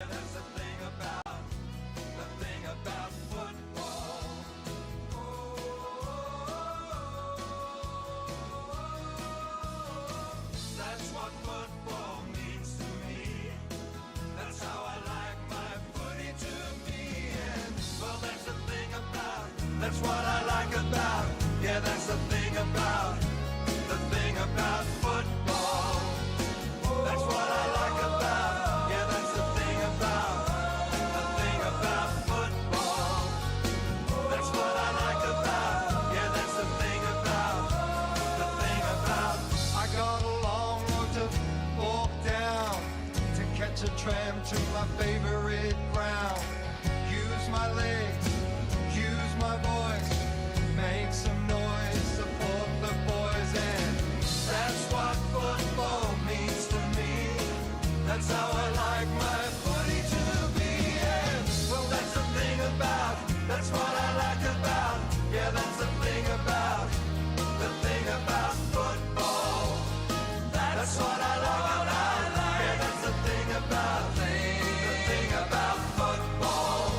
That's the thing about football. That's what football means to me. That's how I like my footy to be. And well, that's the thing about. That's what I like about. Yeah, that's the thing about football. That's what I like about. Yeah, that's the thing about football. That's what I like about. Yeah, that's the thing about I got a long road to walk down to catch a tram to my favorite ground. Use my legs, use my voice, make some noise, support the boys, and that's what football means to me. That's how I like my footy to be. And well, that's the thing about. That's what I like about. Yeah, that's the thing about football. That's what I like about. Yeah, that's the thing about football.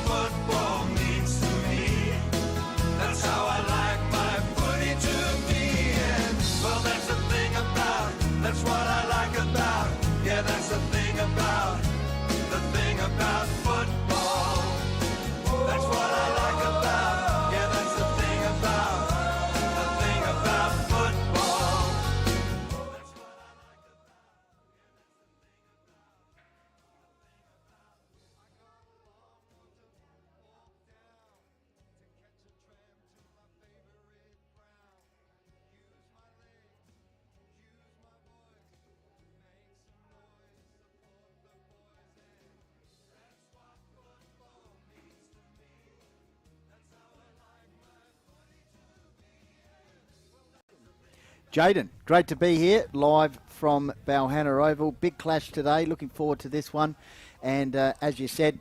football means to me. That's how I like my footy to be. And well, that's the thing about, that's what I like about, yeah, that's the thing about football. That's what I like about, yeah, that's the thing about football. That's what I like about. Jaden, great to be here, live from Balhannah Oval. Big clash today, looking forward to this one. And as you said,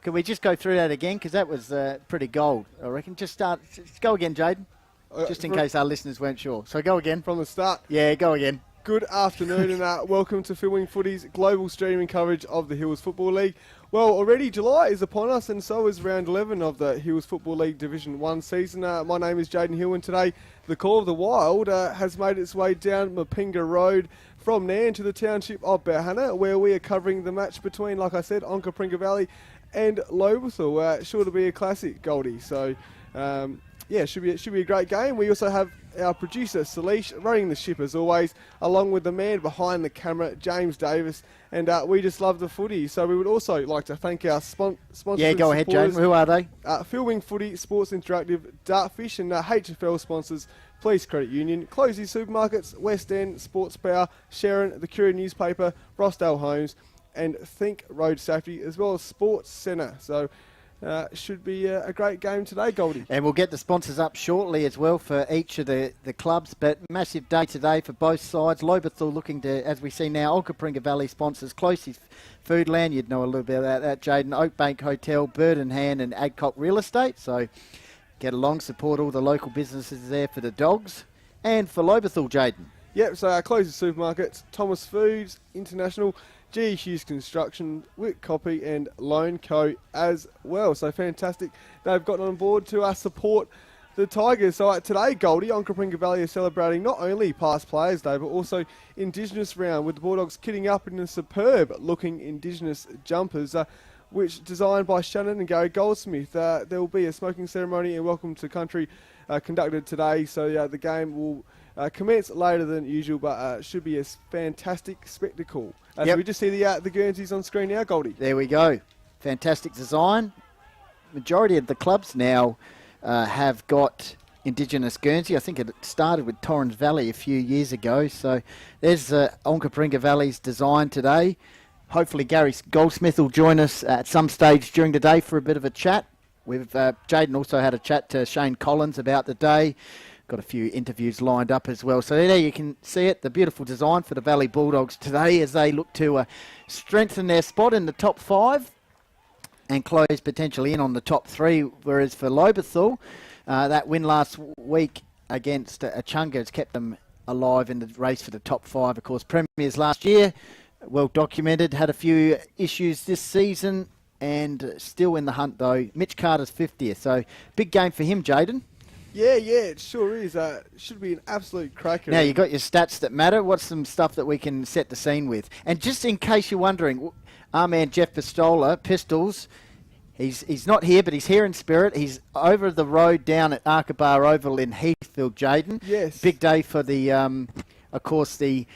can we just go through that again? Because that was pretty gold, I reckon. Just go again, Jaden, just in case our listeners weren't sure. So go again. From the start. Yeah, go again. Good afternoon and welcome to Filming Footy's global streaming coverage of the Hills Football League. Well, already July is upon us and so is round 11 of the Hills Football League Division 1 season. My name is Jaden Hill and today the Call of the Wild has made its way down Mapinga Road from Nairn to the township of Balhannah, where we are covering the match between, like I said, Onka Pringa Valley and Lobethal. Sure to be a classic, Goldie. So, yeah, should be a great game. We also have our producer, Salish, running the ship as always, along with the man behind the camera, James Davis, and we just love the footy. So we would also like to thank our sponsors. Yeah, go ahead, James. Who are they? Filming Footy, Sports Interactive, Dartfish, and HFL sponsors, Police Credit Union, Closey Supermarkets, West End, Sports Power, Sharon, the Courier Newspaper, Rossdale Homes, and Think Road Safety, as well as Sports Centre. So should be a great game today, Goldie. And we'll get the sponsors up shortly as well for each of the clubs, but massive day today for both sides. Lobethal looking to, as we see now, Onka Pringa Valley sponsors, Closey's Foodland, you'd know a little bit about that, Jaden, Oakbank Hotel, Bird and Hand and Adcock Real Estate, so get along, support all the local businesses there for the dogs. And for Lobethal, Jaden. Yep, so our Closey Supermarkets, Thomas Foods, International, G. Hughes Construction, Wick Copy and Loan Co. as well. So fantastic. They've gotten on board to support the Tigers. So today, Goldie, Onka Pringa Valley is celebrating not only past Players Day, but also Indigenous round, with the Bulldogs kitting up in the superb looking Indigenous jumpers, which designed by Shannon and Gary Goldsmith. There will be a smoking ceremony and welcome to country conducted today. So the game will commence later than usual, but should be a fantastic spectacle. So we just see the Guernseys on screen now, Goldie. There we go. Fantastic design. Majority of the clubs now have got Indigenous Guernsey. I think it started with Torrens Valley a few years ago. So there's Onka Pringa Valley's design today. Hopefully Gary Goldsmith will join us at some stage during the day for a bit of a chat. We've Jaden also had a chat to Shane Collins about the day. Got a few interviews lined up as well. So there you can see it, the beautiful design for the Valley Bulldogs today as they look to strengthen their spot in the top 5 and close potentially in on the top 3. Whereas for Lobethal, that win last week against Achunga has kept them alive in the race for the top 5. Of course, premiers last year, well documented, had a few issues this season and still in the hunt though. Mitch Carter's 50th, so big game for him, Jaden. Yeah, it sure is. Should be an absolute cracker. Now, you got your stats that matter. What's some stuff that we can set the scene with? And just in case you're wondering, our man Jeff Pistols, he's not here, but he's here in spirit. He's over the road down at Arkabar Oval in Heathfield, Jaden. Yes. Big day for the, of course, the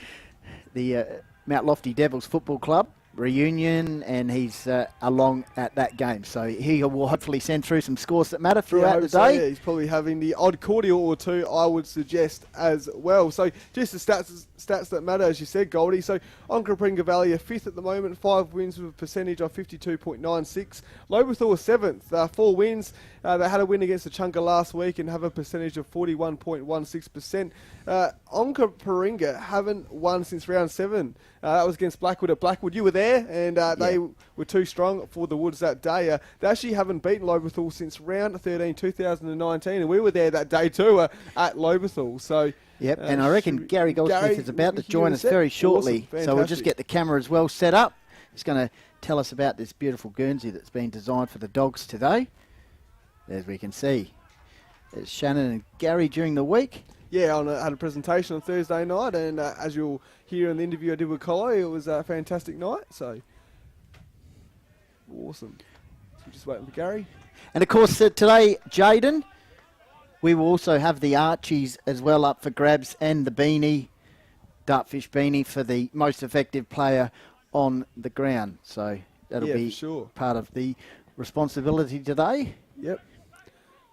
Mount Lofty Devils Football Club reunion, and he's along at that game. So he will hopefully send through some scores that matter throughout the day. So, he's probably having the odd cordial or two, I would suggest, as well. So just the stats that matter, as you said, Goldie. So Onka Pringa Valley are 5th at the moment, 5 wins with a percentage of 52.96. Lobethal are 7th, 4 wins. They had a win against the Chunga last week and have a percentage of 41.16%. Onka Pringa haven't won since round 7. That was against Blackwood at Blackwood. You were there, and they were too strong for the Woods that day. They actually haven't beaten Lobethal since round 13, 2019, and we were there that day too at Lobethal. So, yep, and I reckon Gary Goldsmith is about to join us very shortly. Awesome. So we'll just get the camera as well set up. Just going to tell us about this beautiful Guernsey that's been designed for the dogs today. As we can see, it's Shannon and Gary during the week. Yeah, I had a presentation on Thursday night, and as you'll hear in the interview I did with Colo, it was a fantastic night, so awesome. So we're just waiting for Gary. And of course, today, Jaden, we will also have the Archies as well up for grabs, and the beanie, Dartfish beanie, for the most effective player on the ground. So that'll be part of the responsibility today. Yep.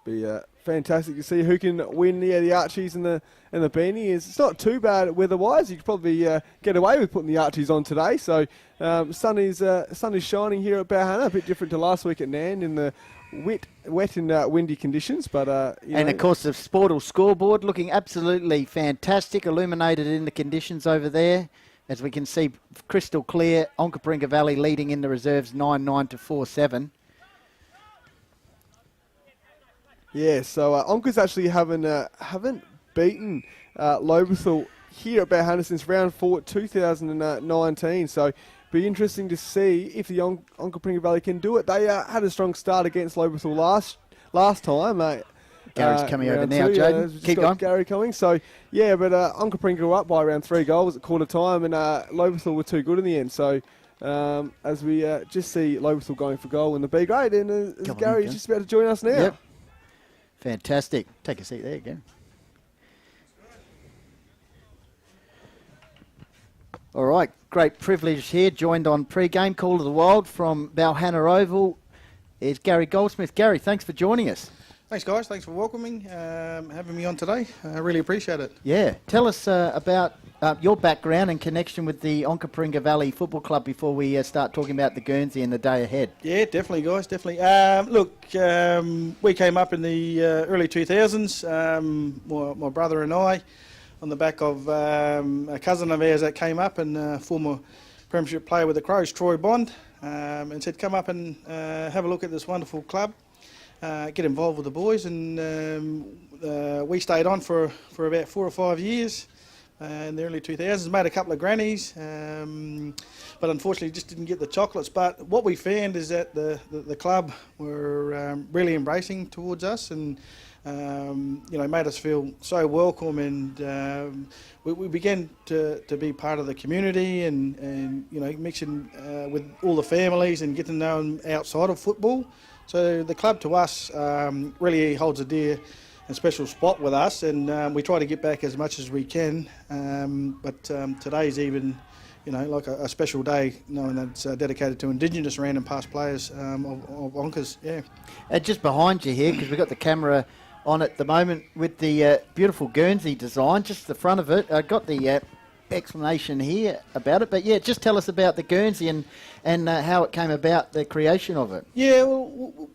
Be fantastic to see who can win the Archies and the beanie. It's not too bad weather-wise. You could probably get away with putting the Archies on today. So sun is shining here at Balhannah, a bit different to last week at Nan in the wet and windy conditions. But of course, the Sportal scoreboard looking absolutely fantastic, illuminated in the conditions over there. As we can see, crystal clear, Onka Valley leading in the reserves 9-9 to 4-7. Yeah, so Onka's actually haven't beaten Lobethal here at Balhannah since round 4 2019. So be interesting to see if the Onka Valley can do it. They had a strong start against Lobethal last time. Gary's coming over now, Jaden. Keep going. Gary coming. So, yeah, but Onka were up by around 3 goals at quarter time, and Lobethal were too good in the end. So, as we just see Lobethal going for goal in the B grade, and Gary's just about to join us now. Yep. Fantastic. Take a seat there again. All right, great privilege here. Joined on pre-game Call of the Wild from Balhannah Oval is Gary Goldsmith. Gary, thanks for joining us. Thanks, guys. Thanks for welcoming, having me on today. I really appreciate it. Yeah. Tell us about your background and connection with the Onka Valley Football Club before we start talking about the Guernsey and the day ahead. Yeah, definitely, guys, definitely. We came up in the early 2000s, my brother and I, on the back of a cousin of ours that came up, and former premiership player with the Crows, Troy Bond, and said, come up and have a look at this wonderful club. Get involved with the boys, and we stayed on for about 4 or 5 years in the early 2000s. Made a couple of grannies, but unfortunately just didn't get the chocolates. But what we found is that the club were really embracing towards us, and made us feel so welcome, and we began to be part of the community, and mixing with all the families and getting to know them outside of football. So the club to us really holds a dear and special spot with us, and we try to get back as much as we can. But today's even, like a special day, knowing that it's dedicated to Indigenous random past players of Onkas. Yeah. Just behind you here, because we've got the camera on at the moment with the beautiful Guernsey design, just the front of it. I got the explanation here about it, but yeah, just tell us about the Guernsey and how it came about, the creation of it. Yeah, well,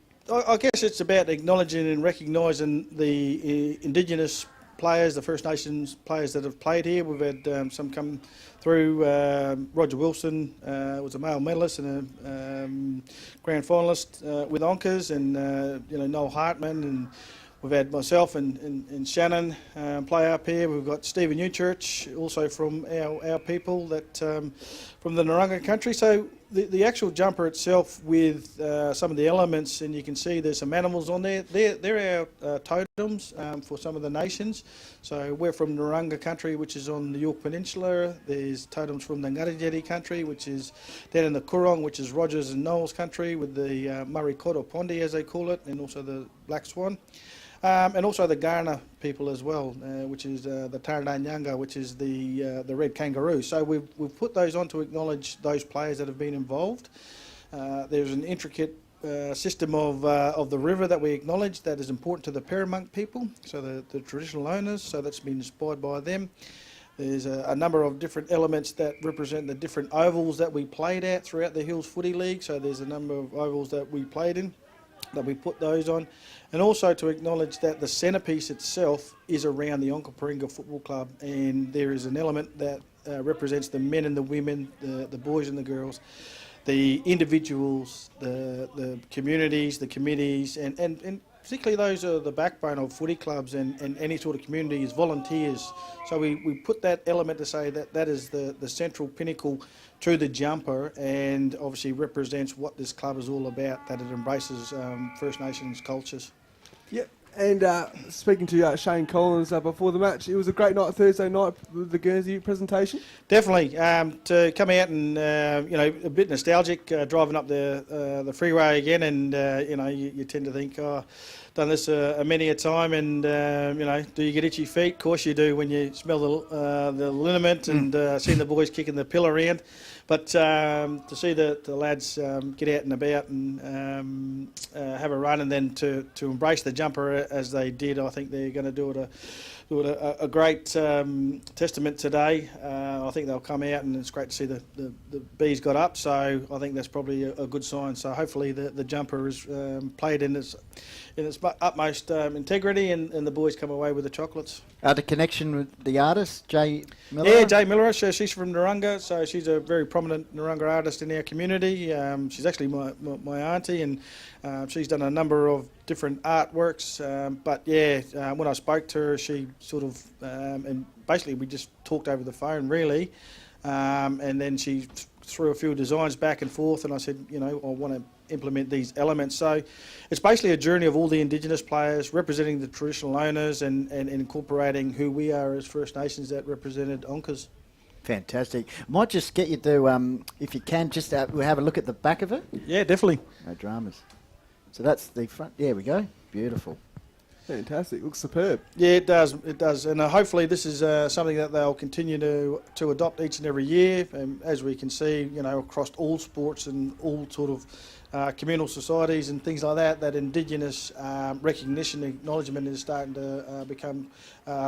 I guess it's about acknowledging and recognising the Indigenous players, the First Nations players that have played here. We've had some come through. Roger Wilson was a male medalist and a grand finalist with Onkas, and Noel Hartman, and we've had myself and Shannon play up here. We've got Stephen Newchurch, also from our people, that from the Narungga country. So the actual jumper itself with some of the elements, and you can see there's some animals on there. They're our totems for some of the nations. So we're from Narungga country, which is on the York Peninsula. There's totems from the Ngarrindjeri country, which is down in the Coorong, which is Rogers and Noel's country, with the Murray Cod or Pondi, as they call it, and also the Black Swan. And also the Kaurna people as well, which is the Tarandanyanga, which is the red kangaroo. So we've put those on to acknowledge those players that have been involved. There's an intricate system of the river that we acknowledge that is important to the Peramunk people, so the traditional owners. So that's been inspired by them. There's a number of different elements that represent the different ovals that we played at throughout the Hills Footy League. So there's a number of ovals that we played in, that we put those on, and also to acknowledge that the centrepiece itself is around the Onka Football Club, and there is an element that represents the men and the women, the boys and the girls, the individuals, the communities, the committees, and particularly those are the backbone of footy clubs and any sort of community is volunteers. So we put that element to say that is the central pinnacle to the jumper, and obviously represents what this club is all about, that it embraces First Nations cultures. Yep. And speaking to Shane Collins before the match, it was a great night Thursday night with the Guernsey presentation. Definitely, to come out and a bit nostalgic, driving up the freeway again, and you tend to think, oh, done this many a time, and do you get itchy feet? Of course you do when you smell the liniment and seeing the boys kicking the pill around. But to see the lads get out and about and have a run, and then to embrace the jumper as they did, I think they're going to do it a great testament today. I think they'll come out, and it's great to see the bees got up. So I think that's probably a good sign. So hopefully the jumper is played in its utmost integrity, and the boys come away with the chocolates. The connection with the artist, Jay Miller? Yeah, Jay Miller. She's from Narunga, so she's a very prominent Narunga artist in our community. She's actually my auntie, and she's done a number of different artworks. When I spoke to her, she sort of, and basically we just talked over the phone, really. And then she threw a few designs back and forth, and I said, I want to implement these elements. So it's basically a journey of all the Indigenous players representing the traditional owners and incorporating who we are as First Nations that represented Onkas. Fantastic. Might just get you to, if you can, just we'll have a look at the back of it. Yeah, definitely. No dramas. So that's the front. There we go. Beautiful. Fantastic. Looks superb. Yeah, it does. It does. And hopefully this is something that they'll continue to adopt each and every year. And as we can see, across all sports and all sort of communal societies and things like that Indigenous recognition, acknowledgement is starting to become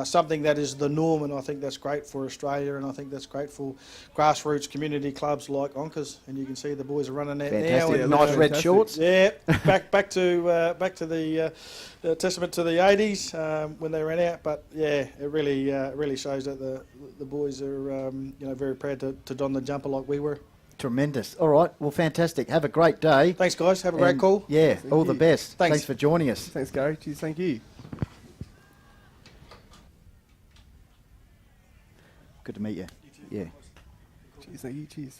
something that is the norm, and I think that's great for Australia, and I think that's great for grassroots community clubs like Onkas. And you can see the boys are running out now. And nice red shorts. Yeah, back to the testament to the 80s when they ran out. But yeah, it really shows that the boys are very proud to don the jumper like we were. Tremendous. All right. Well, fantastic. Have a great day. Thanks, guys. Have a great call. Yeah, Thank all you. the best. Thanks. Thanks for joining us. Thanks, Gary. Cheers. Thank you. Good to meet you. Yeah. Cheers. Thank you. Cheers.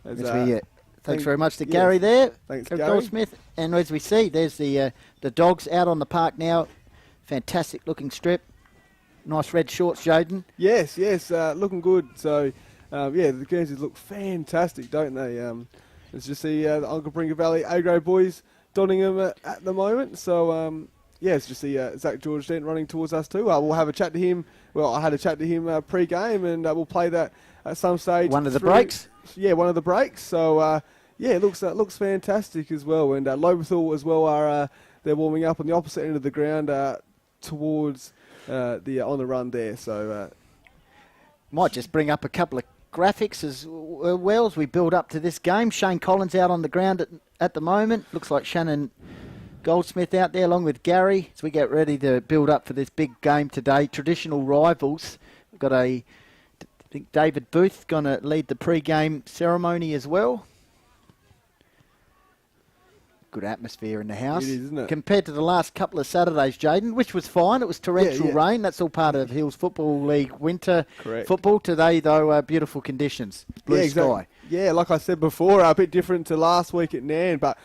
Thank you. Thanks very much to Gary there. Thanks, Gary Gary. Goldsmith. And as we see, there's the dogs out on the park now. Fantastic looking strip. Nice red shorts, Jaden. Yes. Looking good. So, the Guernseys look fantastic, don't they? Let's just see the Onka Valley A-grade boys donning them at the moment. So, let's just see Zach George Dent running towards us too. We'll have a chat to him. Well, I had a chat to him pre-game, and we'll play that at some stage. One of the breaks? Yeah, one of the breaks. So, it looks fantastic as well. And Lobethal as well are they're warming up on the opposite end of the ground towards on the run there. So, might just bring up a couple of graphics as well as we build up to this game. Shane Collins out on the ground at the moment. Looks like Shannon Goldsmith out there along with Gary as we get ready to build up for this big game today. Traditional rivals. We've got I think David Booth going to lead the pre-game ceremony as well. Good atmosphere in the house. It is, isn't it? Compared to the last couple of Saturdays, Jaden, which was fine. It was torrential rain. That's all part of Hills Football League winter football. Today, though, beautiful conditions. Blue sky. Yeah, like I said before, a bit different to last week at Nan. But,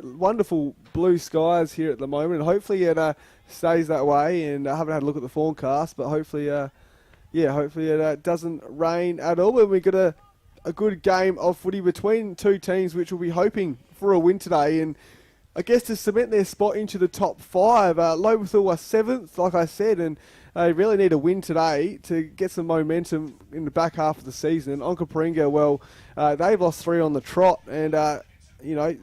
wonderful blue skies here at the moment. Hopefully it stays that way. And I haven't had a look at the forecast, but hopefully it doesn't rain at all. And we got a good game of footy between two teams, which will be hoping for a win today, and I guess to cement their spot into the top 5. Lobethal are 7th, like I said, and they really need a win today to get some momentum in the back half of the season. And Onka, they've lost 3 on the trot, and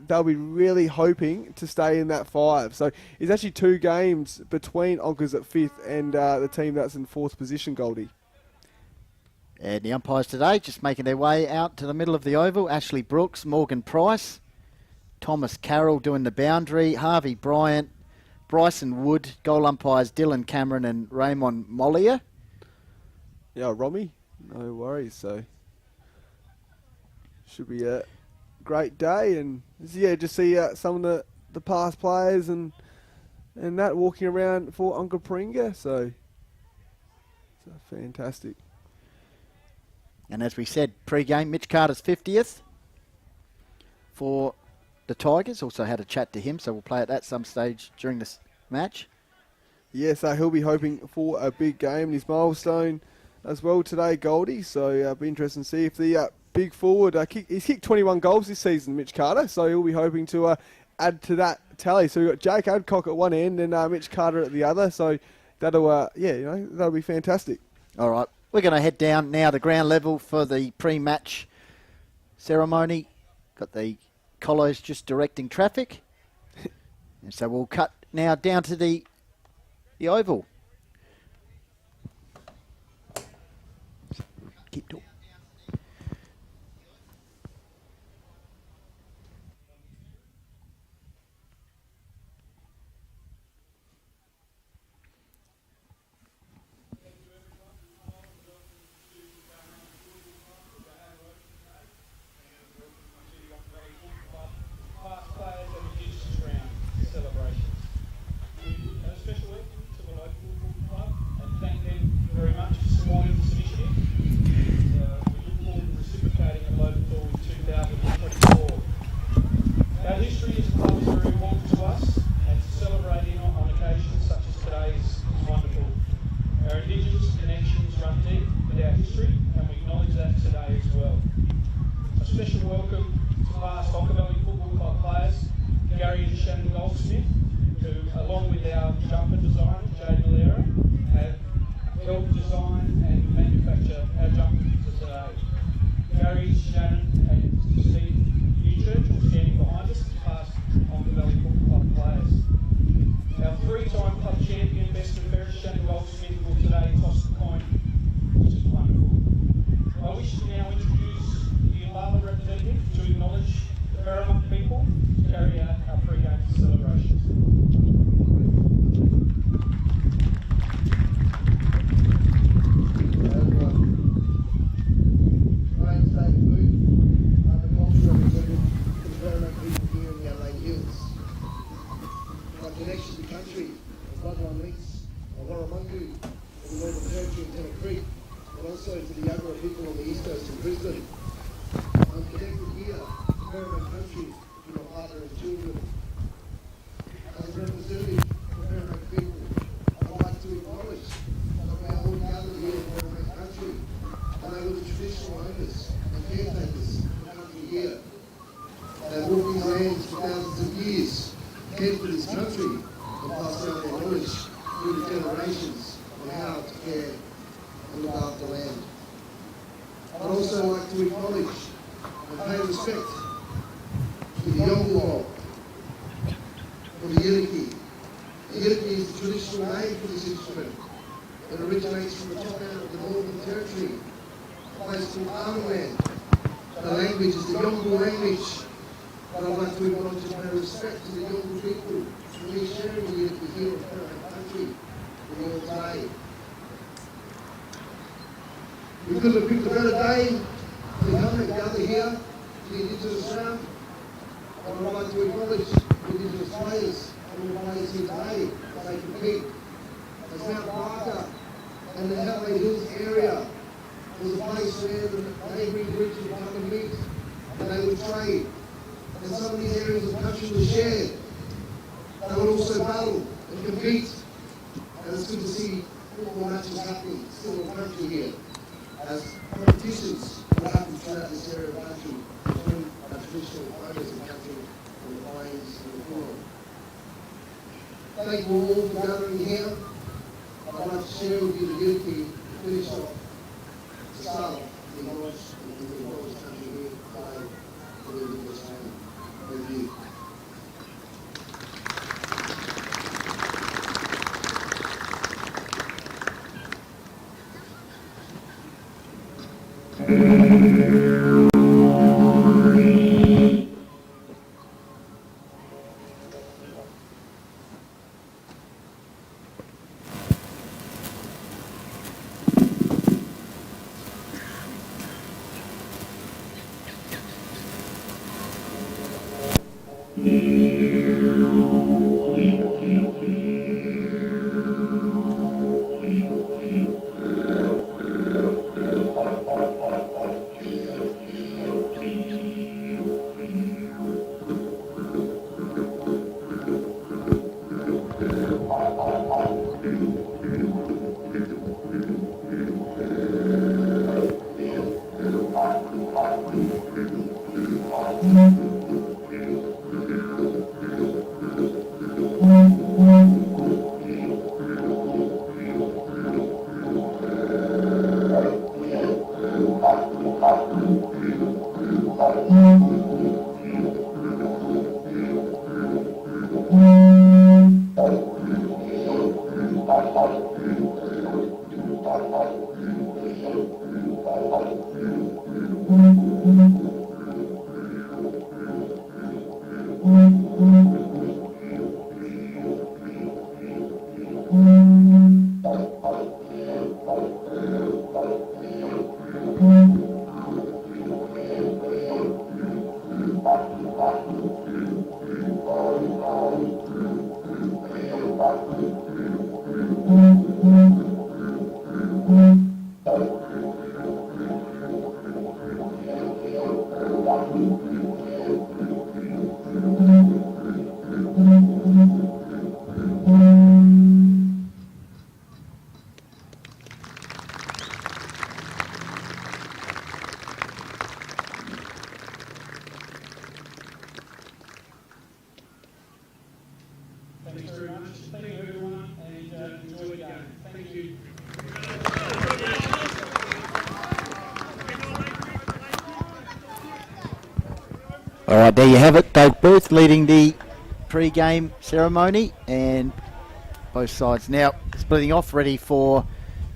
they'll be really hoping to stay in that 5. So it's actually 2 games between Onkas at 5th and the team that's in 4th position, Goldie. And the umpires today just making their way out to the middle of the oval. Ashley Brooks, Morgan Price, Thomas Carroll doing the boundary, Harvey Bryant, Bryson Wood, goal umpires Dylan Cameron and Raymond Mollier. Yeah, Romy, no worries. So should be a great day, and just see some of the past players and And that walking around for Onka Pringa, so fantastic. And as we said, pre-game, Mitch Carter's 50th for the Tigers. Also had a chat to him, so we'll play it at some stage during this match. Yes, he'll be hoping for a big game, his milestone as well today, Goldie. So it'll be interesting to see if the big forward, he's kicked 21 goals this season, Mitch Carter, so he'll be hoping to add to that tally. So we've got Jake Adcock at one end and Mitch Carter at the other, so that'll, that'll be fantastic. All right, we're going to head down now to ground level for the pre-match ceremony. Got the Collos just directing traffic. And so we'll cut now down to the oval. Keep talking. Our history as a club is very important to us, and to celebrate it on occasions such as today is wonderful. Our Indigenous connections run deep with our history, and we acknowledge that today as well. A special welcome to past Onka Football Club players, Gary and Shannon Goldsmith, who, along with our jumper designer, Jade Malera, have helped design and manufacture our jumpers for today. Gary, Shannon, and Steve Newchurch are standing behind us as past Onka Valley Football Club players. Our three-time club champion, best and fairest, Shannon Goldsmith, will today toss the coin, which is wonderful. I wish to now introduce the Balhannah representative to acknowledge the Balhannah people to carry out our pre-game celebrations. Connection to country, bloodline links, Warramungu, and the Northern Territory and Tennant Creek, and also to the Yagara people on the east coast of Brisbane. I'm connected here to Paramount country with my partner and children. As a representative of Paramount people, I'd like to acknowledge that we are all gathered here in Paramount country, and they were the traditional owners and caretakers of the country here. They walked these lands for thousands of years, cared for this country, and passed down their knowledge through the generations on how to care and look after land. I'd also like to acknowledge and pay respect to the Yolngu, or the Yiliki. The Yiliki is the traditional name for this instrument that originates from the top end of the Northern Territory, a place called Arnhem. The language is the Yolngu language. But I'd like to acknowledge and pay respect to the Yolngu people for me sharing the Yiliki here in Paramount country with you all today. We couldn't have picked a better day to come and gather here to the Indigenous round. And I'd like to acknowledge the Indigenous players and all the players here today as they compete. As Mount Barker and the Adelaide Hills area was a place where the neighbouring groups would come and meet and they would trade. And some of these areas of country were shared. They would also battle and compete. And it's good to see football matches happening still in country here, as competitions will happen throughout this area of country between our traditional owners of country and the plains and the Coorong. Thank you all for gathering here. I'd like to share with you the Yiliki to finish off the start of the knowledge and the knowledge country here today for the Indigenous land. Thank you. Thanks very much. Thank you, everyone, and enjoy the game. Thank you. All right, there you have it. Doug Booth leading the pre-game ceremony, and both sides now splitting off, ready for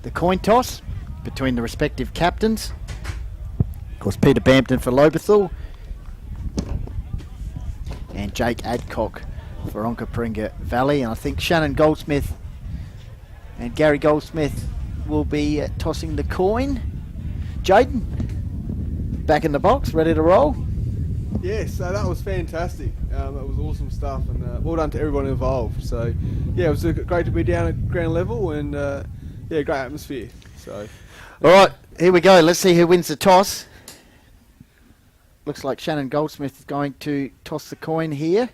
the coin toss between the respective captains. Of course, Peter Bampton for Lobethal and Jake Adcock for Onka Valley. And I think Shannon Goldsmith and Gary Goldsmith will be tossing the coin. Jaden, back in the box, ready to roll. Yes, that was fantastic. That was awesome stuff, and well done to everyone involved. So, yeah, it was great to be down at ground level, and yeah, great atmosphere. So, all right, here we go. Let's see who wins the toss. Looks like Shannon Goldsmith is going to toss the coin here.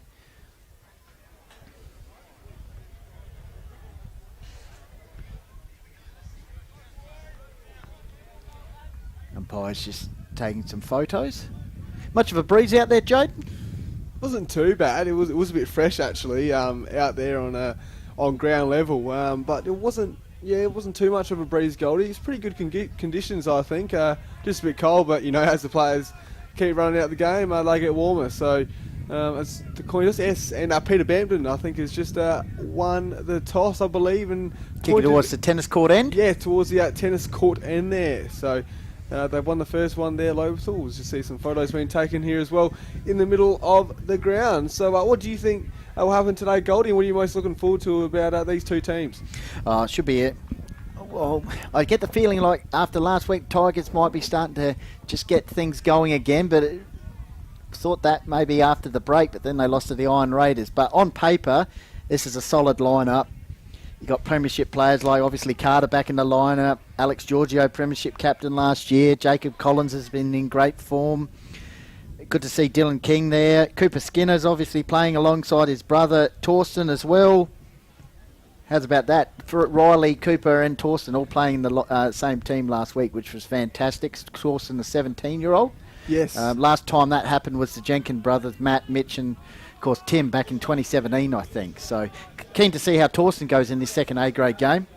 Umpire's just taking some photos. Much of a breeze out there, Jade? Wasn't too bad. It was a bit fresh actually, out there on ground level. But it wasn't too much of a breeze, Goldie. It's pretty good conditions, I think. Just a bit cold, but as the players keep running out the game, they get warmer. So it's the coin toss. Yes, and Peter Bampton, I think, has just won the toss, I believe, and kicking towards the tennis court end. Yeah, towards the tennis court end there. So. They've won the first one there, Lobethal. We'll just see some photos being taken here as well in the middle of the ground. So what do you think will happen today, Goldie? And what are you most looking forward to about these two teams? Should be it. Well, I get the feeling like after last week, Tigers might be starting to just get things going again, but thought that maybe after the break, but then they lost to the Iron Raiders. But on paper, this is a solid lineup. You've got premiership players like obviously Carter back in the lineup, Alex Giorgio, premiership captain last year, Jacob Collins has been in great form. Good to see Dylan King there. Cooper Skinner's obviously playing alongside his brother Torsten as well. How's about that? For Riley, Cooper and Torsten all playing in the same team last week, which was fantastic. Torsten, the 17-year-old. Yes. Last time that happened was the Jenkins brothers, Matt, Mitch and of course Tim, back in 2017, I think. So keen to see how Torsten goes in this second A-grade game.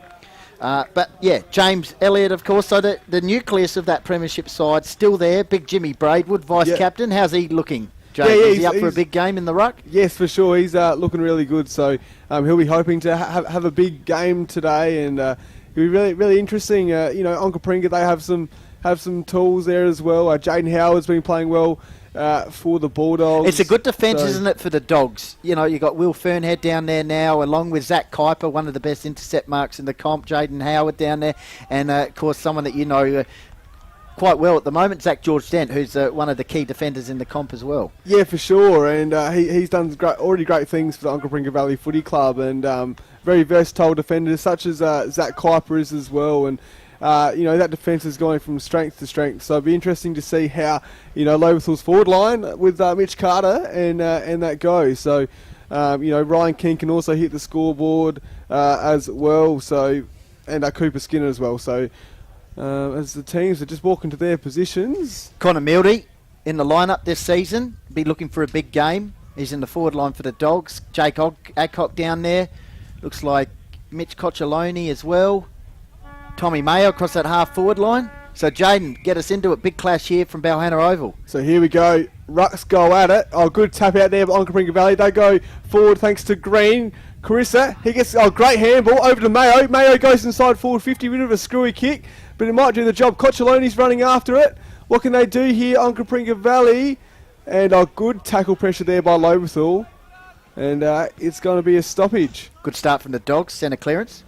But yeah, James Elliott, of course, so the nucleus of that premiership side still there. Big Jimmy Braidwood, vice-captain. How's he looking, James? Is he up for a big game in the ruck? Yes, for sure. He's looking really good. So he'll be hoping to have a big game today, and it'll be really, really interesting. Onka, they have some tools there as well. Jaden Howard's been playing well for the Bulldogs. It's a good defence, isn't it, for the Dogs? You've got Will Fernhead down there now, along with Zach Kuiper, one of the best intercept marks in the comp, Jaden Howard down there, and of course someone that quite well at the moment, George Dent, who's one of the key defenders in the comp as well. Yeah, for sure, and he's done already great things for the Onka Valley Footy Club, and very versatile defenders such as Zach Kuiper is as well, and that defence is going from strength to strength. So it'll be interesting to see how, Lobethal's forward line with Mitch Carter and that goes. So, Ryan King can also hit the scoreboard as well. So, and Cooper Skinner as well. So, as the teams are just walking to their positions. Connor Mildy in the lineup this season. Be looking for a big game. He's in the forward line for the Dogs. Jake Adcock down there. Looks like Mitch Coccioloni as well. Tommy Mayo across that half-forward line. So, Jaden, get us into it. Big clash here from Balhannah Oval. So, here we go. Rucks go at it. Oh, good tap out there by Onka Valley. They go forward thanks to Green. Carissa, he gets great handball over to Mayo. Mayo goes inside forward 50, bit of a screwy kick, but it might do the job. Coccioloni's running after it. What can they do here, Onka Valley? And a good tackle pressure there by Lobethal. And it's going to be a stoppage. Good start from the Dogs, centre clearance.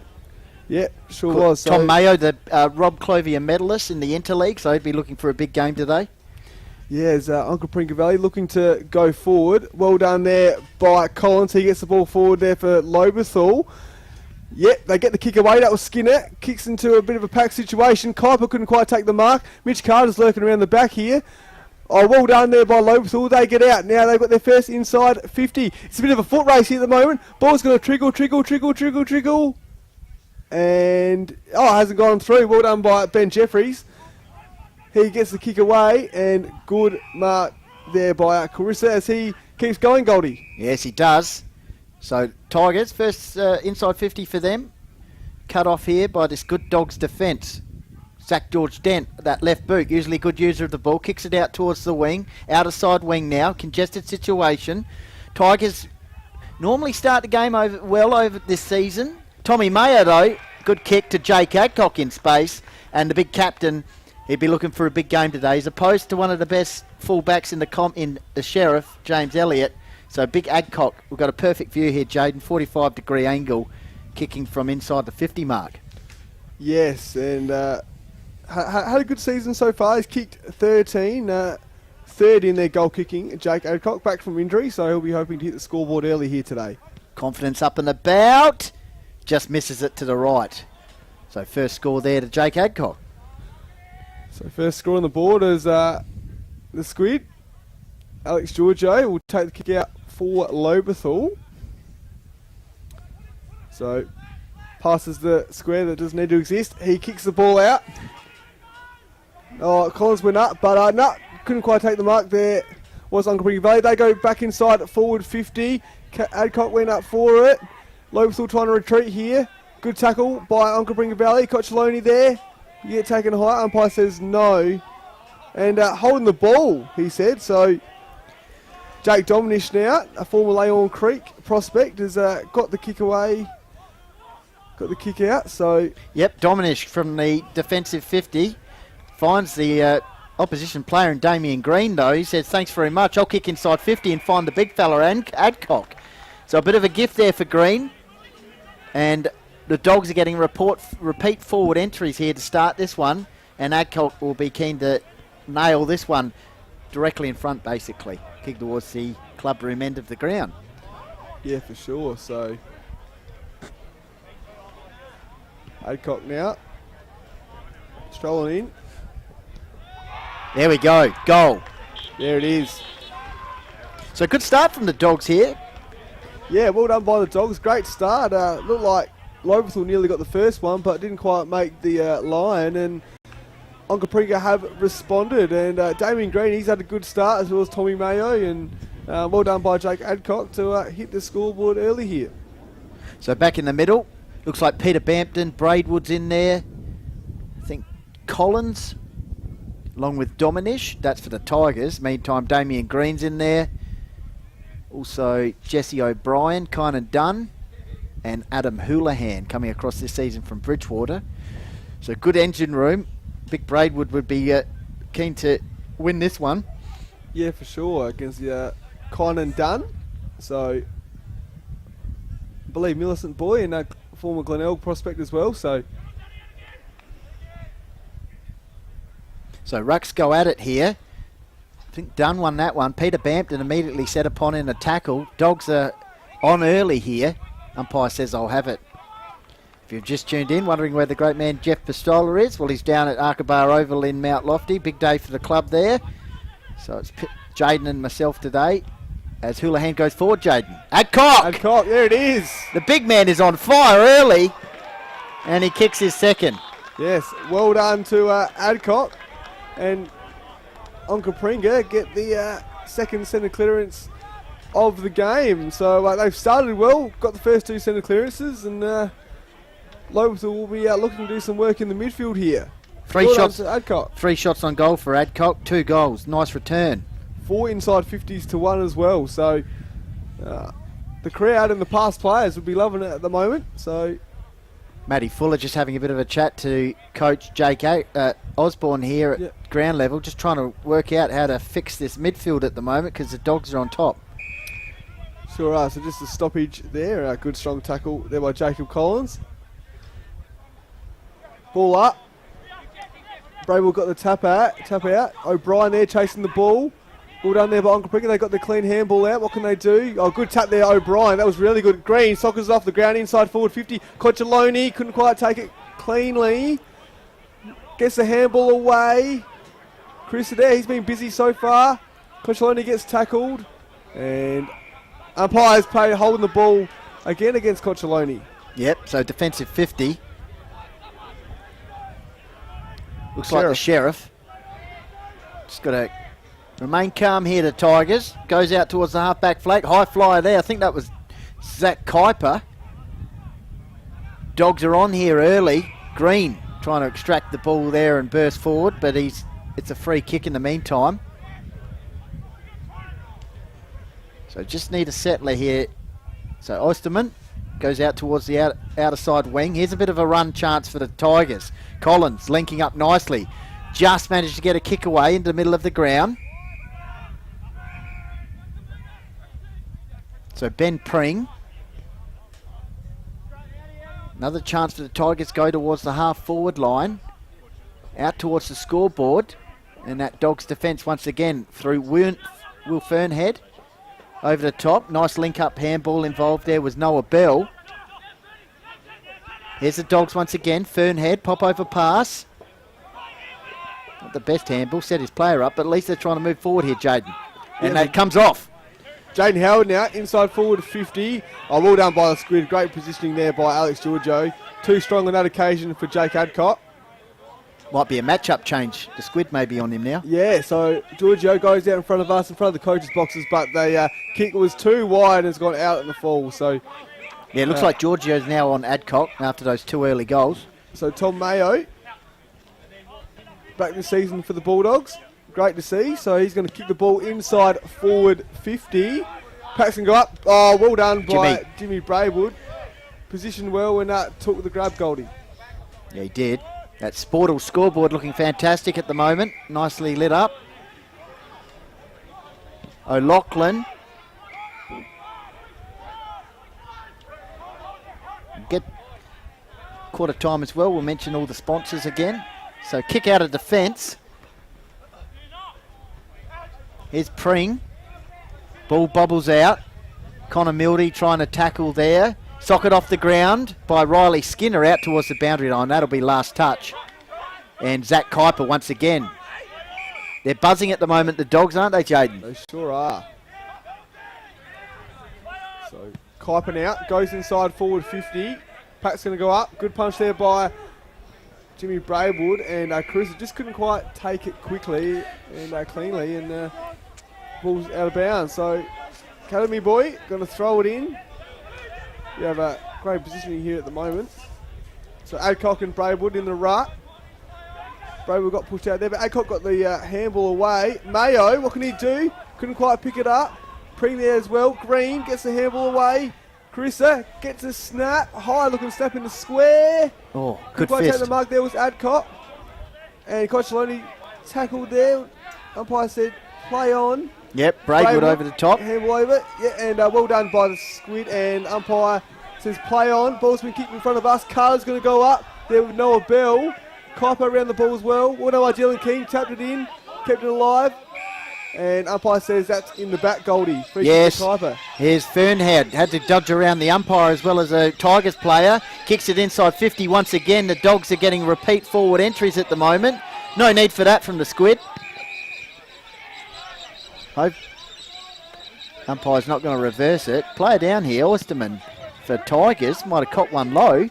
Yeah, sure was. Tom Mayo, the Rob Clovier medalist in the Interleague, so he'd be looking for a big game today. Yes, Onka Pringavelli looking to go forward. Well done there by Collins. He gets the ball forward there for Lobethal. Yep, they get the kick away. That was Skinner. Kicks into a bit of a pack situation. Kuiper couldn't quite take the mark. Mitch Carter's lurking around the back here. Oh, well done there by Lobethal. They get out. Now they've got their first inside 50. It's a bit of a foot race here at the moment. Ball's going to trickle. And, it hasn't gone through. Well done by Ben Jeffries. He gets the kick away, and good mark there by Carissa as he keeps going, Goldie. Yes, he does. So, Tigers, first inside 50 for them. Cut off here by this good Dogs defence. George Dent, that left boot, usually a good user of the ball, kicks it out towards the wing, outer side wing now, congested situation. Tigers normally start the game over this season. Tommy Mayer, though, good kick to Jake Adcock in space, and the big captain, he'd be looking for a big game today, as opposed to one of the best fullbacks in the Sheriff, James Elliott. So big Adcock, we've got a perfect view here, Jaden, 45-degree angle, kicking from inside the 50 mark. Yes, and had a good season so far. He's kicked 13, third in their goal kicking. Jake Adcock back from injury, so he'll be hoping to hit the scoreboard early here today. Confidence up and about, just misses it to the right. So first score there to Jake Adcock. So first score on the board is the Squid. Alex Giorgio will take the kick out for Lobethal. So passes the square that doesn't need to exist. He kicks the ball out. Oh, Collins went up, but couldn't quite take the mark there. Was Onka Pringavelli. They go back inside forward 50. Adcock went up for it. Lobethal trying to retreat here. Good tackle by Onka Pringavelli. Coccioloni there. You get taken high. Umpire says no. And holding the ball, he said. So Jake Dominish now, a former Leon Creek prospect, has got the kick away. Got the kick out. So yep, Dominish from the defensive 50 finds the opposition player in Damien Green, though. He says, thanks very much. I'll kick inside 50 and find the big fella, Adcock. So a bit of a gift there for Green. And the Dogs are getting repeat forward entries here to start this one. And Adcock will be keen to nail this one directly in front, basically. Kick towards the club room end of the ground. yeah, for sure. So Adcock now strolling in. There we go. Goal. There it is. So good start from the Dogs here. Yeah, well done by the Dogs. Great start. Looked like Lobethal nearly got the first one, but didn't quite make the line. And Onka Pringa have responded. And Damien Green, he's had a good start, as well as Tommy Mayo. And well done by Jake Adcock to hit the scoreboard early here. So back in the middle, looks like Peter Bampton, Braidwood's in there. I think Collins, along with Dominish. That's for the Tigers. Meantime, Damien Green's in there. Also, Jesse O'Brien, Kynan Dunn, and Adam Houlihan coming across this season from Bridgewater. So good engine room. Vic Braidwood would be keen to win this one. Yeah, for sure, against the Kynan Dunn. So, I believe Millicent Boy and former Glenelg prospect as well. So Rucks go at it here. I think Dunn won that one. Peter Bampton immediately set upon in a tackle. Dogs are on early here. Umpire says, I'll have it. If you've just tuned in, wondering where the great man Jeff Pistola is, well, he's down at Arkabar Oval in Mount Lofty. Big day for the club there. So it's Jaden and myself today. As Houlihan goes forward, Jaden. Adcock! Adcock, there it is. The big man is on fire early. And he kicks his second. Yes, well done to Adcock. And Onka Pringa get the second centre clearance of the game. So they've started well, got the first two centre clearances, and Lobethal will be looking to do some work in the midfield here. Three shots to Adcock. 3 shots on goal for Adcock, 2 goals. Nice return. 4 inside 50s to 1 as well. So the crowd and the past players would be loving it at the moment. So Matty Fuller just having a bit of a chat to Coach Jake Osborne here at ground level, just trying to work out how to fix this midfield at the moment because the Dogs are on top. Sure are. So just a stoppage there. A good strong tackle there by Jacob Collins. Ball up. Braywood got the tap out. O'Brien there chasing the ball. Ball down there by Onka. They got the clean handball out. What can they do? Oh, good tap there, O'Brien. That was really good. Green sockers off the ground inside forward 50. Coccioloni couldn't quite take it cleanly. Gets the handball away. Chris there, he's been busy so far. Coccioloni gets tackled. And umpires holding the ball again against Coccioloni. Yep, so defensive 50. Looks like the Sheriff. Just got to remain calm here, the Tigers. Goes out towards the half-back flank. High flyer there. I think that was Zach Kuiper. Dogs are on here early. Green trying to extract the ball there and burst forward, but it's a free kick in the meantime. So just need a settler here. So Oysterman goes out towards the outer side wing. Here's a bit of a run chance for the Tigers. Collins linking up nicely. Just managed to get a kick away into the middle of the ground. So Ben Pring. Another chance for the Tigers, go towards the half-forward line. Out towards the scoreboard. And that Dogs defence once again through Will Fernhead. Over the top. Nice link-up handball involved there was Noah Bell. Here's the Dogs once again. Fernhead, pop-over pass. Not the best handball, set his player up, but at least they're trying to move forward here, Jaden. And that comes off. Jaden Howard now, inside forward 50. Oh, well done by the Squid. Great positioning there by Alex Giorgio. Too strong on that occasion for Jake Adcock. Might be a match-up change. The Squid may be on him now. Yeah, so Giorgio goes out in front of us, in front of the coaches' boxes, but the kick was too wide and has gone out in the fall. So yeah, it looks like Giorgio's now on Adcock after those 2 early goals. So Tom Mayo back this season for the Bulldogs. Great to see. So he's going to kick the ball inside forward 50. Packs can go up. Oh, well done by Jimmy Braywood. Positioned well when that took the grab, Goldie. Yeah, he did. That Sportal scoreboard looking fantastic at the moment. Nicely lit up. O'Loughlin. Get quarter time as well. We'll mention all the sponsors again. So kick out of defence. Here's Pring. Ball bobbles out. Connor Mildy trying to tackle there. Socket off the ground by Riley Skinner out towards the boundary line. That'll be last touch. And Zach Kuiper once again. They're buzzing at the moment, the Dogs, aren't they, Jaden? They sure are. So Kuiper now goes inside forward 50. Pat's going to go up. Good punch there by Jimmy Braywood. And Caruso just couldn't quite take it quickly and cleanly. And ball's out of bounds. So Academy boy going to throw it in. We have a great positioning here at the moment. So Adcock and Braywood in the rut. Braywood got pushed out there, but Adcock got the handball away. Mayo, what can he do? Couldn't quite pick it up. Pring there as well. Green gets the handball away. Carissa gets a snap. High looking snap in the square. Oh, Couldn't good quite fist. take the mark there was Adcock. And Coccioloni tackled there. Umpire said play on. Yep, Braywood over the top. Handball over. Yeah, and well done by the Squid. And umpire says play on. Ball's been kicked in front of us. Carter's going to go up there with Noah Bell. Kuiper around the ball as well. Well done by Dylan King. Tapped it in. Kept it alive. And umpire says that's in the back, Goldie. Free yes. kick to Kuiper. Here's Fernhead. Had to dodge around the umpire as well as a Tigers player. Kicks it inside 50 once again. The Dogs are getting repeat forward entries at the moment. No need for that from the Squid. Hope umpire's not going to reverse it. Player down here, Oysterman for Tigers. Might have caught one low.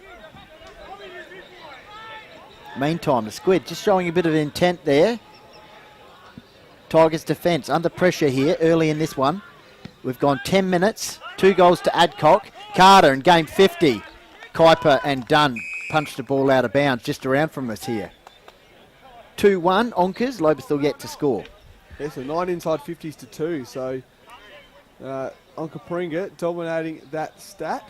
Meantime, the Squid just showing a bit of intent there. Tigers defence under pressure here early in this one. We've gone 10 minutes. 2 goals to Adcock. Carter in game 50. Kuiper and Dunn punched the ball out of bounds just around from us here. 2-1 Onkas. Lobethal yet to score. Yeah, so 9 inside 50s to 2. So Onka Pringa dominating that stat.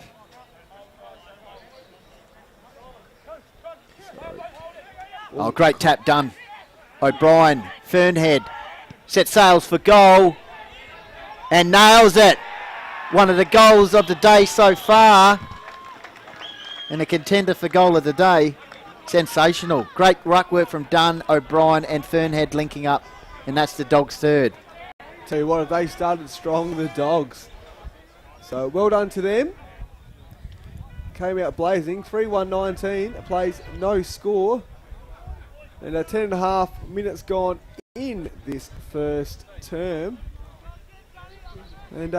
Oh, great tap done O'Brien, Fernhead, set sails for goal and nails it. One of the goals of the day so far, and a contender for goal of the day. Sensational. Great ruck work from Dunn, O'Brien and Fernhead linking up, and that's the Dogs' third. Tell you what, if they started strong, the Dogs. So well done to them. Came out blazing. 3-1-19. It plays no score. And 10.5 minutes gone in this first term. And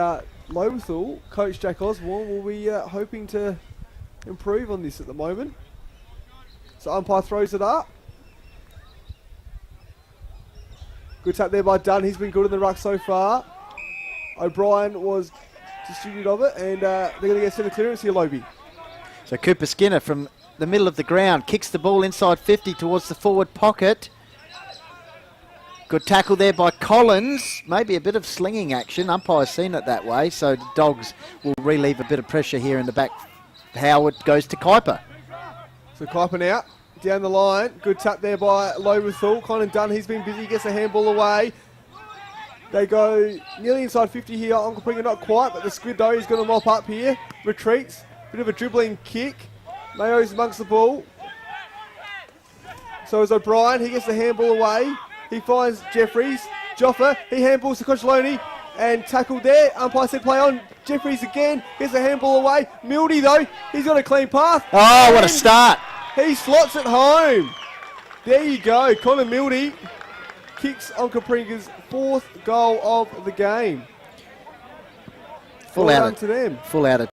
Lobethal, Coach Jack Osborne, will be hoping to improve on this at the moment. So umpire throws it up. Good tap there by Dunn. He's been good in the ruck so far. O'Brien was distributed of it, and they're going to get centre clearance here, Lobie. So Cooper Skinner from the middle of the ground kicks the ball inside 50 towards the forward pocket. Good tackle there by Collins. Maybe a bit of slinging action. Umpire's seen it that way, so the Dogs will relieve a bit of pressure here in the back. Howard goes to Kuiper. So Kuiper now, down the line. Good tap there by Lobethal. Conan Dunn, he's been busy, gets a handball away. They go nearly inside 50 here. Onka Pringa not quite, but the Squid though is going to mop up here. Retreats, bit of a dribbling kick. Mayo's amongst the ball. So is O'Brien, he gets the handball away. He finds Jeffries. Joffa, he handballs to Cocciolone and tackled there. Umpire said play on. Jeffries again, gets the handball away. Mildy though, he's got a clean path. Oh, what a start. He slots it home. There you go. Connor Mildy kicks Onka Pringa's 4th goal of the game. Full out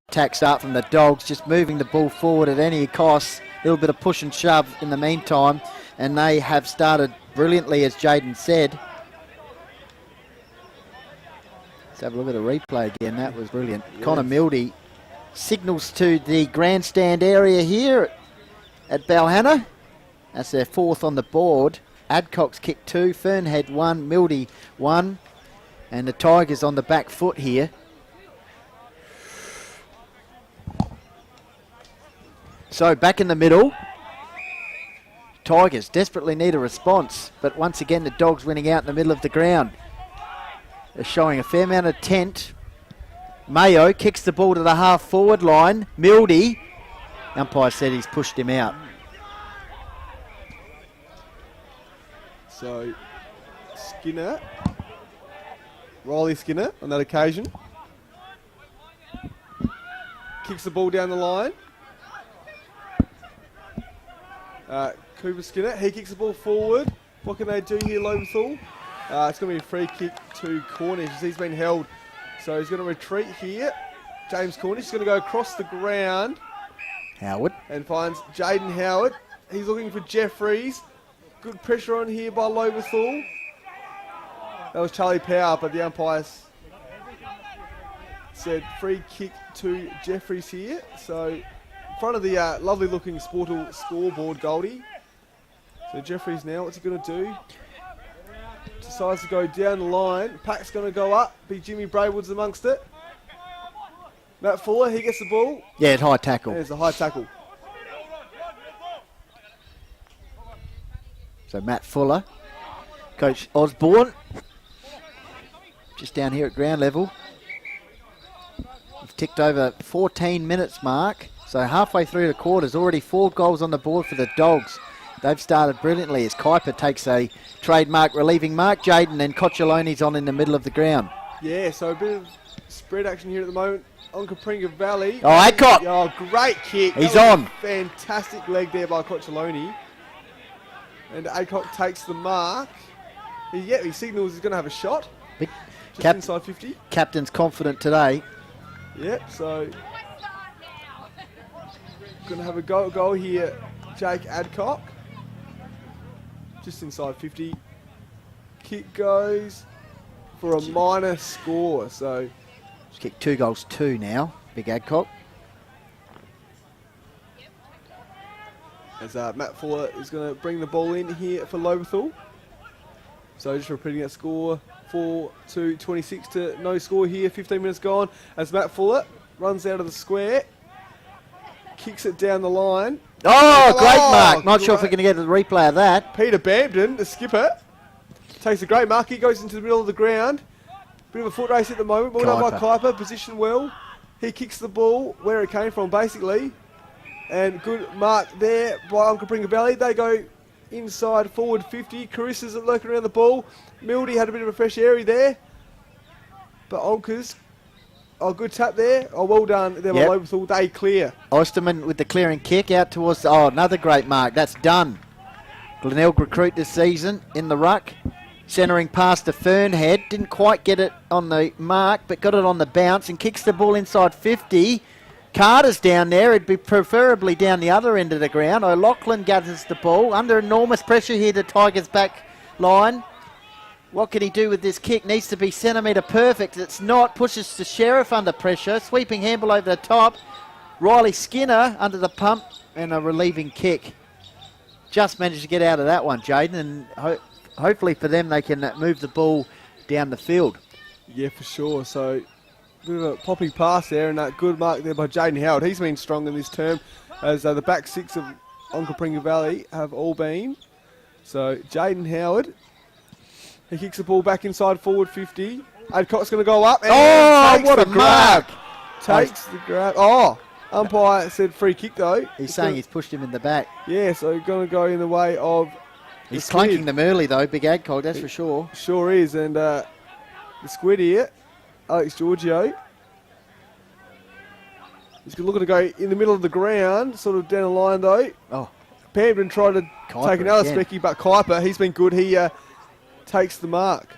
attack start from the Dogs, just moving the ball forward at any cost. A little bit of push and shove in the meantime, and they have started brilliantly, as Jaden said. Let's have a look at the replay again. That was brilliant. Yes. Connor Mildy signals to the grandstand area here at Balhannah. That's their 4th on the board. Adcock's kicked 2, Fernhead 1, Mildy 1, and the Tigers on the back foot here. So back in the middle. Tigers desperately need a response, but once again the Dogs winning out in the middle of the ground. They're showing a fair amount of intent. Mayo kicks the ball to the half forward line. Mildy, umpire said he's pushed him out. So Skinner, Riley Skinner on that occasion, kicks the ball down the line. Cooper Skinner, he kicks the ball forward. What can they do here, Lobethal? It's going to be a free kick to Cornish as he's been held. So he's going to retreat here. James Cornish is going to go across the ground. Howard. And finds Jaden Howard. He's looking for Jeffries. Good pressure on here by Lobethal. That was Charlie Power, but the umpires said free kick to Jeffries here. So in front of the lovely looking Sportal scoreboard, Goldie. So Jeffries now, what's he going to do? Decides to go down the line. Pack's going to go up. Be Jimmy Braywoods amongst it. Matt Fuller, he gets the ball. Yeah, high tackle. There's a high tackle. So Matt Fuller, Coach Osborne, just down here at ground level. We've ticked over 14 minutes mark. So halfway through the quarters, already 4 goals on the board for the Dogs. They've started brilliantly as Kuiper takes a trademark relieving mark. Jaden and Cocciolone's on in the middle of the ground. Yeah, so a bit of spread action here at the moment. Onka Pringa Valley. Oh, Adcock. Oh, great kick. He's on. Fantastic leg there by Cocciolone. And Adcock takes the mark. He signals he's going to have a shot. Just inside 50. Captain's confident today. Yep, so going to have a goal here, Jake Adcock. Just inside 50. Kick goes for a minor score. So he's kicked 2 goals, 2 now. Big Adcock. As Matt Fuller is going to bring the ball in here for Lobethal. So just repeating that score, 4-2-26 to no score here, 15 minutes gone. As Matt Fuller runs out of the square, kicks it down the line. Oh, great Oh, mark. Not sure if we're great. going to get a replay of that. Peter Bampton, the skipper, takes a great mark. He goes into the middle of the ground. Bit of a foot race at the moment. Well done by Kuiper, positioned well. He kicks the ball where it came from, basically. And good mark there by Onka Pringa Valley. They go inside forward 50. Carissa's lurking around the ball. Mildy had a bit of a fresh area there. But Onka's, good tap there. Oh, well done there by Yep. Lobethal. They clear. Osterman with the clearing kick out towards... Oh, another great mark. That's done. Glenelg recruit this season in the ruck. Centering past the Fernhead. Didn't quite get it on the mark, but got it on the bounce and kicks the ball inside 50. Carter's down there. It'd be preferably down the other end of the ground. O'Loughlin gathers the ball. Under enormous pressure here, the Tigers' back line. What can he do with this kick? Needs to be centimetre perfect. It's not. Pushes the Sheriff under pressure. Sweeping handball over the top. Riley Skinner under the pump and a relieving kick. Just managed to get out of that one, Jaden, and hopefully for them they can move the ball down the field. Yeah, for sure. So, bit of a poppy pass there, and that good mark there by Jaden Howard. He's been strong in this term, as the back six of Onka Pringa Valley have all been. So, Jaden Howard, he kicks the ball back inside forward 50. Adcock's going to go up. And takes what the a grab. mark! Takes the grab. Oh, umpire said free kick though. He's saying he's pushed him in the back. Yeah, so going to go in the way of. He's the Squid. clunking them early though, Big Adcock, that's for sure. Sure is, and the Squid here, Alex Giorgio. He's looking to go in the middle of the ground, sort of down the line though. Oh, Pamden tried to Kuiper take another again. specky, but Kuiper, he's been good. He takes the mark.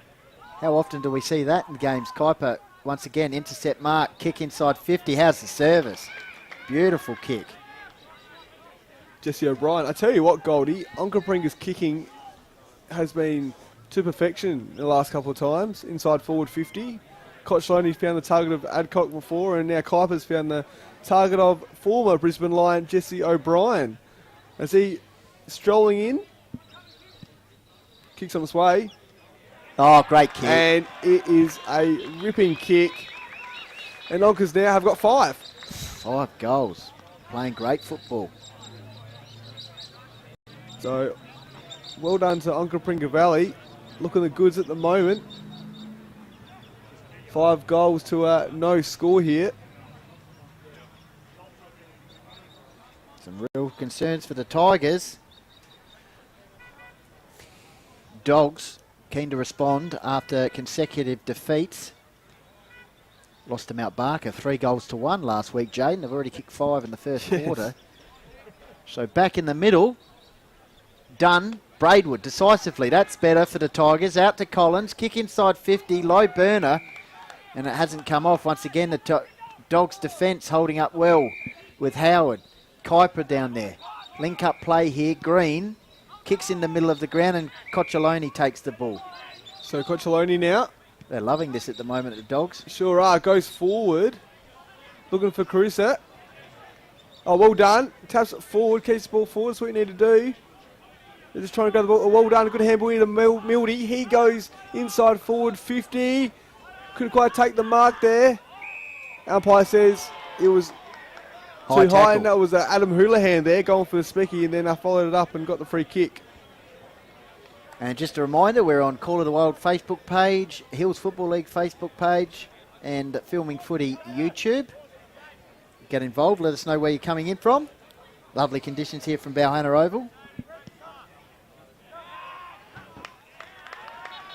how often do we see that in games? Kuiper, once again, intercept mark, kick inside 50. How's the service? Beautiful kick. Jesse O'Brien. I tell you what, Goldie, Onka Pringa's kicking has been to perfection the last couple of times. Inside forward 50. Cochloney found the target of Adcock before, and now Kuiper's found the target of former Brisbane Lion Jesse O'Brien. As he strolling in, kicks on its way, Oh, great kick. and it is a ripping kick. And Onkas now have got 5. 5 goals. Playing great football. So, well done to Onka Pringa Valley. Looking the goods at the moment. 5 goals to no score here. Some real concerns for the Tigers. Dogs keen to respond after consecutive defeats. Lost to Mount Barker 3-1 last week, Jaden. They've already kicked 5 in the first quarter. So back in the middle. Done. Braidwood decisively. That's better for the Tigers. Out to Collins. Kick inside 50. Low burner. And it hasn't come off. Once again, the Dogs' defence holding up well with Howard. Kuiper down there. Link up play here. Green kicks in the middle of the ground and Cocholoni takes the ball. So Cocholoni now. They're loving this at the moment, the Dogs. Sure are. Goes forward. Looking for Carissa. Oh, well done. Taps it forward. Keeps the ball forward. That's what you need to do. They're just trying to go to the ball. Oh, well done. A good handball into Mildy. He goes inside forward 50. Couldn't quite take the mark there. Umpire says it was too high, and that was Adam Houlihan there going for the specky, and then I followed it up and got the free kick. And just a reminder, we're on Call of the Wild Facebook page, Hills Football League Facebook page, and Filming Footy YouTube. Get involved. Let us know where you're coming in from. Lovely conditions here from Balhannah Oval.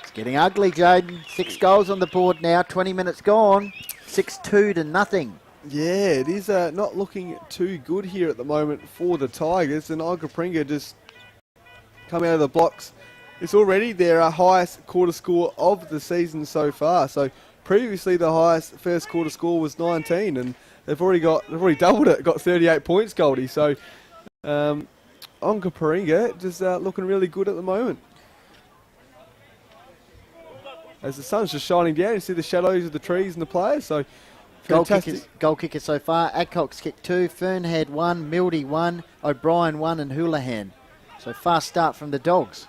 It's getting ugly, Jaden. 6 goals on the board now. 20 minutes gone. 6-2-0. Yeah, it is not looking too good here at the moment for the Tigers, and Onka Pringa just come out of the blocks. It's already their highest quarter score of the season so far. So previously the highest first quarter score was 19, and they've already doubled it. Got 38 points, Goldie. So Onka Pringa just looking really good at the moment. As the sun's just shining down, you see the shadows of the trees and the players. So fantastic. Goal kicker so far. Adcock's kicked 2, Fernhead 1, Mildy 1, O'Brien 1, and Houlihan. So fast start from the Dogs.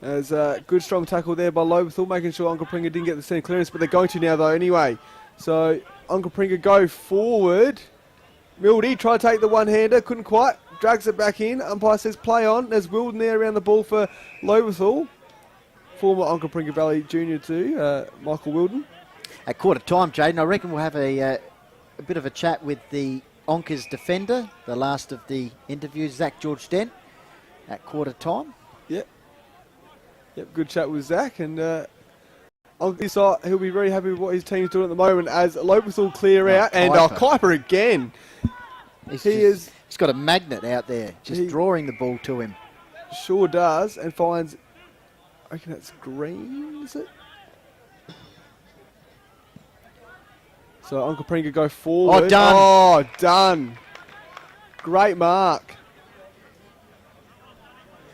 There's a good strong tackle there by Lobethal, making sure Onka Pringa didn't get the centre clearance, but they're going to now though anyway. So Onka Pringa go forward. Mildy tried to take the one-hander, couldn't quite. drags it back in. Umpire says play on. There's Wilden there around the ball for Lobethal. Former Onka Valley Junior too, Michael Wilden. At quarter time, Jaden, I reckon we'll have a bit of a chat with the Onka's defender, the last of the interviews, George Dent, at quarter time. Yep, good chat with Zach. And on this side, he'll be very happy with what his team's doing at the moment as Lobethal clear out. And Kuiper again. He's got a magnet out there, just drawing the ball to him. Sure does, and finds, I reckon that's green, is it? So Onka Pringa go forward. Oh, done. Oh, done. Great mark.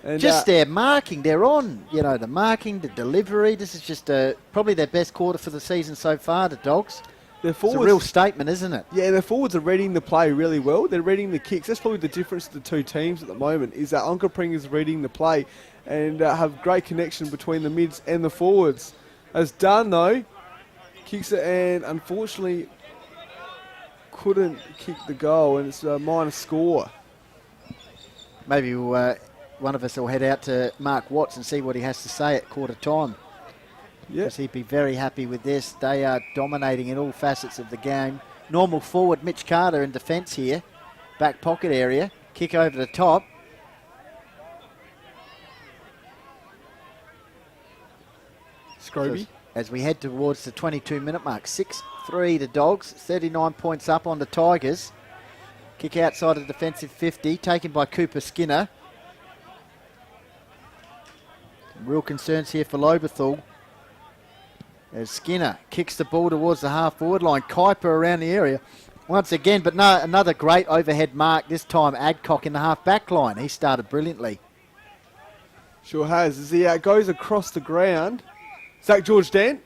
And Just their marking, they're on, the marking, the delivery. This is just probably their best quarter for the season so far, the Dogs. It's a real statement, isn't it? Yeah, their forwards are reading the play really well. They're reading the kicks. That's probably the difference to the two teams at the moment, is that Onka Pringa's reading the play and have great connection between the mids and the forwards. As done, though, kicks it and unfortunately couldn't kick the goal, and it's a minor score. Maybe one of us will head out to Mark Watts and see what he has to say at quarter time. Because he'd be very happy with this. They are dominating in all facets of the game. Normal forward Mitch Carter in defence here. Back pocket area. Kick over the top. Scroby. So as we head towards the 22-minute mark. 6-3 the Dogs. 39 points up on the Tigers. Kick outside of the defensive 50. Taken by Cooper Skinner. Real concerns here for Lobethal. As Skinner kicks the ball towards the half-forward line. Kuiper around the area once again, but no, another great overhead mark. This time Adcock in the half-back line. He started brilliantly. Sure has. As he goes across the ground, George Dent.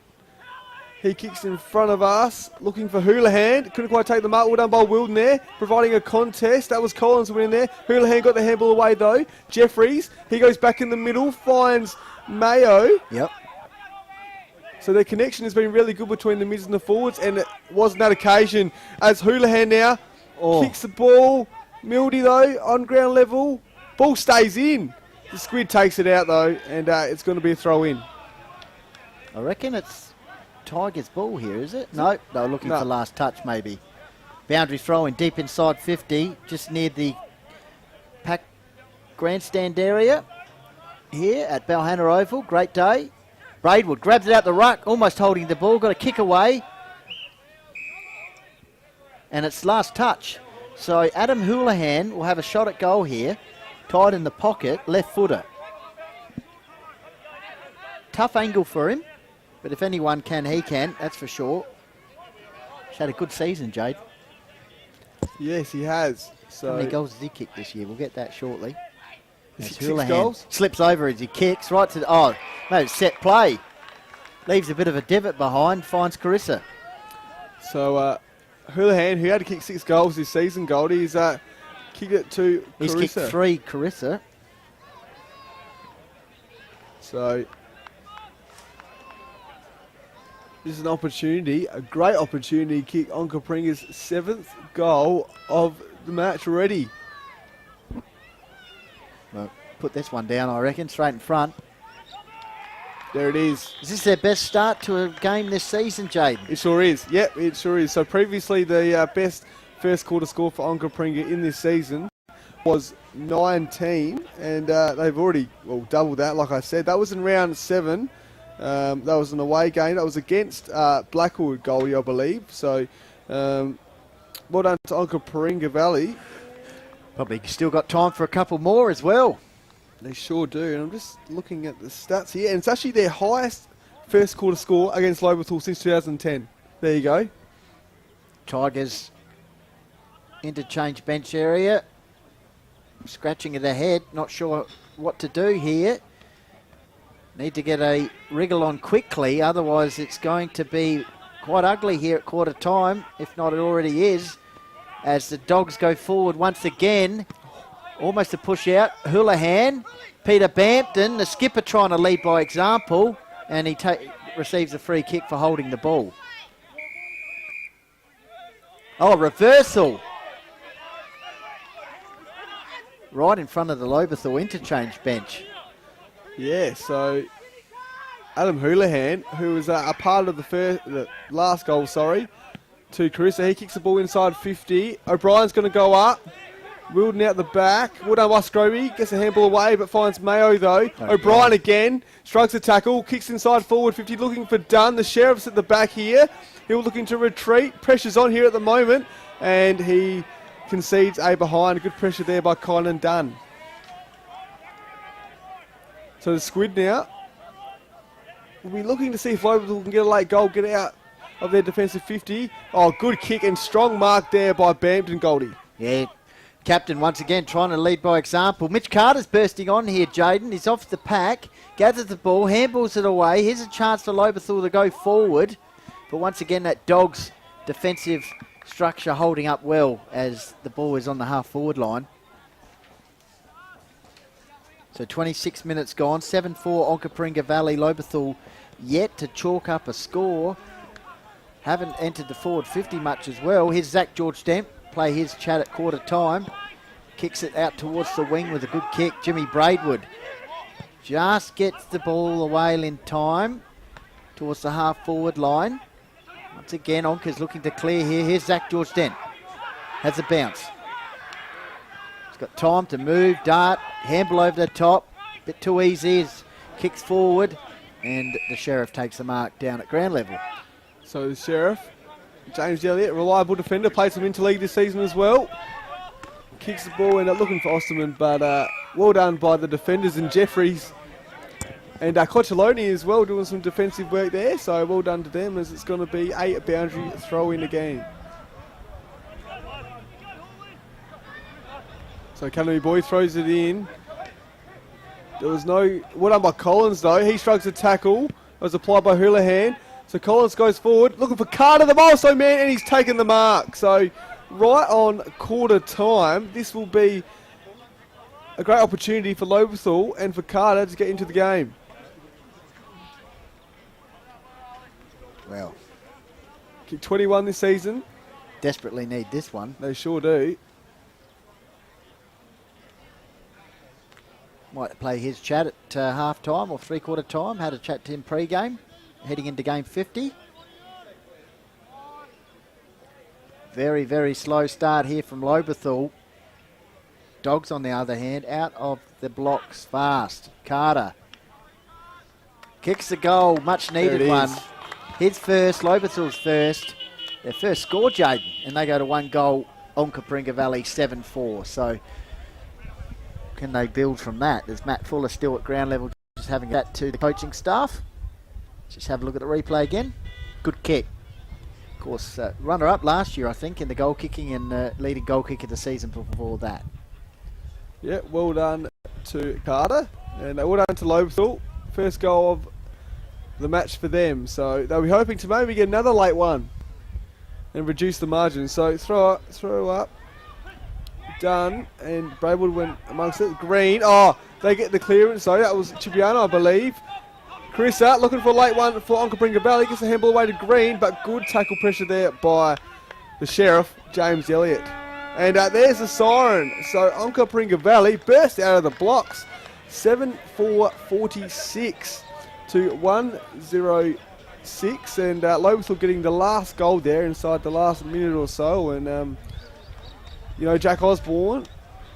He kicks in front of us, looking for Houlihan. Couldn't quite take the mark. Well done by Wilden there, providing a contest. That was Collins winning there. Houlihan got the handball away though. Jeffries, he goes back in the middle, finds Mayo. Yep. So their connection has been really good between the mids and the forwards, and it wasn't that occasion as Houlihan now kicks the ball. Mildy though, on ground level. Ball stays in. The Squid takes it out though, and it's going to be a throw in. I reckon it's Tigers' ball here, is it? No, they were looking for last touch maybe. Boundary throw in deep inside 50, just near the pack grandstand area here at Balhannah Oval. Great day. Braidwood grabs it out the ruck, almost holding the ball, got a kick away. And it's last touch. So Adam Houlihan will have a shot at goal here. Tied in the pocket, left footer. Tough angle for him, but if anyone can, he can, that's for sure. He's had a good season, Jade. Yes, he has. So how many goals has he kicked this year? We'll get that shortly. Six goals? Slips over as he kicks right to the, no, set play. Leaves a bit of a divot behind, finds Carissa. So Houlihan, who had to kick 6 goals this season, Goldie, he's kicked it to Carissa. He's kicked 3, Carissa. So this is an opportunity, a great opportunity to kick Onka Pringa's 7th goal of the match already. Well, put this one down, I reckon, straight in front. There it is. Is this their best start to a game this season, Jaden? It sure is. Yep, it sure is. So previously the best first quarter score for Onka Pringa in this season was 19, and they've already doubled that, like I said. That was in round 7. That was an away game. That was against Blackwood, Goldie, I believe. So well done to Onka Pringa Valley. Probably still got time for a couple more as well. They sure do. And I'm just looking at the stats here. And it's actually their highest first quarter score against Lobethal since 2010. There you go. Tigers interchange bench area. Scratching at the head. Not sure what to do here. Need to get a wriggle on quickly. Otherwise it's going to be quite ugly here at quarter time. If not, it already is. As the Dogs go forward once again. Almost a push out. Houlihan. Peter Bampton, the skipper, trying to lead by example. And he receives a free kick for holding the ball. Oh, reversal. right in front of the Lobethal interchange bench. Yeah, so Adam Houlihan, who was a part of the last goal, to Carissa. He kicks the ball inside 50. O'Brien's going to go up. Wilden out the back. Well done by Scroby. Gets a handball away, but finds Mayo, though. O'Brien again. Strikes the tackle. Kicks inside forward 50. Looking for Dunn. The Sheriff's at the back here. He'll looking to retreat. Pressure's on here at the moment. And he concedes a behind. Good pressure there by Kynan Dunn. So the Squid now will be looking to see if Lobethal can get a late goal, get out of their defensive 50. Oh, good kick and strong mark there by Bampton Goldie. Yeah, captain once again trying to lead by example. Mitch Carter's bursting on here, Jaden. He's off the pack, gathers the ball, handballs it away. Here's a chance for Lobethal to go forward. But once again, that Dogs defensive structure holding up well as the ball is on the half-forward line. So 26 minutes gone, 7-4 Onka Valley. Lobethal yet to chalk up a score. Haven't entered the forward 50 much as well. Here's Zach George Dent, play his chat at quarter time. Kicks it out towards the wing with a good kick. Jimmy Braidwood just gets the ball away in time towards the half-forward line. Once again, Onka's looking to clear here. Here's Zach George Dent. Has a bounce. He's got time to move, dart, handball over the top. Bit too easy as kicks forward, and the Sheriff takes the mark down at ground level. So the Sheriff, James Elliott, reliable defender, played some interleague this season as well. Kicks the ball in, looking for Osterman, but well done by the defenders and Jeffries. And Coccioloni as well, doing some defensive work there, so well done to them as it's going to be a boundary throw in again. So Academy Boy throws it in. There was no... Well done by Collins though, he strikes a tackle. It was applied by Houlihan. So Collins goes forward, looking for Carter, the milestone man, and he's taken the mark. So right on quarter time, this will be a great opportunity for Lobethal and for Carter to get into the game. Well, Kick 21 this season. desperately need this one. They sure do. Might play his chat at half-time or three-quarter time. Had a chat to him pre-game, heading into game 50. Very, very slow start here from Lobethal. Dogs, on the other hand, out of the blocks fast. Carter kicks the goal, much needed one. His first, Lobethal's first. Their first score, Jaden, and they go to one goal. Onka Valley 7-4. So can they build from that? There's Matt Fuller still at ground level, just having that to the coaching staff. Just have a look at the replay again. Good kick. Of course, runner-up last year, I think, in the goal kicking and leading goal kick of the season before that. Yeah, well done to Carter and well done to Lobethal. First goal of the match for them. So they'll be hoping to maybe get another late one and reduce the margin. So throw up. Done, and Braidwood went amongst it. Green, they get the clearance, so that was Chibiano, I believe. Carissa looking for a late one for Onka Valley, gets the handball away to Green, but good tackle pressure there by the Sheriff, James Elliott. And there's the siren, so Onka Valley burst out of the blocks, 7-4-46 to 1-0-6, and Lobethal getting the last goal there inside the last minute or so, and Jack Osborne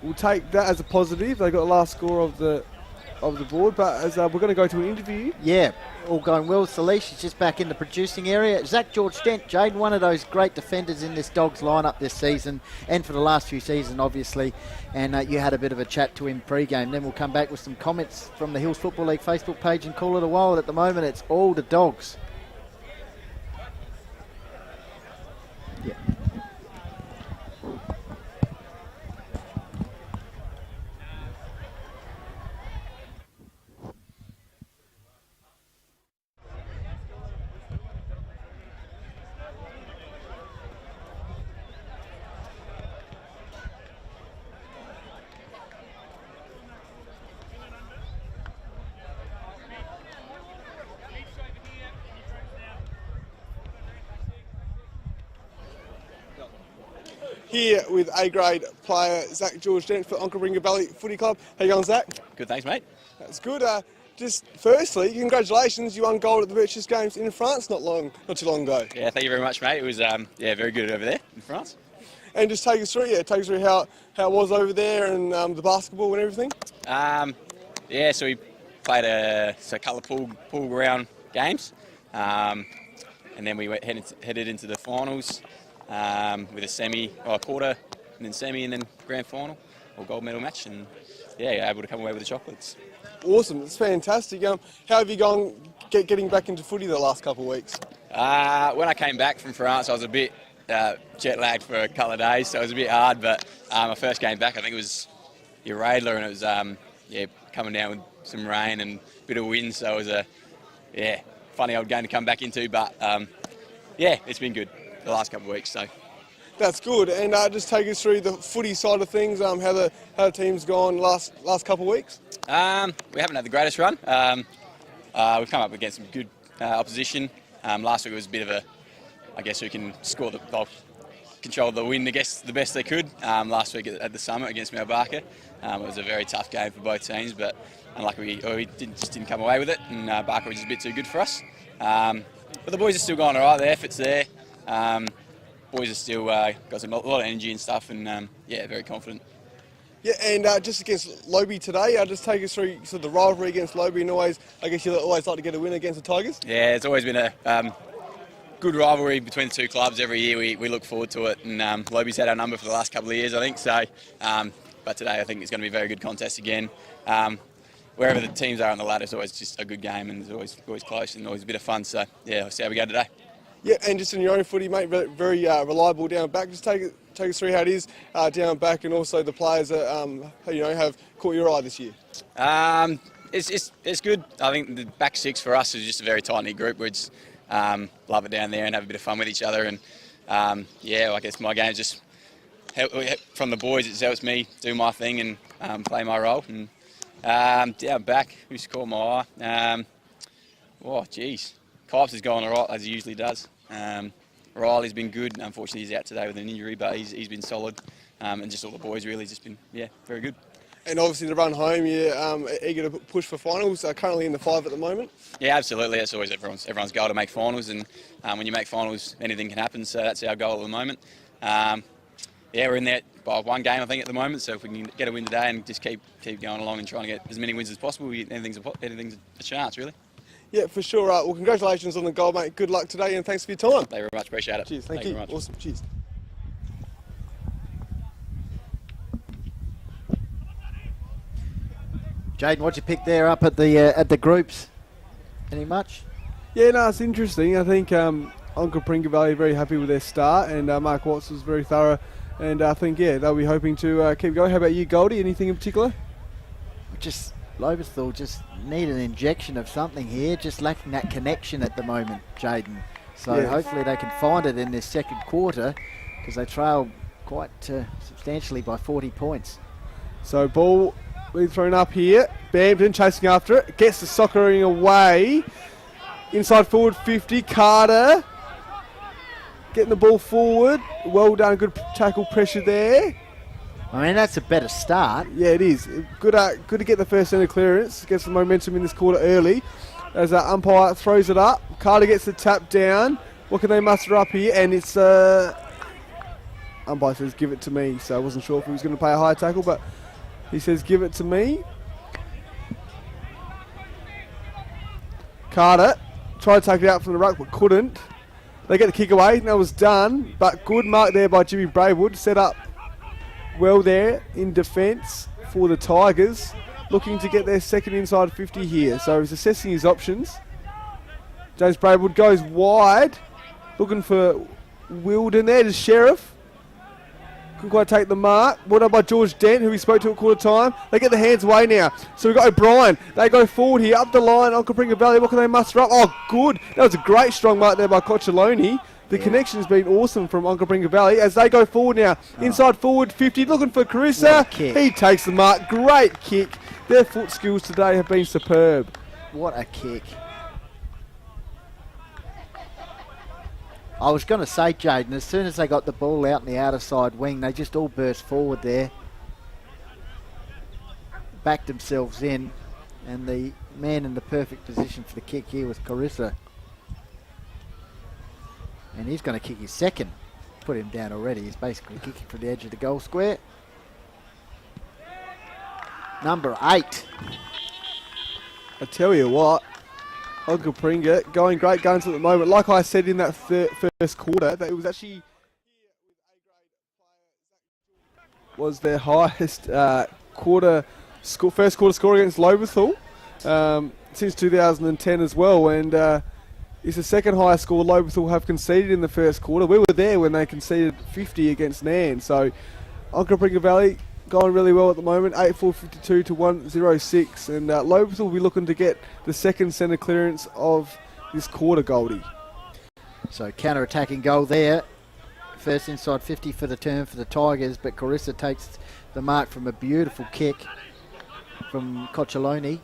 will take that as a positive. They got the last score of the board, but as we're going to go to an interview. Yeah, all going well. Salish is just back in the producing area. Zach George Dent, Jaden, one of those great defenders in this Dogs lineup this season and for the last few seasons, obviously. And you had a bit of a chat to him pre-game. Then we'll come back with some comments from the Hills Football League Facebook page and call it a while. At the moment, it's all the Dogs. Yeah. here with A-grade player George Dent for Onka Valley Footy Club. How you going, Zach? Good, thanks, mate. That's good. Just firstly, congratulations, you won gold at the Virtuous Games in France not too long ago. Yeah, thank you very much, mate. It was very good over there in France. And just take us through how it was over there and the basketball and everything. So we played a couple of pool round games, and then we headed into the finals with a quarter, and then semi, and then grand final or gold medal match, and able to come away with the chocolates. Awesome, it's fantastic. How have you gone getting back into footy the last couple of weeks? When I came back from France, I was a bit jet lagged for a couple of days, so it was a bit hard. But my first game back, I think it was your Radler, and it was coming down with some rain and a bit of wind, so it was a funny old game to come back into. But it's been good the last couple of weeks. So that's good. And just take us through the footy side of things. How the team's gone last couple of weeks. We haven't had the greatest run. We've come up against some good opposition. Last week it was a bit of I guess who can control the wind, I guess, the best they could. Last week at the Summit against Balhannah, it was a very tough game for both teams, but unluckily we didn't come away with it, and Barker was just a bit too good for us. But the boys are still going all right, the effort's there. Boys are still got a lot of energy and stuff, and very confident. Yeah, and just against Lobie today, just take us through the rivalry against Lobie, and I guess you always like to get a win against the Tigers. Yeah, it's always been a good rivalry between the two clubs. Every year we look forward to it, and Lobie's had our number for the last couple of years, I think. So, but today I think it's going to be a very good contest again. Wherever the teams are on the ladder, it's always just a good game, and it's always close and always a bit of fun. So we'll see how we go today. Yeah, and just in your own footy, mate, very reliable down back. Just take us through how it is down back, and also the players that have caught your eye this year. It's good. I think the back six for us is just a very tight-knit group. We just love it down there and have a bit of fun with each other. And I guess my game is just from the boys. It helps me do my thing and play my role. And down back, who's caught my eye? Kipes has gone all right as he usually does. Riley's been good. Unfortunately, he's out today with an injury, but he's been solid. And just all the boys really just been very good. And obviously to run home, you're eager to push for finals. Currently in the 5 at the moment. Yeah, absolutely. That's always everyone's goal to make finals, and when you make finals, anything can happen. So that's our goal at the moment. We're in there by one game, I think, at the moment. So if we can get a win today and just keep going along and trying to get as many wins as possible, anything's a chance, really. Yeah, for sure. Well, congratulations on the goal, mate. Good luck today, and thanks for your time. Thank you very much. Appreciate it. Cheers. Thank you. Very much. Awesome. Cheers. Jaden, what'd you pick there up at the groups? Any much? Yeah, no, it's interesting. I think Onka Valley are very happy with their start, and Mark Watts was very thorough, and I think they'll be hoping to keep going. How about you, Goldie? Anything in particular? Lobethal just need an injection of something here, just lacking that connection at the moment, Jaden. So hopefully they can find it in this second quarter, because they trail quite substantially by 40 points. So ball being thrown up here. Bampton chasing after it. Gets the soccering away. Inside forward 50. Carter getting the ball forward. Well done. Good tackle pressure there. I mean, that's a better start. Yeah, it is. Good to get the first centre clearance. Get some momentum in this quarter early. As that umpire throws it up. Carter gets the tap down. What can they muster up here? And it's... umpire says, give it to me. So I wasn't sure if he was going to play a high tackle, but he says, give it to me. Carter tried to take it out from the ruck, but couldn't. They get the kick away. That was done. But good mark there by Jimmy Braidwood. Set up well there in defence for the Tigers, looking to get their second inside 50 here. So he's assessing his options. James Braidwood goes wide, looking for Wilden there to Sheriff. Couldn't quite take the mark. Well done by George Dent, who we spoke to at quarter time. They get the hands away now. So we've got O'Brien. They go forward here, up the line, Onka Valley. What can they muster up? Oh, good. That was a great strong mark there by Coccioloni. The connection has been awesome from Onka Valley as they go forward now. Inside forward 50, looking for Carissa. He takes the mark. Great kick. Their foot skills today have been superb. What a kick. I was going to say, Jaden, as soon as they got the ball out in the outer side wing, they just all burst forward there. Backed themselves in, and the man in the perfect position for the kick here was Carissa. And he's going to kick his second. Put him down already. He's basically kicking from the edge of the goal square. Number 8. I tell you what, Onka Pringa going great guns at the moment. Like I said in that first quarter, that it was actually was their highest first quarter score against Lobethal since 2010 as well, and it's the second highest score Lobethal have conceded in the first quarter. We were there when they conceded 50 against Nan, so Onka Pringa Valley going really well at the moment, 8-4-52 to 1-0-6, and Lobethal will be looking to get the second centre clearance of this quarter, Goldie. So counter-attacking goal there. First inside 50 for the turn for the Tigers, but Carissa takes the mark from a beautiful kick from Coccioloni.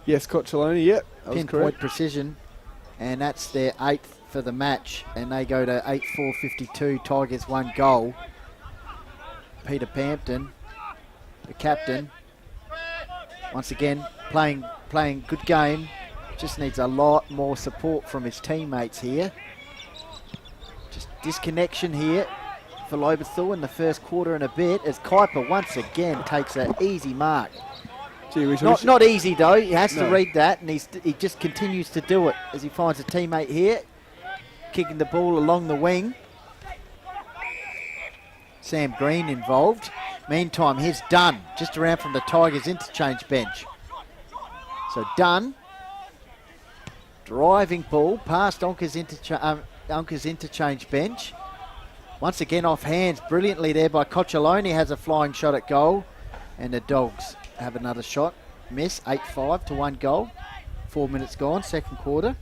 Yes, Coccioloni, yep. Pinpoint precision, and that's their 8th for the match, and they go to 8-4-52, Tigers 1 goal. Peter Pampton, the captain, once again playing good game, just needs a lot more support from his teammates here. Just disconnection here for Lobethal in the first quarter and a bit, as Kuiper once again takes an easy mark. Not easy though, he has to read that, and he just continues to do it as he finds a teammate here, kicking the ball along the wing. Sam Green involved. Meantime, here's Dunn, just around from the Tigers interchange bench. So Dunn, driving ball past Onka's interchange bench. Once again off hands, brilliantly there by Coccioloni, has a flying shot at goal. And the Dogs have another shot. Miss, 8-5 to 1 goal. 4 minutes gone, second quarter.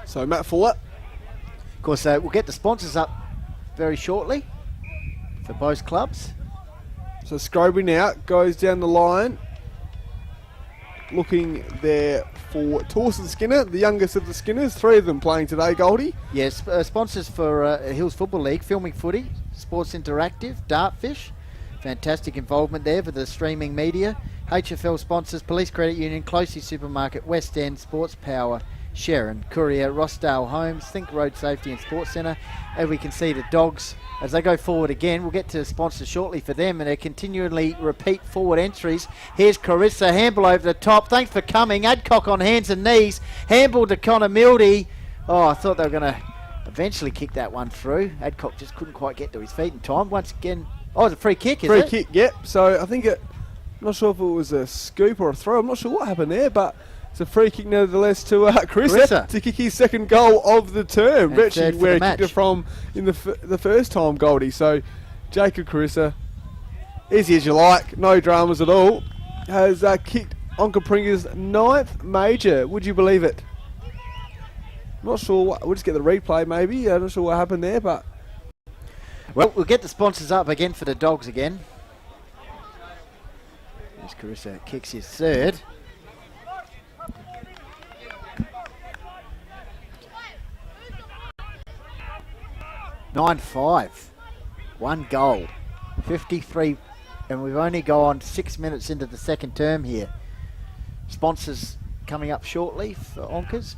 So Matt Fuller. Of course, we'll get the sponsors up very shortly for both clubs. So Scroby now goes down the line, looking there for Torsten Skinner, the youngest of the Skinners. 3 of them playing today, Goldie. Yes, sponsors for Hills Football League, Filming Footy, Sports Interactive, Dartfish. Fantastic involvement there for the streaming media. HFL sponsors, Police Credit Union, Closey Supermarket, West End, Sports Power, Sharon, Courier, Rossdale Homes, Think Road Safety and Sports Centre. And we can see the Dogs, as they go forward again, we'll get to sponsors shortly for them, and they continually repeat forward entries. Here's Carissa, handball over the top. Thanks for coming. Adcock on hands and knees. Handball to Connor Mildy. Oh, I thought they were going to eventually kick that one through. Adcock just couldn't quite get to his feet in time. Once again, it's a free kick, is it? Free kick, yep. So I think I'm not sure if it was a scoop or a throw. I'm not sure what happened there, but it's a free kick nevertheless to Carissa to kick his second goal of the term. Actually, where he kicked it from in the first time, Goldie. So Jacob Carissa, easy as you like, no dramas at all, has kicked Onka Pringa's 9th major. Would you believe it? Not sure. We'll just get the replay maybe. I'm not sure what happened there, but... Well, we'll get the sponsors up again for the Dogs again. As Carissa kicks his 3rd. (9-5), 1 goal, 53, and we've only gone 6 minutes into the second term here. Sponsors coming up shortly for Onka's.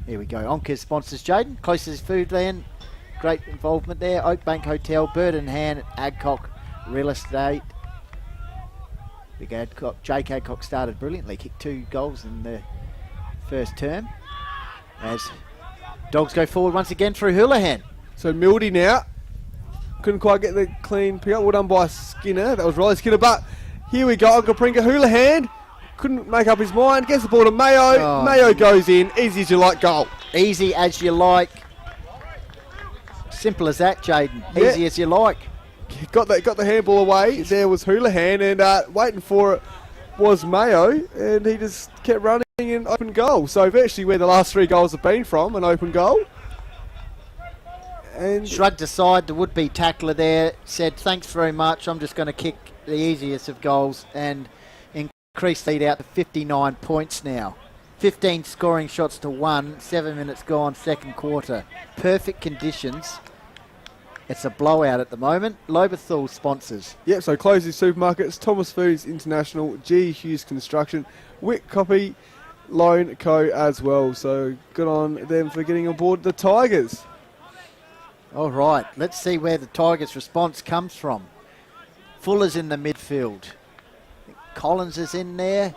Here we go. Onka's sponsors, Jaden. Closest Food Land, great involvement there. Oakbank Hotel, Bird and Hand, Adcock Real Estate. Big Adcock, Jake Adcock started brilliantly, kicked 2 goals in the first term. As Dogs go forward once again through Houlihan. So Mildy now, couldn't quite get the clean pick up, well done by Skinner, that was Riley Skinner, but here we go, Onka Pringa, Houlihan, couldn't make up his mind, gets the ball to Mayo, Mayo goes in, easy as you like goal. Easy as you like, simple as that, Jaden, easy as you like. Got the handball away, there was Houlihan, and waiting for it was Mayo, and he just kept running in open goal, so virtually where the last 3 goals have been from, an open goal. And shrugged aside the would-be tackler there, said thanks very much, I'm just going to kick the easiest of goals, and increase lead out to 59 points now. 15 scoring shots to 1, 7 minutes gone, second quarter. Perfect conditions. It's a blowout at the moment. Lobethal sponsors. Yep, so Closey Supermarkets, Thomas Foods International, G Hughes Construction, Wick Copy, Loan Co as well. So good on them for getting on board the Tigers. All right, let's see where the Tigers' response comes from. Fuller's in the midfield. Collins is in there.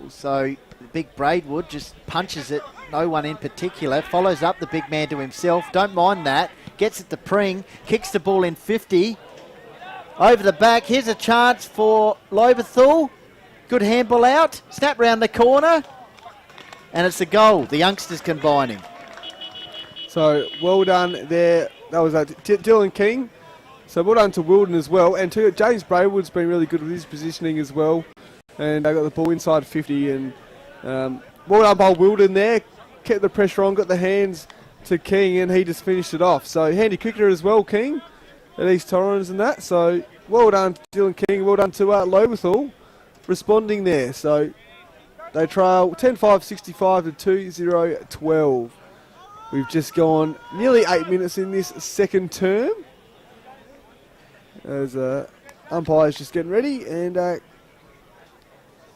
Also, the big Braidwood just punches it. No one in particular. Follows up the big man to himself. Don't mind that. Gets it to Pring. Kicks the ball in 50. Over the back. Here's a chance for Lobethal. Good handball out. Snap round the corner. And it's a goal. The youngsters combining. So well done there. That was Dylan King. So well done to Wilden as well. And to James Braidwood's been really good with his positioning as well. And they got the ball inside 50. And well done by Wilden there. Kept the pressure on, got the hands to King, and he just finished it off. So handy cricketer as well, King, at East Torrens and that. So well done, Dylan King. Well done to Lobethal responding there. So they trail 10-5, 65 to 2-0, 12. We've just gone nearly 8 minutes in this second term. As umpire's just getting ready and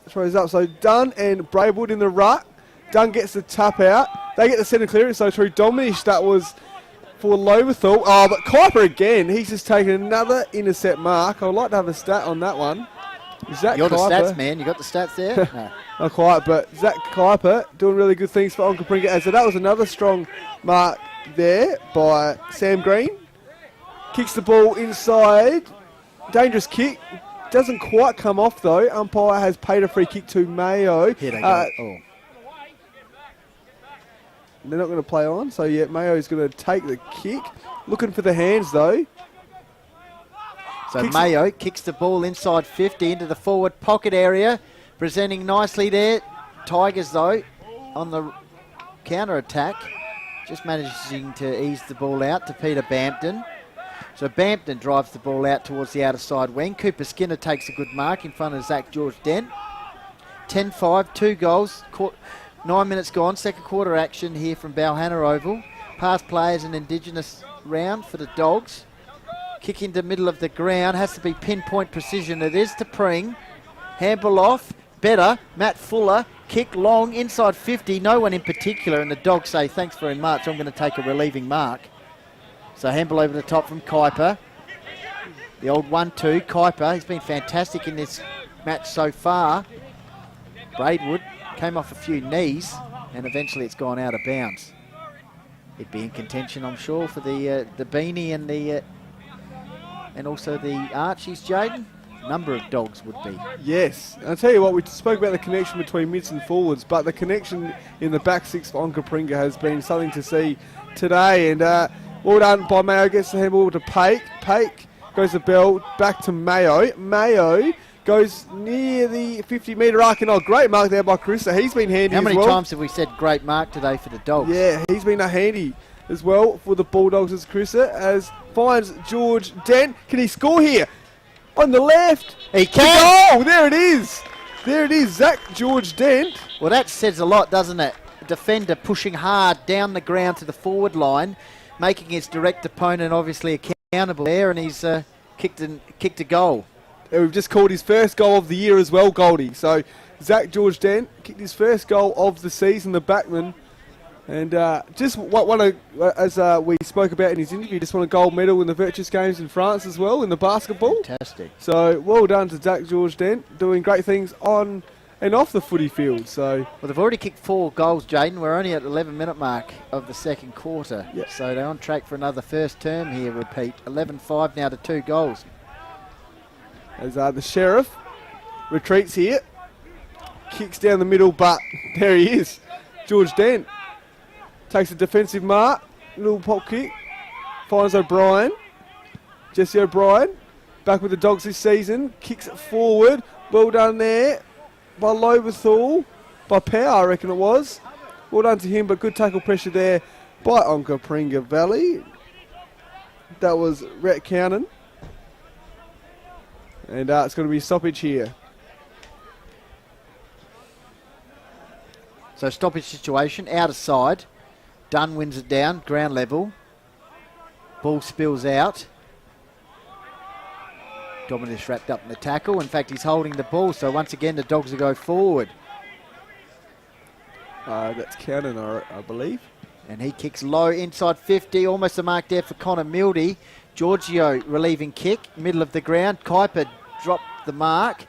throws up. So Dunn and Braidwood in the ruck. Dunn gets the tap out. They get the centre clearance. So through Dominish, that was for Lobethal. Oh, but Kuiper again. He's just taken another intercept mark. I'd like to have a stat on that one. Zach You're the Kuiper. stats man. You got the stats there? No. Not quite, but Zach Kuiper doing really good things for Onka Pringa. So that was another strong mark there by Sam Green. Kicks the ball inside. Dangerous kick. Doesn't quite come off though. Umpire has paid a free kick to Mayo. Here they go. Oh. They're not going to play on. So yeah, Mayo's going to take the kick. Looking for the hands though. So Mayo kicks the ball inside 50 into the forward pocket area. Presenting nicely there. Tigers, though, on the counter-attack. Just managing to ease the ball out to Peter Bampton. So Bampton drives the ball out towards the outer side wing. Cooper Skinner takes a good mark in front of Zach George Dent. 10-5, 2 goals. 9 minutes gone. Second quarter action here from Balhannah Oval. Past players an Indigenous round for the Dogs. Kick into middle of the ground. Has to be pinpoint precision. It is to Pring. Handball off. Better. Matt Fuller. Kick long. Inside 50. No one in particular. And the Dogs say, thanks very much. I'm going to take a relieving mark. So handball over the top from Kuiper. The old 1-2. Kuiper. He's been fantastic in this match so far. Braidwood came off a few knees. And eventually it's gone out of bounds. It'd be in contention, I'm sure, for the Beanie and the... and also the Archies, Jaden. Number of Dogs would be. Yes. I'll tell you what, we spoke about the connection between mids and forwards, but the connection in the back six for Onka Pringa has been something to see today. And well done by Mayo, gets the handball to Pake. Pake goes the bell back to Mayo. Mayo goes near the 50-metre arc, and great mark there by Carissa. He's been handy as well. How many times have we said great mark today for the Dogs? Yeah, he's been a handy as well for the Bulldogs as Carissa, as finds George Dent. Can he score here? On the left. He can. Oh, there it is. There it is, Zach George Dent. Well, that says a lot, doesn't it? A defender pushing hard down the ground to the forward line, making his direct opponent obviously accountable there, and he's kicked a goal. And we've just called his first goal of the year as well, Goldie. So Zach George Dent kicked his first goal of the season, the backman. And just as we spoke about in his interview, just won a gold medal in the Virtus Games in France as well, in the basketball. Fantastic. So well done to Zach George Dent, doing great things on and off the footy field. So well, they've already kicked 4 goals, Jaden. We're only at the 11-minute mark of the second quarter. Yep. So they're on track for another first term here, repeat. 11-5 now to 2 goals. As the Sheriff retreats here, kicks down the middle, but there he is, George Dent. Takes a defensive mark, little pop kick, finds O'Brien, Jesse O'Brien, back with the Dogs this season, kicks it forward, well done there by Lobethal, by Power I reckon it was, well done to him, but good tackle pressure there by Onka Pringa Valley. That was Rhett Counten, and it's going to be a stoppage here. So stoppage situation, out of side. Dunn wins it down, ground level. Ball spills out. Dominus wrapped up in the tackle. In fact, he's holding the ball, so once again the Dogs will go forward. That's Cowden, I believe. And he kicks low inside 50, almost a mark there for Connor Mildy. Giorgio relieving kick, middle of the ground. Kuiper dropped the mark.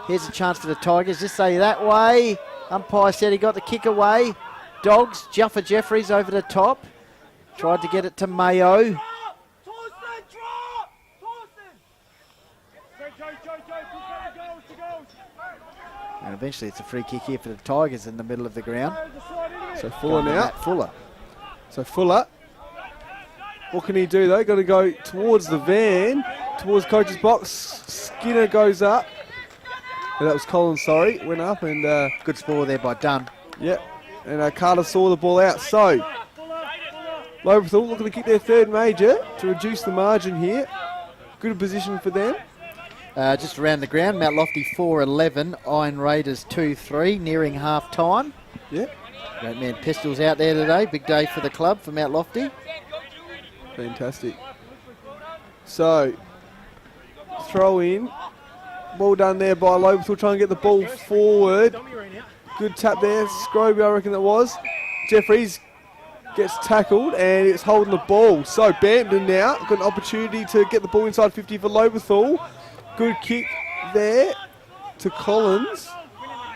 Here's a chance for the Tigers, just say that way. Umpire said he got the kick away. Dogs, Juffa Jeffries over the top. Tried to get it to Mayo. And eventually it's a free kick here for the Tigers in the middle of the ground. So Fuller now. Matt Fuller. So Fuller. What can he do though? Got to go towards the van, towards coach's box. Skinner goes up. And that was Collins, sorry. Went up and... Good spoil there by Dunn. Yep. And Carter saw the ball out. So, Lobethal looking to kick their third major to reduce the margin here. Good position for them. Just around the ground, Mount Lofty 4-11, Iron Raiders 2-3, nearing half time. Yep. Great man Pistols out there today. Big day for the club for Mount Lofty. Fantastic. So, throw in. Well done there by Lobethal, trying to get the ball forward. Good tap there, Scroby I reckon that was. Jeffries gets tackled and it's holding the ball. So Bampton now got an opportunity to get the ball inside 50 for Lobethal. Good kick there to Collins.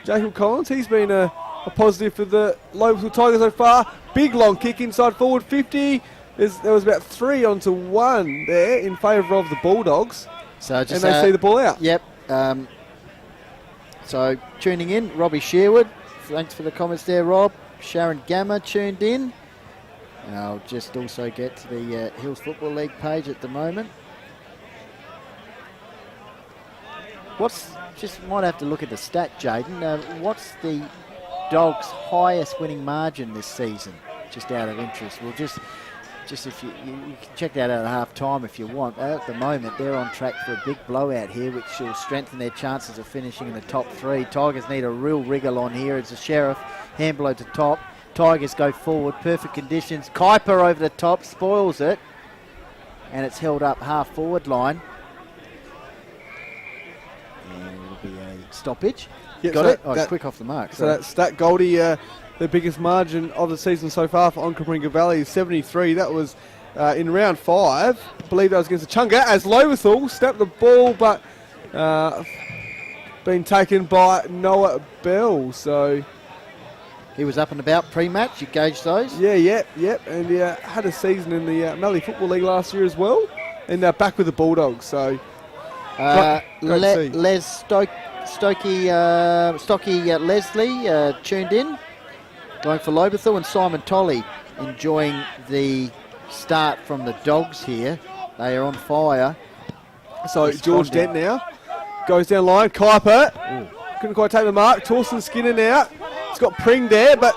Jacob Collins, he's been a positive for the Lobethal Tigers so far. Big long kick inside forward 50. There was about 3 onto 1 there in favour of the Bulldogs. So just, and they see the ball out. Yep. So tuning in, Robbie Sherwood. Thanks for the comments there, Rob. Sharon Gamma tuned in. And I'll just also get to the Hills Football League page at the moment. Might have to look at the stat, Jaden. What's the Dogs' highest winning margin this season? Just out of interest. We'll just if you can check that out at half time if you want. At the moment, they're on track for a big blowout here, which will strengthen their chances of finishing in the top 3. Tigers need a real wriggle on here. It's a Sheriff, Hamblow to top. Tigers go forward, perfect conditions. Kuiper over the top, spoils it. And it's held up half forward line. And it'll be a stoppage. Yep, Got so it? It's quick off the mark. So that's Stat Goldie, the biggest margin of the season so far for Onka Valley is 73. That was in round 5. I believe that was against the Chunga as Lobethal snapped the ball, but been taken by Noah Bell. So he was up and about pre-match. You gauged those? Yep. And he had a season in the Mallee Football League last year as well, and back with the Bulldogs. So great to see. Les Stocky Leslie tuned in, going for Lobethal, and Simon Tolley enjoying the start from the Dogs here. They are on fire. So George Dent now goes down line. Kuiper couldn't quite take the mark. Torsten Skinner now. It's got Pring there, but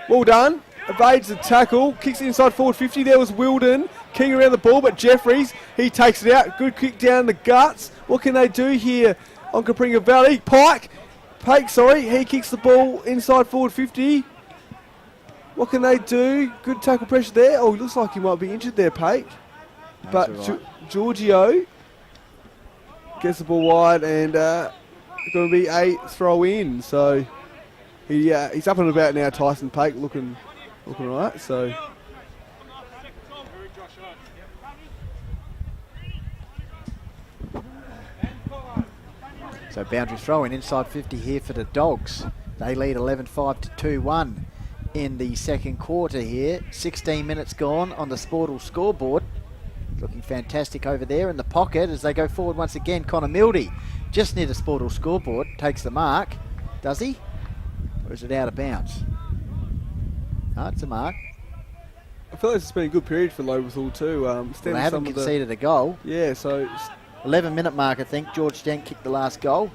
well done. Evades the tackle. Kicks it inside forward 50. There was Wilden. King around the ball, but Jeffries, he takes it out. Good kick down the guts. What can they do here on Capringa Valley? Pike, he kicks the ball inside forward 50. What can they do? Good tackle pressure there. Oh, he looks like he might be injured there, Pake. But right. Giorgio gets the ball wide and going to be a throw in. So he's up and about now, Tyson Pake, looking right. So boundary throw in inside 50 here for the Dogs. They lead 11-5 to 2-1 in the second quarter here. 16 minutes gone on the Sportal scoreboard. Looking fantastic over there in the pocket as they go forward once again. Connor Mildy just near the Sportal scoreboard takes the mark. Does he? Or is it out of bounds? No, it's a mark. I feel like it's been a good period for Lobethal too. They haven't conceded a goal. Yeah, so 11-minute mark, I think. George Dent kicked the last goal.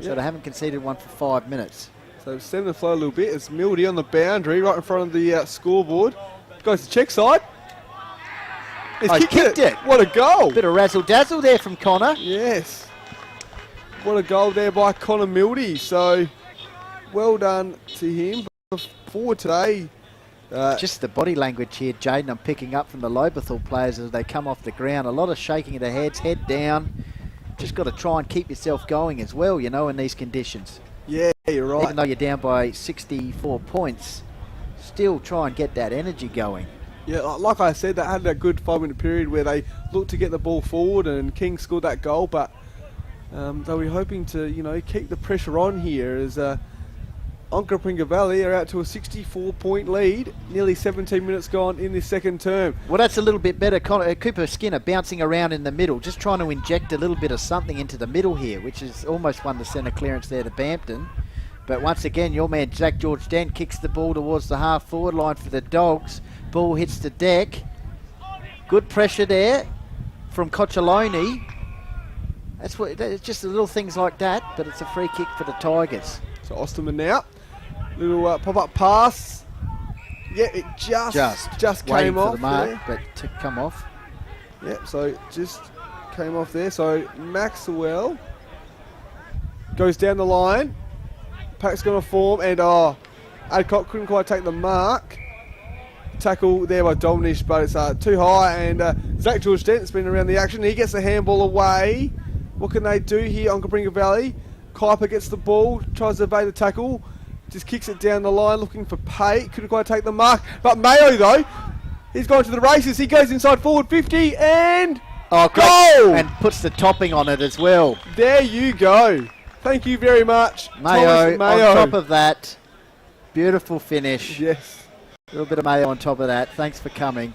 So they haven't conceded one for 5 minutes. So send the flow a little bit. It's Mildy on the boundary right in front of the scoreboard. Goes to check side. He's kicked it. What a goal. Bit of razzle-dazzle there from Connor. Yes. What a goal there by Connor Mildy. So well done to him. forward today. Just the body language here, Jaden, I'm picking up from the Lobethal players as they come off the ground. A lot of shaking of their heads, head down. Just got to try and keep yourself going as well, you know, in these conditions. Yeah, you're right. Even though you're down by 64 points, still try and get that energy going. Yeah, like I said, they had a good 5-minute period where they looked to get the ball forward, and King scored that goal, but they were hoping to, you know, keep the pressure on here as Onka Valley are out to a 64-point lead, nearly 17 minutes gone in this second term. Well, that's a little bit better. Cooper Skinner bouncing around in the middle, just trying to inject a little bit of something into the middle here, which is almost won the centre clearance there to Bampton. But once again, your man George Dent kicks the ball towards the half-forward line for the Dogs. Ball hits the deck. Good pressure there from Cocciolone. It's just the little things like that, but it's a free kick for the Tigers. So Osterman now. Little pop-up pass. Yeah, it just came off for the mark, there. but to come off. Yep, so just came off there. So Maxwell goes down the line. Pack's going to form, and Adcock couldn't quite take the mark. Tackle there by Dominish, but it's too high, and George Dent's been around the action. He gets the handball away. What can they do here on Cabringa Valley? Kuiper gets the ball, tries to evade the tackle, just kicks it down the line, looking for Pate. Couldn't quite take the mark, but Mayo though, he's gone to the races. He goes inside forward 50 and goal! And puts the topping on it as well. There you go. Thank you very much, Mayo Thomas Mayo. on top of that. Beautiful finish. Yes. A little bit of Mayo on top of that. Thanks for coming.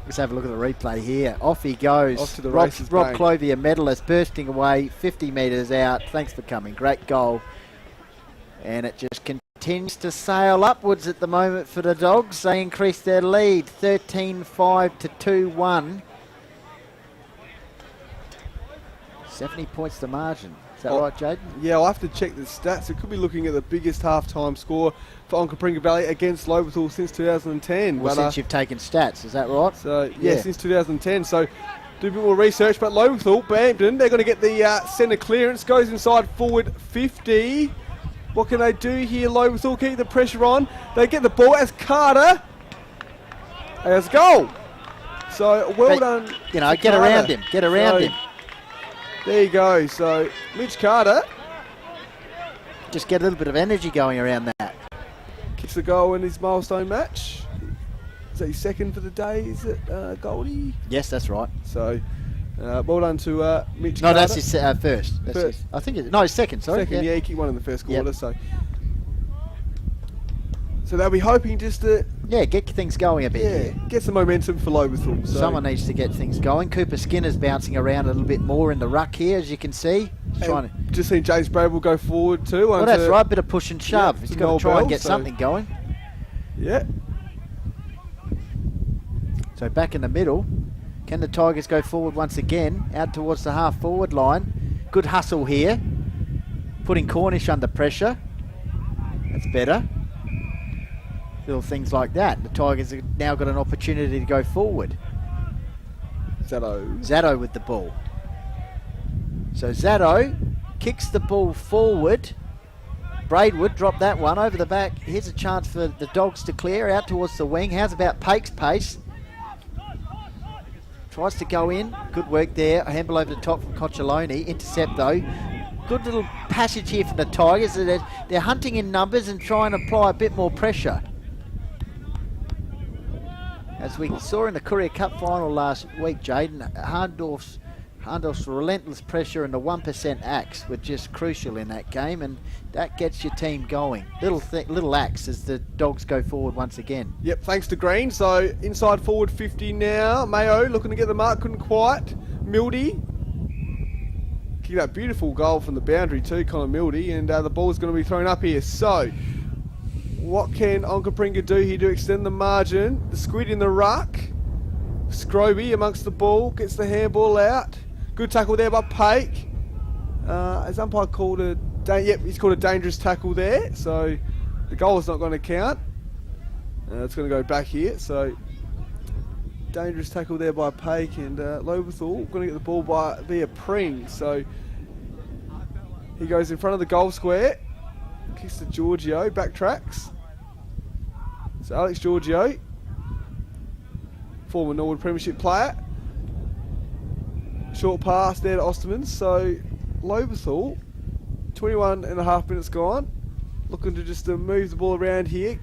Let's have a look at the replay here. Off he goes. Off to the Rob races, bang. Clovier, medalist, bursting away, 50 metres out. Thanks for coming. Great goal. And it just continues to sail upwards at the moment for the Dogs. They increase their lead, 13-5 to 2-1. 70 points to margin. Is that right, Jaden? Yeah, I'll have to check the stats. It could be looking at the biggest half-time score for Onka Valley against Lobethal since 2010. Well, since you've taken stats, is that right? So, yeah, since 2010. So, do a bit more research. But Lobethal, Bampton, they're going to get the centre clearance. Goes inside forward 50. What can they do here, Lobethal? Keep the pressure on. They get the ball as Carter. As a goal. So, well done. You know, get around him. Get around him. There you go. So, Mitch Carter just get a little bit of energy going around that. Kicks the goal in his milestone match. Is that his second for the day? Is it Goldie? Yes, that's right. So, well done to Mitch No, Carter. that's his first. That's First. his, I think it's, no, his second, sorry. Second, yeah, he kicked one in the first quarter. Yep. So they'll be hoping just to get things going a bit here. get some momentum for Lobethal. So Someone needs to get things going. Cooper Skinner's bouncing around a little bit more in the ruck here, as you can see. He's trying to. Just seen James Brable go forward too. Well, that's right. Bit of push and shove. Yeah, He's to got Noel to try Bell, and get so- something going. Yeah. So back in the middle. Can the Tigers go forward once again? Out towards the half-forward line. Good hustle here. Putting Cornish under pressure. That's better. Little things like that. The Tigers have now got an opportunity to go forward. Zaddo with the ball. So Zaddo kicks the ball forward. Braidwood dropped that one over the back. Here's a chance for the Dogs to clear out towards the wing. How's about Pake's pace? Tries to go in. Good work there. A handball over the top from Cocciolone. Intercept though. Good little passage here for the Tigers. They're hunting in numbers and trying to apply a bit more pressure. As we saw in the Courier Cup final last week, Jaden, Harndorf's relentless pressure and the 1% axe were just crucial in that game, and that gets your team going. Little axe as the Dogs go forward once again. Yep, thanks to Green. So inside forward 50 now. Mayo looking to get the mark, couldn't quite. Mildy. Kick that beautiful goal from the boundary too, Connor Mildy, and the ball's going to be thrown up here. So, what can Onka do here to extend the margin? The squid in the ruck. Scroby amongst the ball, gets the handball out. Good tackle there by Pake. As umpire called he's called a dangerous tackle there, so the goal is not going to count. It's going to go back here, so dangerous tackle there by Pake, and Lobethal going to get the ball via Pring, so he goes in front of the goal square. Kicks to Giorgio, backtracks. So Alex Giorgio, former Norwood Premiership player. Short pass there to Osterman. So Lobethal, 21 and a half minutes gone. Looking to just move the ball around here.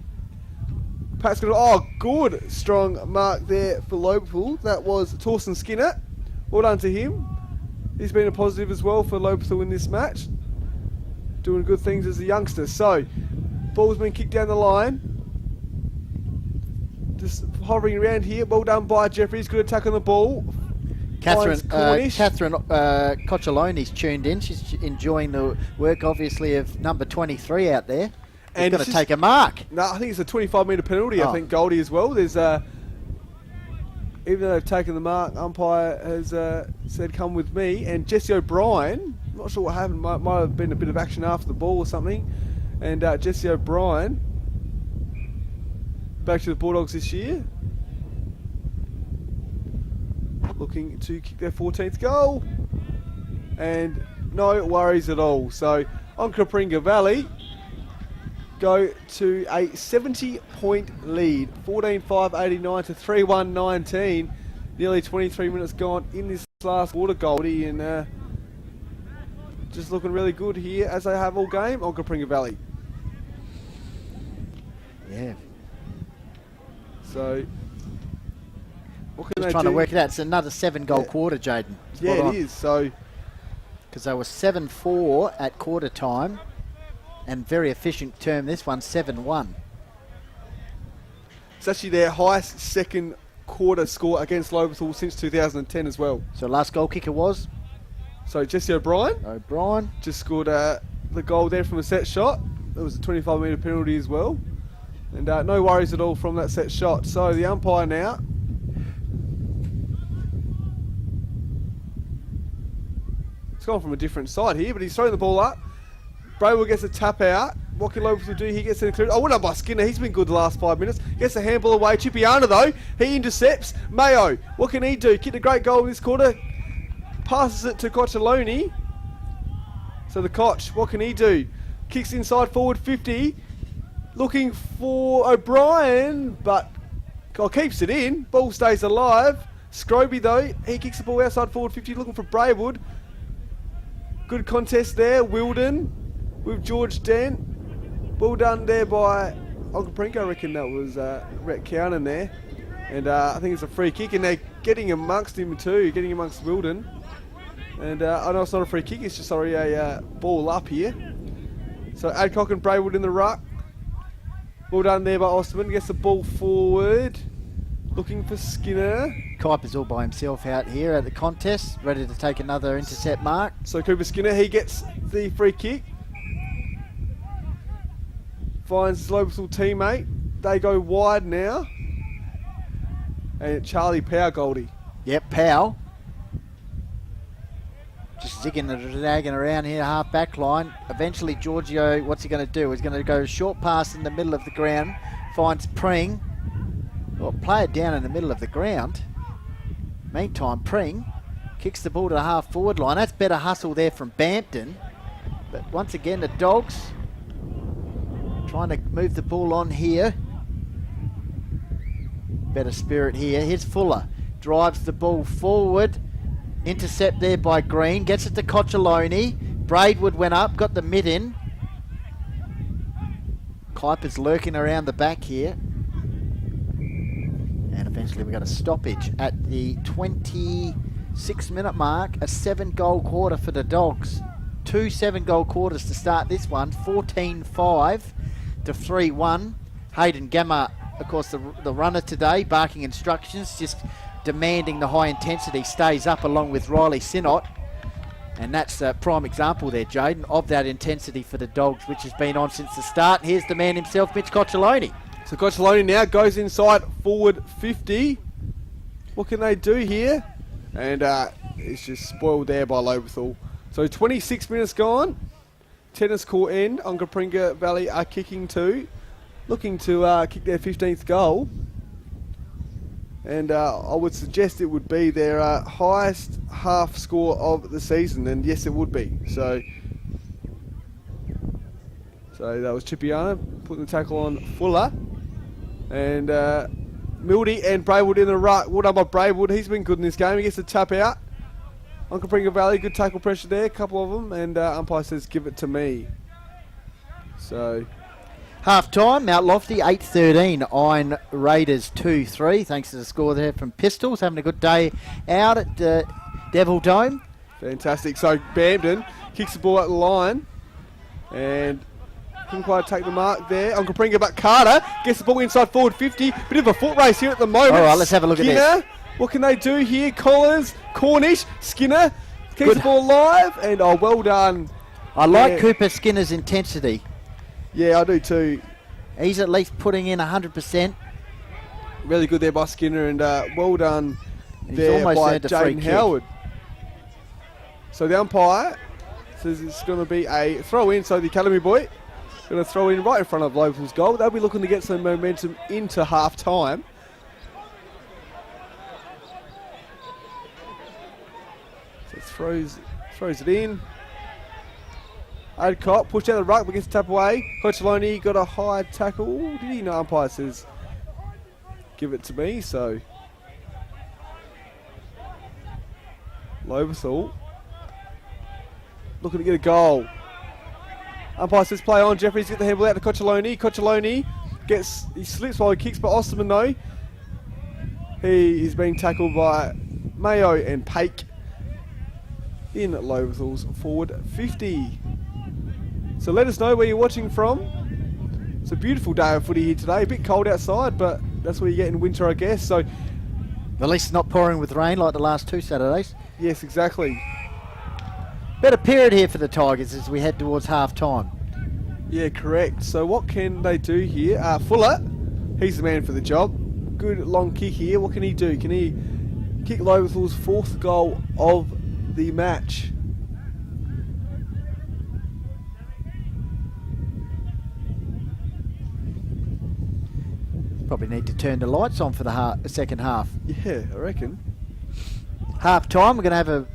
Pat's got good strong mark there for Lobethal. That was Torsten Skinner. Well done to him. He's been a positive as well for Lobethal in this match. Doing good things as a youngster. So, ball's been kicked down the line. Just hovering around here. Well done by Jeffries. Good attack on the ball. Catherine Cocciolone's tuned in. She's enjoying the work, obviously, of number 23 out there. He's got to take a mark. No, I think it's a 25-metre penalty, I think, Goldie, as well. There's even though they've taken the mark, umpire has said, come with me. And Jesse O'Brien, not sure what happened, might have been a bit of action after the ball or something. And Jesse O'Brien, back to the Bulldogs this year. Looking to kick their 14th goal. And no worries at all. So, Onka Pringa Valley go to a 70-point lead, 14-5-89 to 3-1-19. Nearly 23 minutes gone in this last quarter, Goldie, and just looking really good here as they have all game. Onka Pringa Valley. Yeah. So, what can Just they trying do? to work it out. It's another 7-goal quarter, Jaden. Yeah, it is. So, because they were 7-4 at quarter time. And very efficient term, this one, 7-1. it's actually their highest second quarter score against Lobethal since 2010 as well. So last goal kicker was? So Jesse O'Brien just scored the goal there from a set shot. It was a 25-metre penalty as well. And no worries at all from that set shot. So the umpire now. It's gone from a different side here, but he's throwing the ball up. Braywell gets a tap out. What can Lobethal do? He gets it clear. Oh, well done by Skinner. He's been good the last 5 minutes. Gets a handball away. Chipiana, though. He intercepts. Mayo. What can he do? Kicked a great goal in this quarter. Passes it to Cocciolone. So the Koch, what can he do? Kicks inside forward 50. Looking for O'Brien, but keeps it in. Ball stays alive. Scroby, though. He kicks the ball outside forward 50. Looking for Braywood. Good contest there. Wilden with George Dent. Well done there by Onka Pringa. I reckon that was Rhett Cowan there. And I think it's a free kick, and they're getting amongst him too, getting amongst Wilden. And I know it's not a free kick, it's just a ball up here. So Adcock and Braywood in the ruck. Well done there by Osterman. Gets the ball forward. Looking for Skinner. Kuiper's all by himself out here at the contest, ready to take another intercept mark. So Cooper Skinner, he gets the free kick. Finds his Lobethal teammate. They go wide now. And Charlie Power, Goldie. Yep, Powell. Just zigging and zagging around here, half back line. Eventually, Giorgio, what's he going to do? He's going to go short pass in the middle of the ground. Finds Pring. Well, play it down in the middle of the ground. Meantime, Pring kicks the ball to the half forward line. That's better hustle there from Bampton. But once again, the Dogs trying to move the ball on here. Better spirit here. Here's Fuller. Drives the ball forward. Intercept there by Green. Gets it to Cocciolone. Braidwood went up. Got the mid in. Kuiper's lurking around the back here. And eventually we got a stoppage at the 26-minute mark. A 7-goal quarter for the Dogs. 2 7-goal quarters to start this one. 14-5 to 3-1. Hayden Gamma, of course, the runner today, barking instructions, just demanding the high intensity stays up along with Riley Sinnott. And that's a prime example there, Jaden, of that intensity for the Dogs, which has been on since the start. Here's the man himself, Mitch Cocciolone. So Cocciolone now goes inside forward 50. What can they do here? And it's just spoiled there by Lobethal. So 26 minutes gone. Tennis court end. Onka Pringa Valley are kicking two. Looking to kick their 15th goal. And I would suggest it would be their highest half score of the season. And yes, it would be. So So that was Chipiana putting the tackle on Fuller. And Mildy and Braidwood in the ruck. Well done by Braidwood. He's been good in this game. He gets the tap out. Onka Valley, good tackle pressure there, a couple of them. And umpire says, give it to me. So... Half time, Mount Lofty 8-13, Iron Raiders 2-3. Thanks to the score there from Pistols. Having a good day out at Devil Dome. Fantastic. So Bamden kicks the ball at the line and couldn't quite take the mark there. Uncle Pringa, but Carter gets the ball inside forward 50. Bit of a foot race here at the moment. All right, let's have a look at this. What can they do here? Collins, Cornish, Skinner keeps the ball live, and well done. I like Cooper Skinner's intensity. Yeah, I do too. He's at least putting in 100%. Really good there by Skinner, and well done He's there almost by earned a free Jaden kick. Howard. So the umpire says it's going to be a throw in, so the Academy boy going to throw in right in front of Lobethal's goal. They'll be looking to get some momentum into half time. So throws it in. Adcock pushed out the ruck, but gets tap away. Coccioloni got a high tackle. Did he? No, umpire says give it to me. So Lobethal looking to get a goal. Umpire says play on. Jeffries get the handball out to Coccioloni. Coccioloni he slips while he kicks by Osterman though. He is being tackled by Mayo and Pake in Lobethal's forward 50. So let us know where you're watching from. It's a beautiful day of footy here today. A bit cold outside, but that's what you get in winter, I guess. So At least it's not pouring with rain like the last 2 Saturdays. yes, exactly. Better period here for the Tigers as we head towards half time. Yeah, correct. So what can they do here? Fuller, he's the man for the job. Good long kick here. What can he do? Can he kick Lobethal's 4th goal of the match? Probably need to turn the lights on for the second half. Yeah, I reckon. Half time, we're going to have a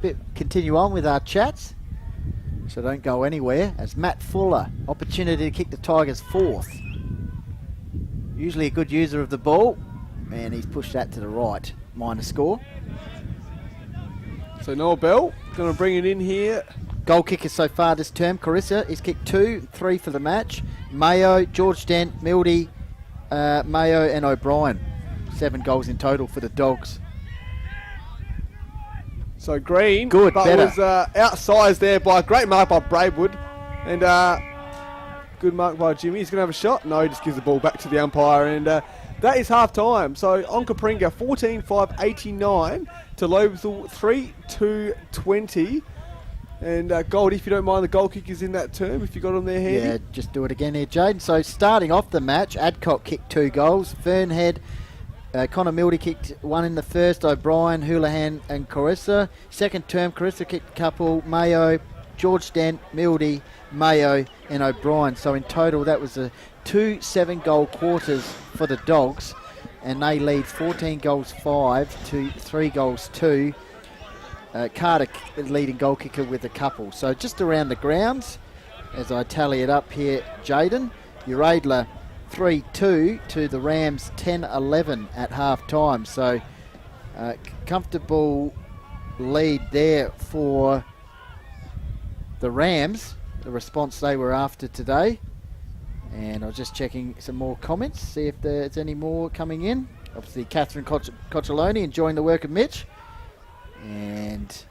bit continue on with our chats. So don't go anywhere. As Matt Fuller, opportunity to kick the Tigers 4th. Usually a good user of the ball, and he's pushed that to the right. Minor score. So Noah Bell going to bring it in here. Goal kickers so far this term. Carissa, he's kicked 2, 3 for the match. Mayo, George Dent, Mildy, Mayo and O'Brien. 7 goals in total for the Dogs. So Green, Good, but better. was outsized there by a great mark by Braidwood. And good mark by Jimmy. He's going to have a shot. No, he just gives the ball back to the umpire. And that is half time. So Onka Pringa 14-5-89 to Lobethal 3-2-20. And Gold, if you don't mind, the goal kick is in that term, if you got him there handy. Yeah, just do it again here, Jaden. So starting off the match, Adcock kicked 2 goals. Fernhead, Connor Mildy kicked 1 in the first. O'Brien, Houlihan and Carissa. Second term, Carissa kicked a couple. Mayo, George Dent, Mildy, Mayo and O'Brien. So in total, that was 2 7-goal quarters for the Dogs. And they lead 14 goals 5 to 3 goals 2. Carter, leading goal kicker with a couple. So just around the grounds, as I tally it up here, Jaden, Uradler 3-2 to the Rams 10-11 at half time. So comfortable lead there for the Rams, the response they were after today. And I was just checking some more comments, see if there's any more coming in. Obviously Catherine Coccioloni enjoying the work of Mitch. And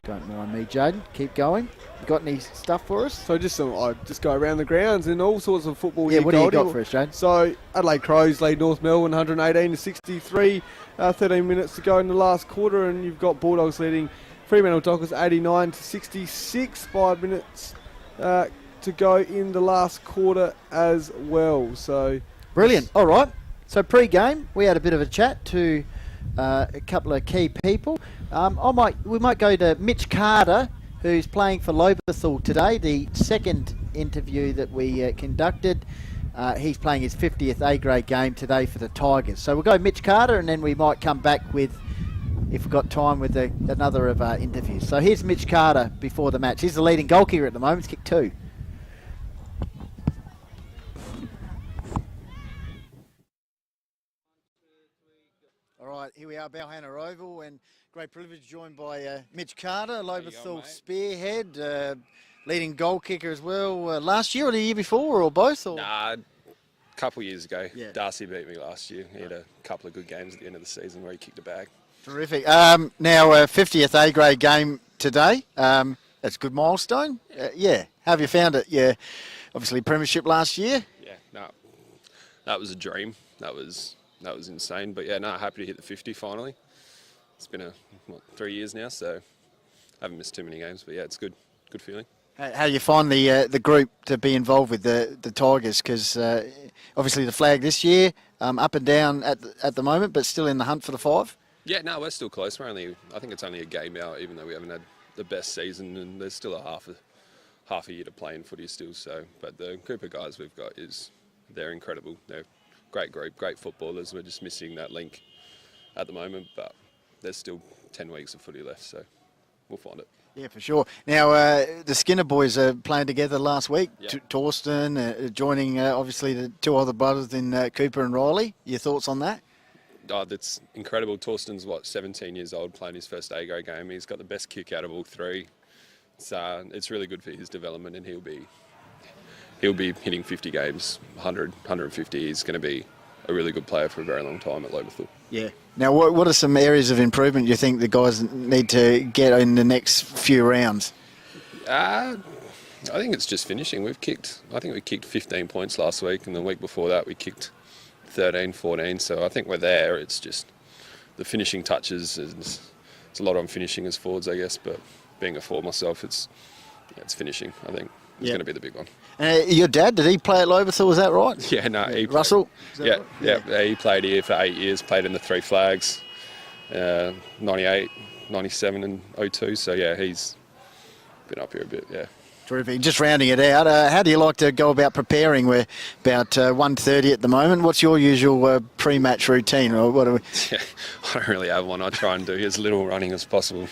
don't mind me, Jaden. Keep going. You got any stuff for us? So I just go around the grounds and all sorts of football. Yeah, here, what do you Goldie. got for us, Jaden? So Adelaide Crows lead North Melbourne 118-63. 13 minutes to go in the last quarter, and you've got Bulldogs leading Fremantle Dockers 89-66. 5 minutes to go in the last quarter as well. So Brilliant. All right. So pre-game, we had a bit of a chat to a couple of key people. We might go to Mitch Carter, who's playing for Lobethal today. The second interview that we conducted, he's playing his 50th A-grade game today for the Tigers. So we'll go Mitch Carter, and then we might come back with if we've got time with another of our interviews. So here's Mitch Carter before the match. He's the leading goal kicker at the moment. He's kicked 2. All right, here we are, Balhannah Oval, and great privilege joined by Mitch Carter, Lobethal spearhead, leading goal kicker as well. Last year or the year before, or both? Or? Nah, a couple of years ago. Yeah. Darcy beat me last year. He had a couple of good games at the end of the season where he kicked a bag. Terrific. Now, 50th A-grade game today. That's a good milestone. Yeah. How have you found it? Yeah, obviously premiership last year. Yeah, no, that was a dream. That was insane. But yeah, no, happy to hit the 50 finally. It's been 3 years now, so I haven't missed too many games. But yeah, it's good feeling. How do you find the group to be involved with the Tigers? Because obviously the flag this year, up and down at the moment, but still in the hunt for the 5. Yeah, no, we're still close. I think it's only a game out, even though we haven't had the best season, and there's still a half a year to play in footy still. So, but the group of guys we've got they're incredible. They're great group, great footballers. We're just missing that link at the moment, but there's still 10 weeks of footy left, so we'll find it. Yeah, for sure. Now, the Skinner boys are playing together last week. Yep. Johnston joining, obviously, the 2 other brothers in Cooper and Riley. Your thoughts on that? Oh, that's incredible. Torsten's 17 years old, playing his first A-grade game. He's got the best kick out of all 3. It's really good for his development, and he'll be hitting 50 games, 100, 150. He's going to be a really good player for a very long time at Lobethal. Yeah. Now, what are some areas of improvement you think the guys need to get in the next few rounds? I think it's just finishing. I think we kicked 15 points last week, and the week before that we kicked 13, 14. So I think we're there. It's just the finishing touches. It's a lot on finishing as forwards, I guess. But being a forward myself, it's finishing. I think it's going to be the big one. Your dad, did he play at Lobethal? Was that right? Yeah, no. Russell? Yeah, he played here for 8 years. Played in the 3 flags, 98, 97, and 02. So yeah, he's been up here a bit. Yeah. Terrific. Just rounding it out, how do you like to go about preparing? We're about 1:30 at the moment. What's your usual pre-match routine? Or what are we? Yeah, I don't really have one. I try and do as little running as possible.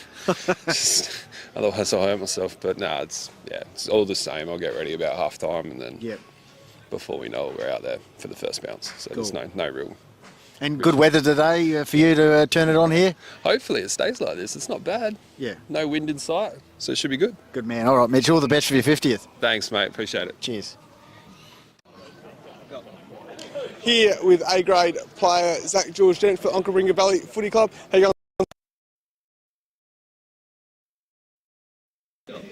Otherwise I hurt myself. But no, it's all the same. I'll get ready about half time, and then before we know it, we're out there for the first bounce. So cool. There's no real. And good weather today for you to turn it on here? Hopefully it stays like this. It's not bad. Yeah. No wind in sight, so it should be good. Good man. All right, Mitch, all the best for your 50th. Thanks, mate. Appreciate it. Cheers. Here with A-grade player George Dent for Onka Valley Footy Club. How you going?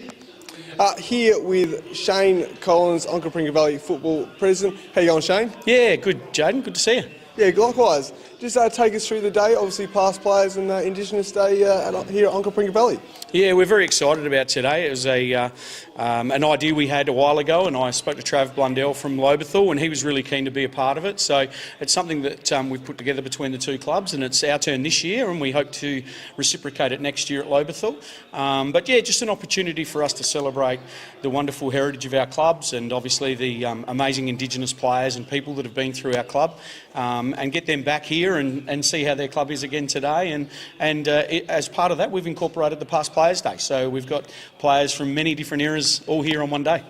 Here with Shane Collins, Onka Valley Football President. How you going, Shane? Yeah, good, Jaden. Good to see you. Yeah, likewise. Just take us through the day, obviously past players and Indigenous Day here at Onka Valley. Yeah, we're very excited about today. It was an idea we had a while ago, and I spoke to Trav Blundell from Lobethal, and he was really keen to be a part of it. So it's something that we've put together between the 2 clubs, and it's our turn this year, and we hope to reciprocate it next year at Lobethal. But yeah, just an opportunity for us to celebrate the wonderful heritage of our clubs, and obviously the amazing Indigenous players and people that have been through our club, and get them back here and see how their club is again today. And as part of that, we've incorporated the Past Players Day. So we've got players from many different eras all here on one day.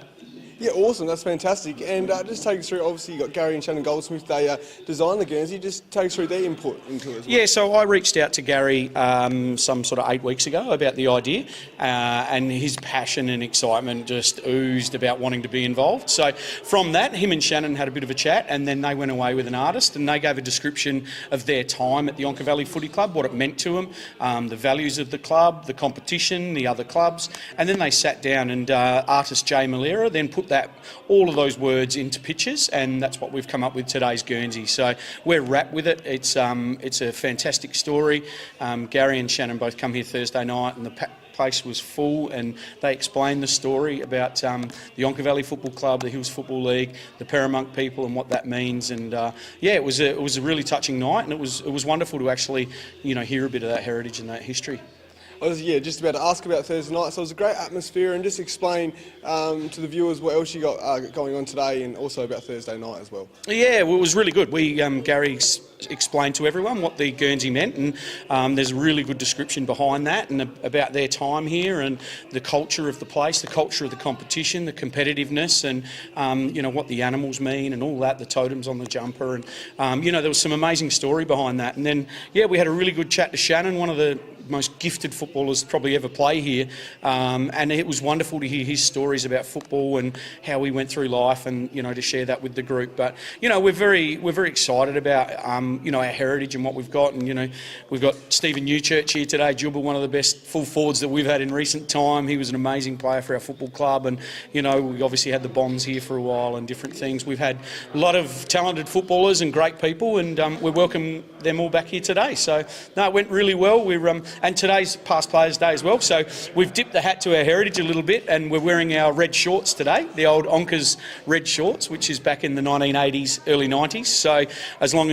Yeah, awesome. That's fantastic. And just take us through, obviously you've got Gary and Shannon Goldsmith, they designed the Guernsey. Just take us through their input into it as well. Yeah, so I reached out to Gary some sort of 8 weeks ago about the idea, and his passion and excitement just oozed about wanting to be involved. So from that, him and Shannon had a bit of a chat, and then they went away with an artist, and they gave a description of their time at the Onka Valley Footy Club, what it meant to them, the values of the club, the competition, the other clubs, and then they sat down, and artist Jay Malera then put all of those words into pictures, and that's what we've come up with today's Guernsey. So we're wrapped with it. It's a fantastic story. Gary and Shannon both come here Thursday night, and the place was full, and they explained the story about the Onka Valley Football Club, the Hills Football League, the Paramount people, and what that means. And yeah, it was a really touching night, and it was wonderful to actually hear a bit of that heritage and that history. I was just about to ask about Thursday night. So it was a great atmosphere, and just explain to the viewers what else you got going on today, and also about Thursday night as well. Yeah, well, it was really good. Gary explained to everyone what the Guernsey meant, and there's a really good description behind that and about their time here and the culture of the place, the culture of the competition, the competitiveness, and what the animals mean and all that, the totems on the jumper, and there was some amazing story behind that. And then we had a really good chat to Shannon, one of the most gifted footballers probably ever play here, and it was wonderful to hear his stories about football and how he went through life, and to share that with the group. But we're very excited about our heritage and what we've got, and we've got Stephen Newchurch here today, Jubba, one of the best full forwards that we've had in recent time. He was an amazing player for our football club, and we obviously had the Bonds here for a while and different things. We've had a lot of talented footballers and great people, and we welcome them all back here today. So no, it went really well. And today's Past Players Day as well, so we've dipped the hat to our heritage a little bit, and we're wearing our red shorts today, the old Onka's red shorts, which is back in the 1980s, early 90s. So along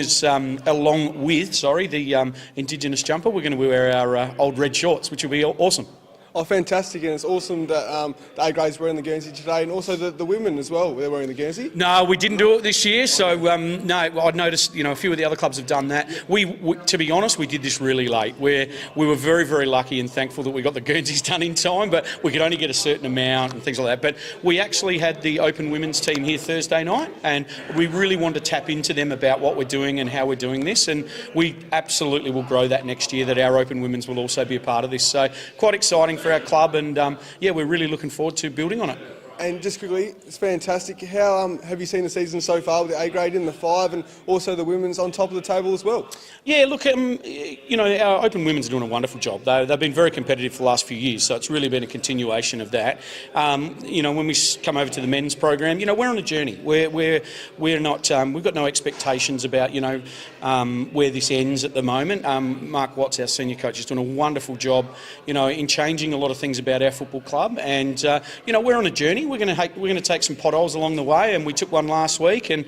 with the Indigenous jumper, we're going to wear our old red shorts, which will be awesome. Oh, fantastic, and it's awesome that the A-grades wearing the Guernsey today, and also the women as well, they're wearing the Guernsey. No, we didn't do it this year, so no, I'd noticed, a few of the other clubs have done that. We to be honest, we did this really late. We were very, very lucky and thankful that we got the Guernseys done in time, but we could only get a certain amount and things like that. But we actually had the Open Women's team here Thursday night, and we really wanted to tap into them about what we're doing and how we're doing this, and we absolutely will grow that next year, that our Open Women's will also be a part of this. So quite exciting for our club, and we're really looking forward to building on it. And just quickly, it's fantastic. How have you seen the season so far with the A grade in the 5, and also the women's on top of the table as well? Yeah, look, our Open Women's are doing a wonderful job. They've been very competitive for the last few years, so it's really been a continuation of that. When we come over to the men's program, we're on a journey. We're not. We've got no expectations about where this ends at the moment. Mark Watts, our senior coach, is doing a wonderful job, in changing a lot of things about our football club, and we're on a journey. We're going to take some potholes along the way, and we took one last week, and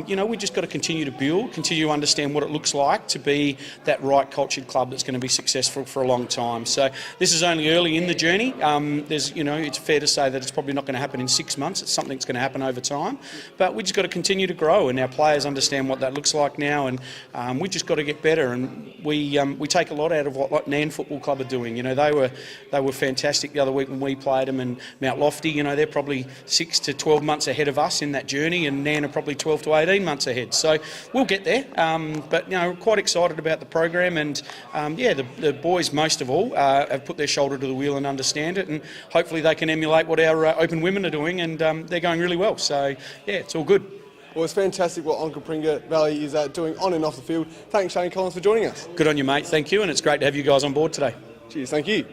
we just got to continue to build, continue to understand what it looks like to be that right cultured club that's going to be successful for a long time. So this is only early in the journey. It's fair to say that it's probably not going to happen in 6 months. It's something that's going to happen over time, but we just got to continue to grow, and our players understand what that looks like now, and we just got to get better. And we take a lot out of what Nan Football Club are doing. They were fantastic the other week when we played them, and Mount Lofty. They're probably 6 to 12 months ahead of us in that journey, and Nan are probably 12 to 18 months ahead. So we'll get there. But quite excited about the program, and the boys most of all have put their shoulder to the wheel and understand it, and hopefully they can emulate what our Open Women are doing, and they're going really well. So it's all good. Well, it's fantastic what Onka Valley is doing on and off the field. Thanks, Shane Collins, for joining us. Good on you, mate. Thank you, and it's great to have you guys on board today. Cheers. Thank you.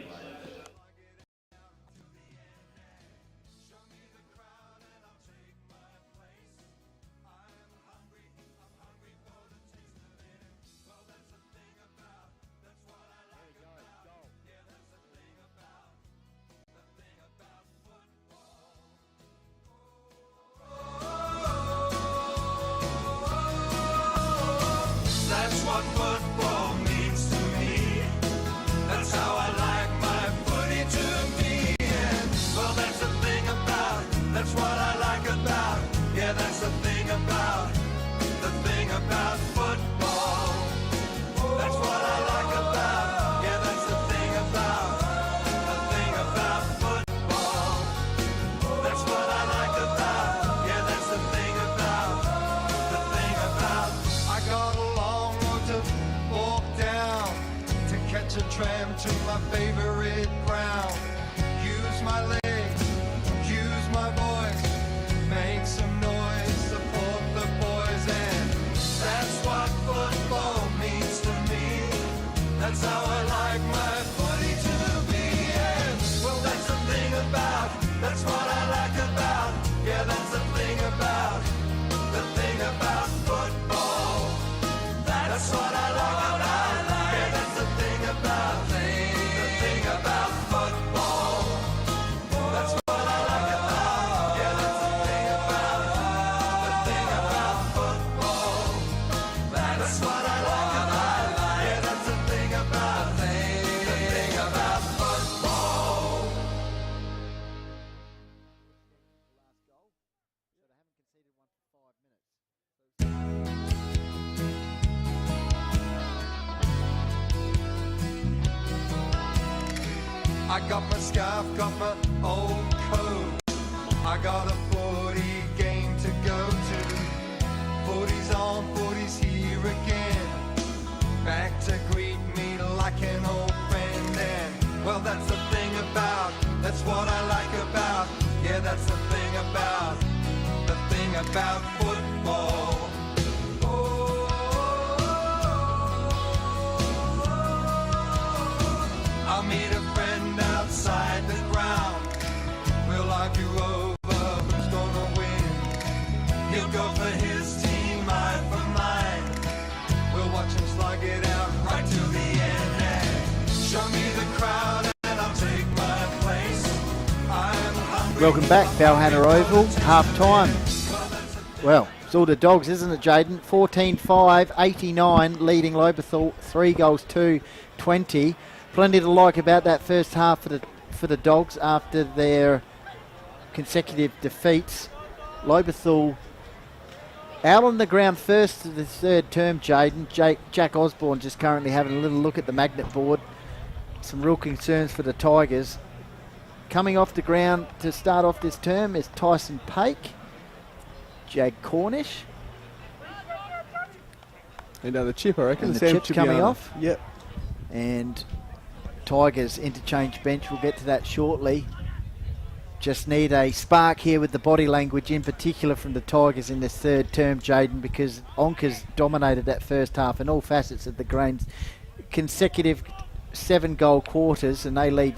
That's what football means to me. That's how I like my footy to be. And well, that's the thing about, that's what I like about. Yeah, that's the thing about football. That's what I like about. Yeah, that's the thing about football. That's what I like about. Yeah, that's the thing about I got a long road to walk down to catch a tram to my favorite ground. Use my legs, use my voice, make some noise, support the boys, and that's what football means to me. That's how I like my footy to be. And well, that's the thing about, that's what I like about. Yeah, that's the thing about football. That's what I like about. Yeah, that's the thing about football. That's what I like about. Yeah, that's the thing about football. That's what I like about. Yeah, that's the thing about I got my scarf, got my old coat. I got a 40 game to go to. 40's on, 40's here again. Back to greet me like an old friend. And well, that's the thing about, that's what I like about. Yeah, that's the thing about football. I'll meet a friend outside the ground. We'll argue over who's gonna win. He'll go for his team, I for mine. We'll watch him slug it out right to the end. And show me the crowd and I'll take my place. I'm hungry. Welcome back, Balhannah Oval, half time. Well, it's all the Dogs, isn't it, Jaden? 14-5, 89, leading Lobethal, 3 goals to 20. Plenty to like about that first half for the Dogs after their consecutive defeats. Lobethal out on the ground first of the third term, Jaden. Jack Osborne just currently having a little look at the magnet board. Some real concerns for the Tigers. Coming off the ground to start off this term is Tyson Pake, Jag Cornish. And the chip, I reckon. And the chip's coming off. Yep. And Tigers interchange bench, we'll get to that shortly. Just need a spark here with the body language, in particular from the Tigers in this third term, Jaden, because Onka's dominated that first half in all facets of the Grains. Consecutive 7-goal quarters, and they lead,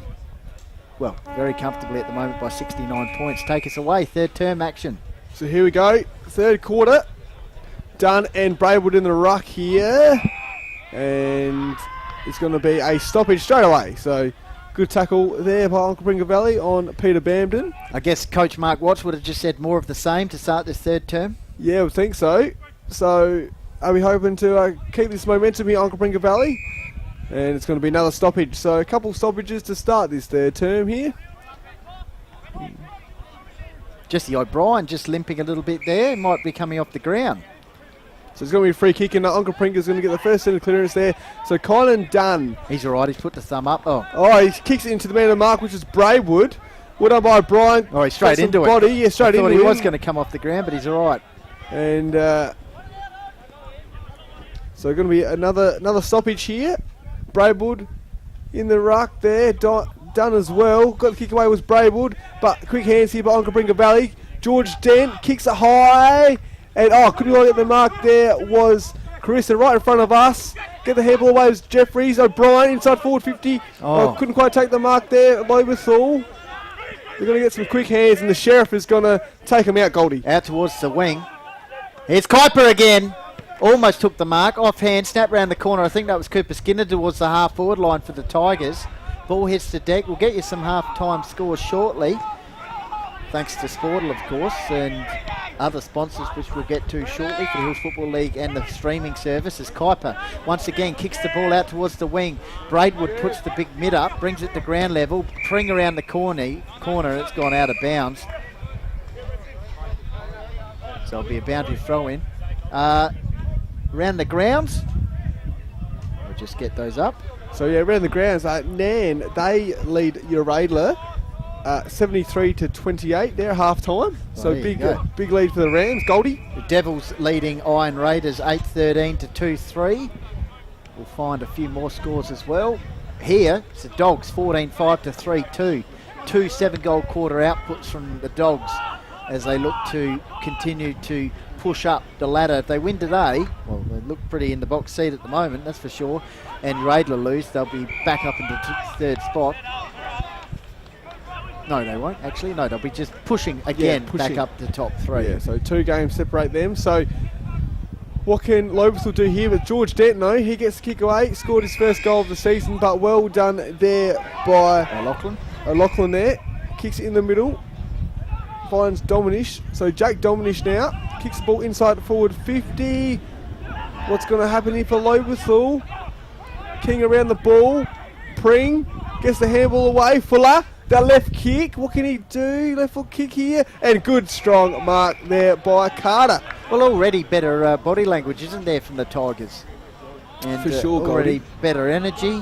well, very comfortably at the moment by 69 points. Take us away, third term action. So here we go, third quarter. Dunn and Braidwood in the ruck here. And it's going to be a stoppage straight away. So good tackle there by Onka Bringa Valley on Peter Bamden. I guess Coach Mark Watts would have just said more of the same to start this third term. Yeah, I think so. So are we hoping to keep this momentum here, Onka Bringa Valley? And it's going to be another stoppage. So a couple stoppages to start this third term here. Jesse O'Brien just limping a little bit there. Might be coming off the ground. So it's going to be a free kick, and Onka Bringa's going to get the first centre clearance there. So Kylan Dunn. He's all right. He's put the thumb up. Oh, he kicks it into the man of the mark, which is Braidwood. Well done by Brian. Oh, he's straight into it. Body. Yeah, straight into it. I thought he was going to come off the ground, but he's all right. And so going to be another stoppage here. Braidwood in the ruck there. Dunn as well. Got the kick away was Braidwood, but quick hands here by Onka Bringa Valley. George Dent kicks it high. And couldn't quite get the mark there was Carissa right in front of us. Get the handball away was Jeffries. O'Brien inside forward 50. Couldn't quite take the mark there. Lobethal. They're going to get some quick hands, and the Sheriff is going to take him out, Goldie. Out towards the wing. Here's Kuiper again. Almost took the mark. Offhand, snap round the corner. I think that was Cooper Skinner towards the half-forward line for the Tigers. Ball hits the deck. We'll get you some half-time scores shortly. Thanks to Sportal, of course, and other sponsors, which we'll get to shortly for the Hills Football League and the streaming service. As Kuiper once again kicks the ball out towards the wing. Braidwood puts the big mid up, brings it to ground level, pring around the corner, it's gone out of bounds. So it'll be a boundary throw in. Around the grounds, we'll just get those up. So yeah, around the grounds, Nan, they lead Uradler 73-28 there, half time. So big lead for the Rams. Goldie. The Devils leading Iron Raiders 8-13 to 2-3. We'll find a few more scores as well. Here, it's the Dogs 14-5 to 3-2. 2 7-goal quarter outputs from the Dogs as they look to continue to push up the ladder. If they win today, well, they look pretty in the box seat at the moment, that's for sure. And Raidler lose, they'll be back up into third spot. No, they won't, actually. No, they'll be just pushing again back up to top 3. Yeah, so 2 games separate them. So what can Lobethal do here with George Dent? No, he gets the kick away, scored his first goal of the season, but well done there by O'Loughlin there. Kicks it in the middle, finds Dominish. So Jake Dominish now kicks the ball inside forward 50. What's going to happen here for Lobethal? King around the ball. Pring gets the handball away. Fuller. That left kick, what can he do? Left foot kick here, and good strong mark there by Carter. Well, already better body language, isn't there, from the Tigers? And for sure, already better energy.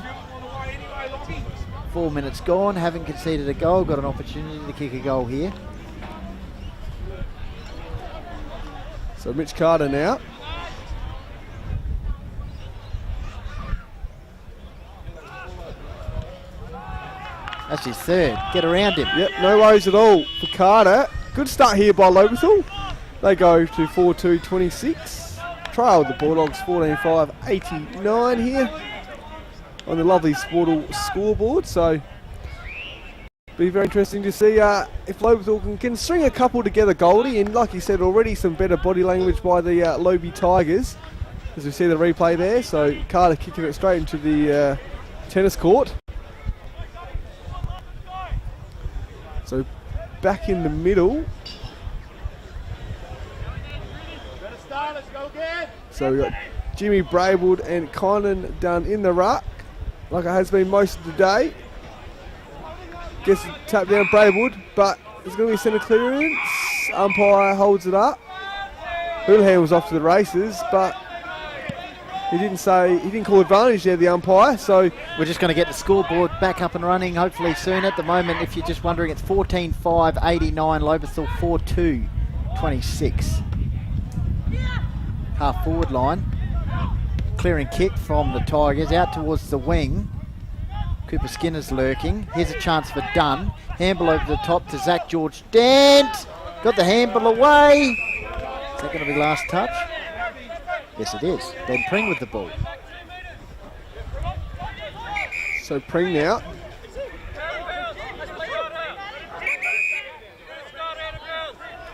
4 minutes gone, haven't conceded a goal, got an opportunity to kick a goal here. So Mitch Carter now. That's his third. Get around him. Yep, no worries at all for Carter. Good start here by Lobethal. They go to 4-2-26. Trail the Bulldogs 14-5-89 here on the lovely Sportal scoreboard. So be very interesting to see if Lobethal can string a couple together, Goldie. And like you said already, some better body language by the Lobe Tigers, as we see the replay there. So Carter kicking it straight into the tennis court. So back in the middle. So we've got Jimmy Braywood and Conan done in the ruck, like it has been most of the day. Gets tapped down Braywood, but there's going to be centre clearance. Umpire holds it up. Houlihan was off to the races, but he didn't call advantage there, the umpire. So we're just going to get the scoreboard back up and running hopefully soon. At the moment, if you're just wondering, it's 14-5-89, Lobethal 4-2-26. Half forward line. Clearing kick from the Tigers out towards the wing. Cooper Skinner's lurking. Here's a chance for Dunn. Handball over the top to George Dent. Got the handball away. Is that going to be last touch? Yes, it is. Ben Pring with the ball. So Pring now.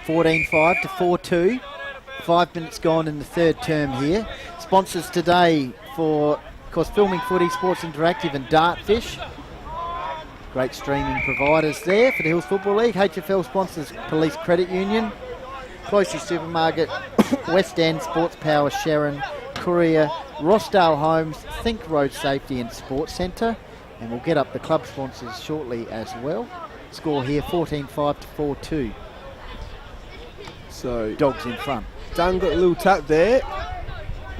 (14-5 to 4-2). 5 minutes gone in the third term here. Sponsors today for, of course, Filming Footy, Sports Interactive and Dartfish. Great streaming providers there for the Hills Football League. HFL sponsors Police Credit Union, Closey Supermarket, West End, Sports Power, Sharon, Courier, Rossdale Homes, Think Road Safety and Sports Centre. And we'll get up the club sponsors shortly as well. Score here 14-5 to 4-2. So Dogs in front. Dunn got a little tap there.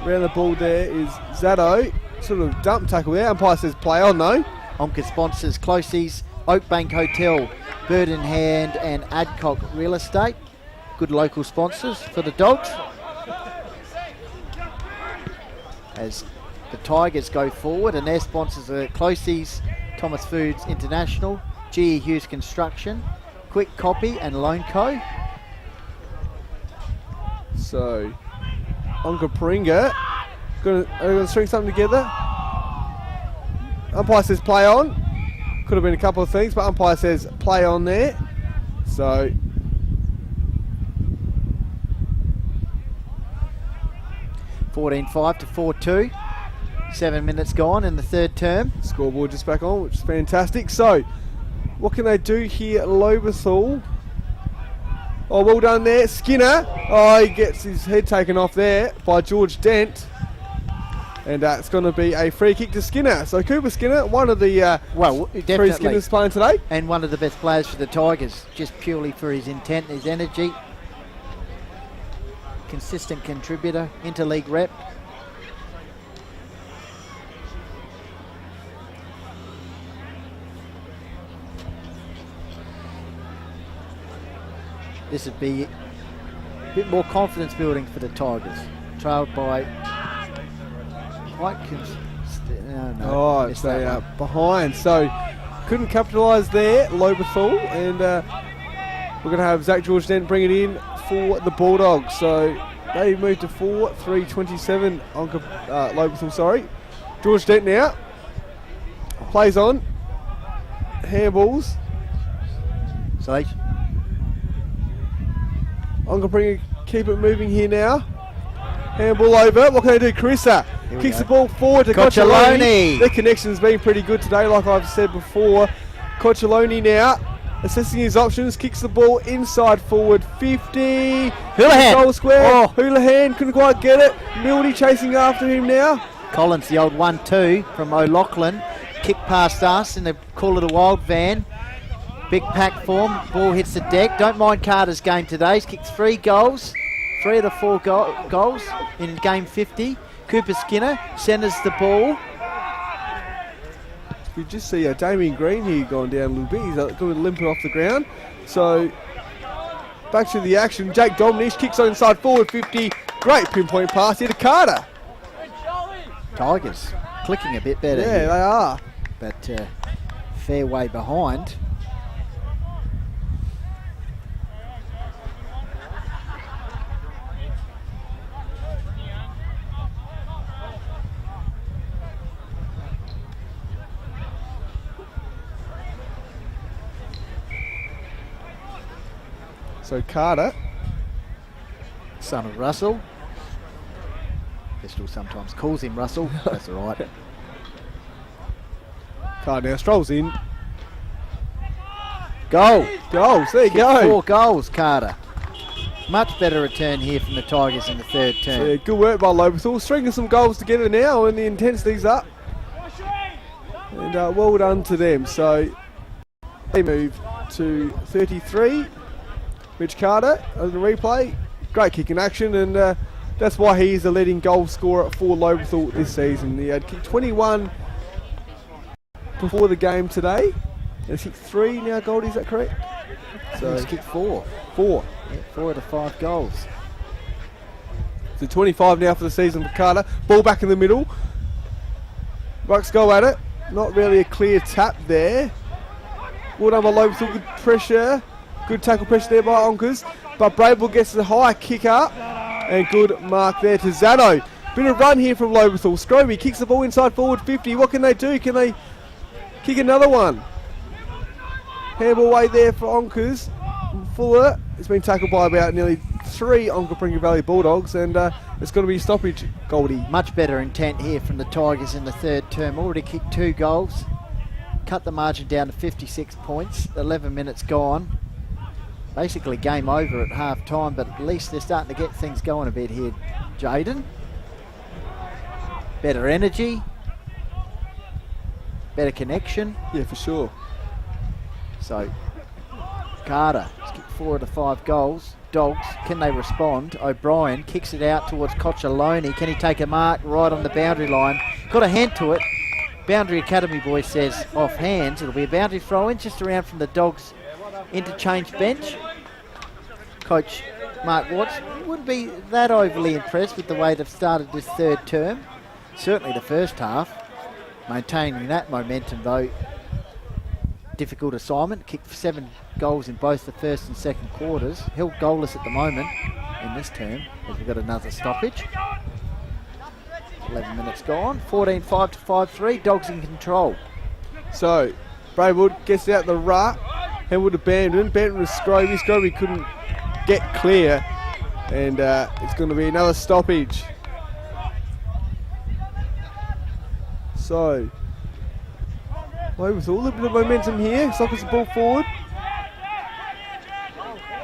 Around the ball there is Zaddo. Sort of dump tackle there. Umpire says play on though. Onka sponsors Closey's, Oakbank Hotel, Bird in Hand and Adcock Real Estate. Good local sponsors for the Dogs. As the Tigers go forward, and their sponsors are Closey's, Thomas Foods International, GE Hughes Construction, Quick Copy and Loan Co. So Onka Pringa gonna string something together. Umpire says play on. Could have been a couple of things, but umpire says play on there. So 14-5 to 4-2. 7 minutes gone in the third term. Scoreboard just back on, which is fantastic. So what can they do here at Lobethal? Oh, well done there. Skinner. Oh, he gets his head taken off there by George Dent. And it's going to be a free kick to Skinner. So Cooper Skinner, one of the three Skinners playing today. And one of the best players for the Tigers, just purely for his intent and his energy. Consistent contributor, interleague rep. This would be a bit more confidence building for the Tigers. Trailed by quite they are behind. So couldn't capitalise there, Lobethal. And we're going to have George Dent bring it in for the Bulldogs. So they moved to 4-3-27 on Lobethal, sorry. George Dent now. Plays on. Handballs. So I'm going to keep it moving here now. Handball over. What can they do? Carissa kicks the ball forward to Cocciolone. Their connection's been pretty good today, like I've said before. Cocciolone now assessing his options. Kicks the ball inside forward 50. Houlihan. Goal square. Oh. Houlihan couldn't quite get it. Mildy chasing after him now. Collins, the old 1-2 from O'Loughlin. Kick past us and they call it a wild van. Big pack form, ball hits the deck. Don't mind Carter's game today. He's kicked 3 goals, 3 of the 4 goals in game 50. Cooper Skinner centres the ball. You just see Damien Green here going down a little bit. He's going to limp it off the ground. So back to the action. Jake Dominish kicks on inside forward 50. Great pinpoint pass here to Carter. Tigers clicking a bit better. Yeah, here, they are. but fair way behind. So Carter, Son of Russell. Pistol sometimes calls him Russell. That's all right. Carter now strolls in. Goal. Goals, there you Kicked go. 4 goals, Carter. Much better return here from the Tigers in the third term. So, yeah, good work by Lobethal. Stringing some goals together now, and the intensity's up. And well done to them. So they move to 33. Mitch Carter on the replay. Great kick in action, and that's why he is the leading goal scorer for Lobethal this season. He had kicked 21 before the game today. He's kicked 3 now, Goldie, is that correct? So he's kicked 4. 4. Yeah, 4 out of 5 goals. So 25 now for the season for Carter. Ball back in the middle. Bucks go at it. Not really a clear tap there. Well done by Lobethal. Good pressure. Good tackle pressure there by Onkas. But Brable gets the high kick up. And good mark there to Zano. Bit of run here from Lobethal. Scroby kicks the ball inside forward 50. What can they do? Can they kick another one? Handball away there for Onkas. Fuller has been tackled by about nearly 3 Onka Valley Bulldogs, and it's going to be a stoppage, Goldie. Much better intent here from the Tigers in the third term. Already kicked 2 goals. Cut the margin down to 56 points. 11 minutes gone. Basically game over at half time, but at least they're starting to get things going a bit here, Jaden. Better energy. Better connection. Yeah, for sure. So Carter has kicked 4 out of 5 goals. Dogs, can they respond? O'Brien kicks it out towards Coccioloni. Can he take a mark right on the boundary line? Got a hand to it. Boundary Academy boy says off hands. It'll be a boundary throw in just around from the Dogs interchange bench. Coach Mark Watts wouldn't be that overly impressed with the way they've started this third term. Certainly the first half. Maintaining that momentum though. Difficult assignment. Kicked 7 goals in both the first and second quarters. Held goalless at the moment in this term as we've got another stoppage. 11 minutes gone. 14-5 to 5-3. Dogs in control. So Braywood gets out the rut. Handball to Bandon. Bandon to Scroby. Scroby couldn't get clear, and it's going to be another stoppage. So with a little bit of momentum here. Sockers the ball forward.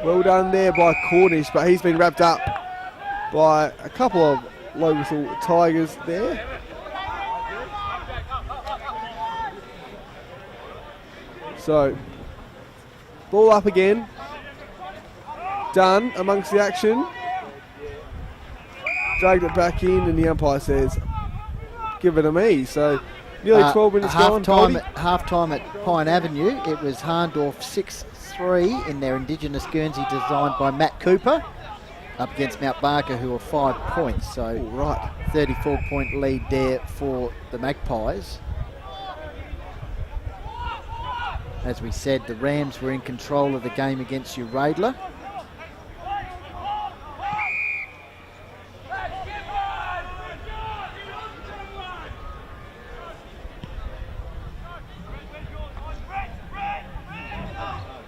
Well done there by Cornish, but he's been wrapped up by a couple of Lobethal Tigers there. So, ball up again. Dunn amongst the action. Dragged it back in, and the umpire says, give it to me. So, nearly 12 minutes gone. Half time at Pine Avenue. It was Harndorf 6-3 in their Indigenous Guernsey designed by Matt Cooper up against Mount Barker, who are 5 points. So, 34-point lead there for the Magpies. As we said, the Rams were in control of the game against Uradler.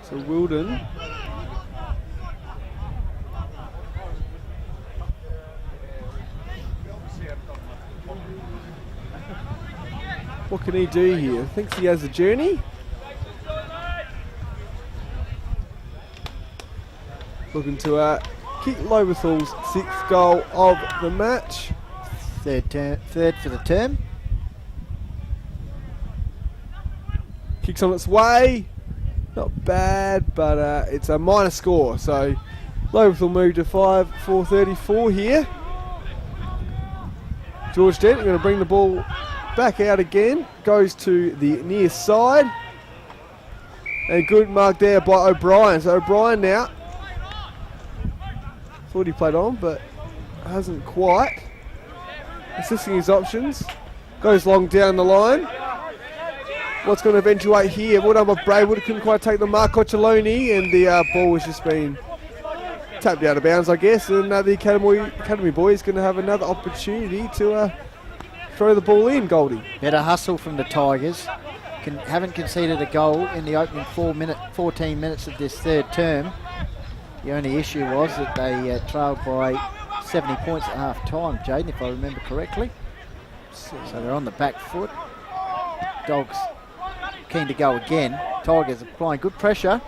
So Wilden what can he do here? Thinks he has a journey. Looking to kick Lobethal's 6th goal of the match. Third for the term. Kicks on its way. Not bad, but it's a minor score. So Lobethal move to 5-4-34 here. George Dent going to bring the ball back out again. Goes to the near side. And good mark there by O'Brien. So O'Brien now. Thought he played on, but hasn't quite. Assessing his options. Goes long down the line. What's going to eventuate here? Well done by Braywood. Couldn't quite take the mark. Coccioloni, and the ball has just been tapped out of bounds, I guess. And the Academy boy is going to have another opportunity to throw the ball in, Goldie. Better hustle from the Tigers. Haven't conceded a goal in the opening 14 minutes of this third term. The only issue was that they trailed by 70 points at half time, Jaden, if I remember correctly. So they're on the back foot. Dogs keen to go again. Tigers applying good pressure.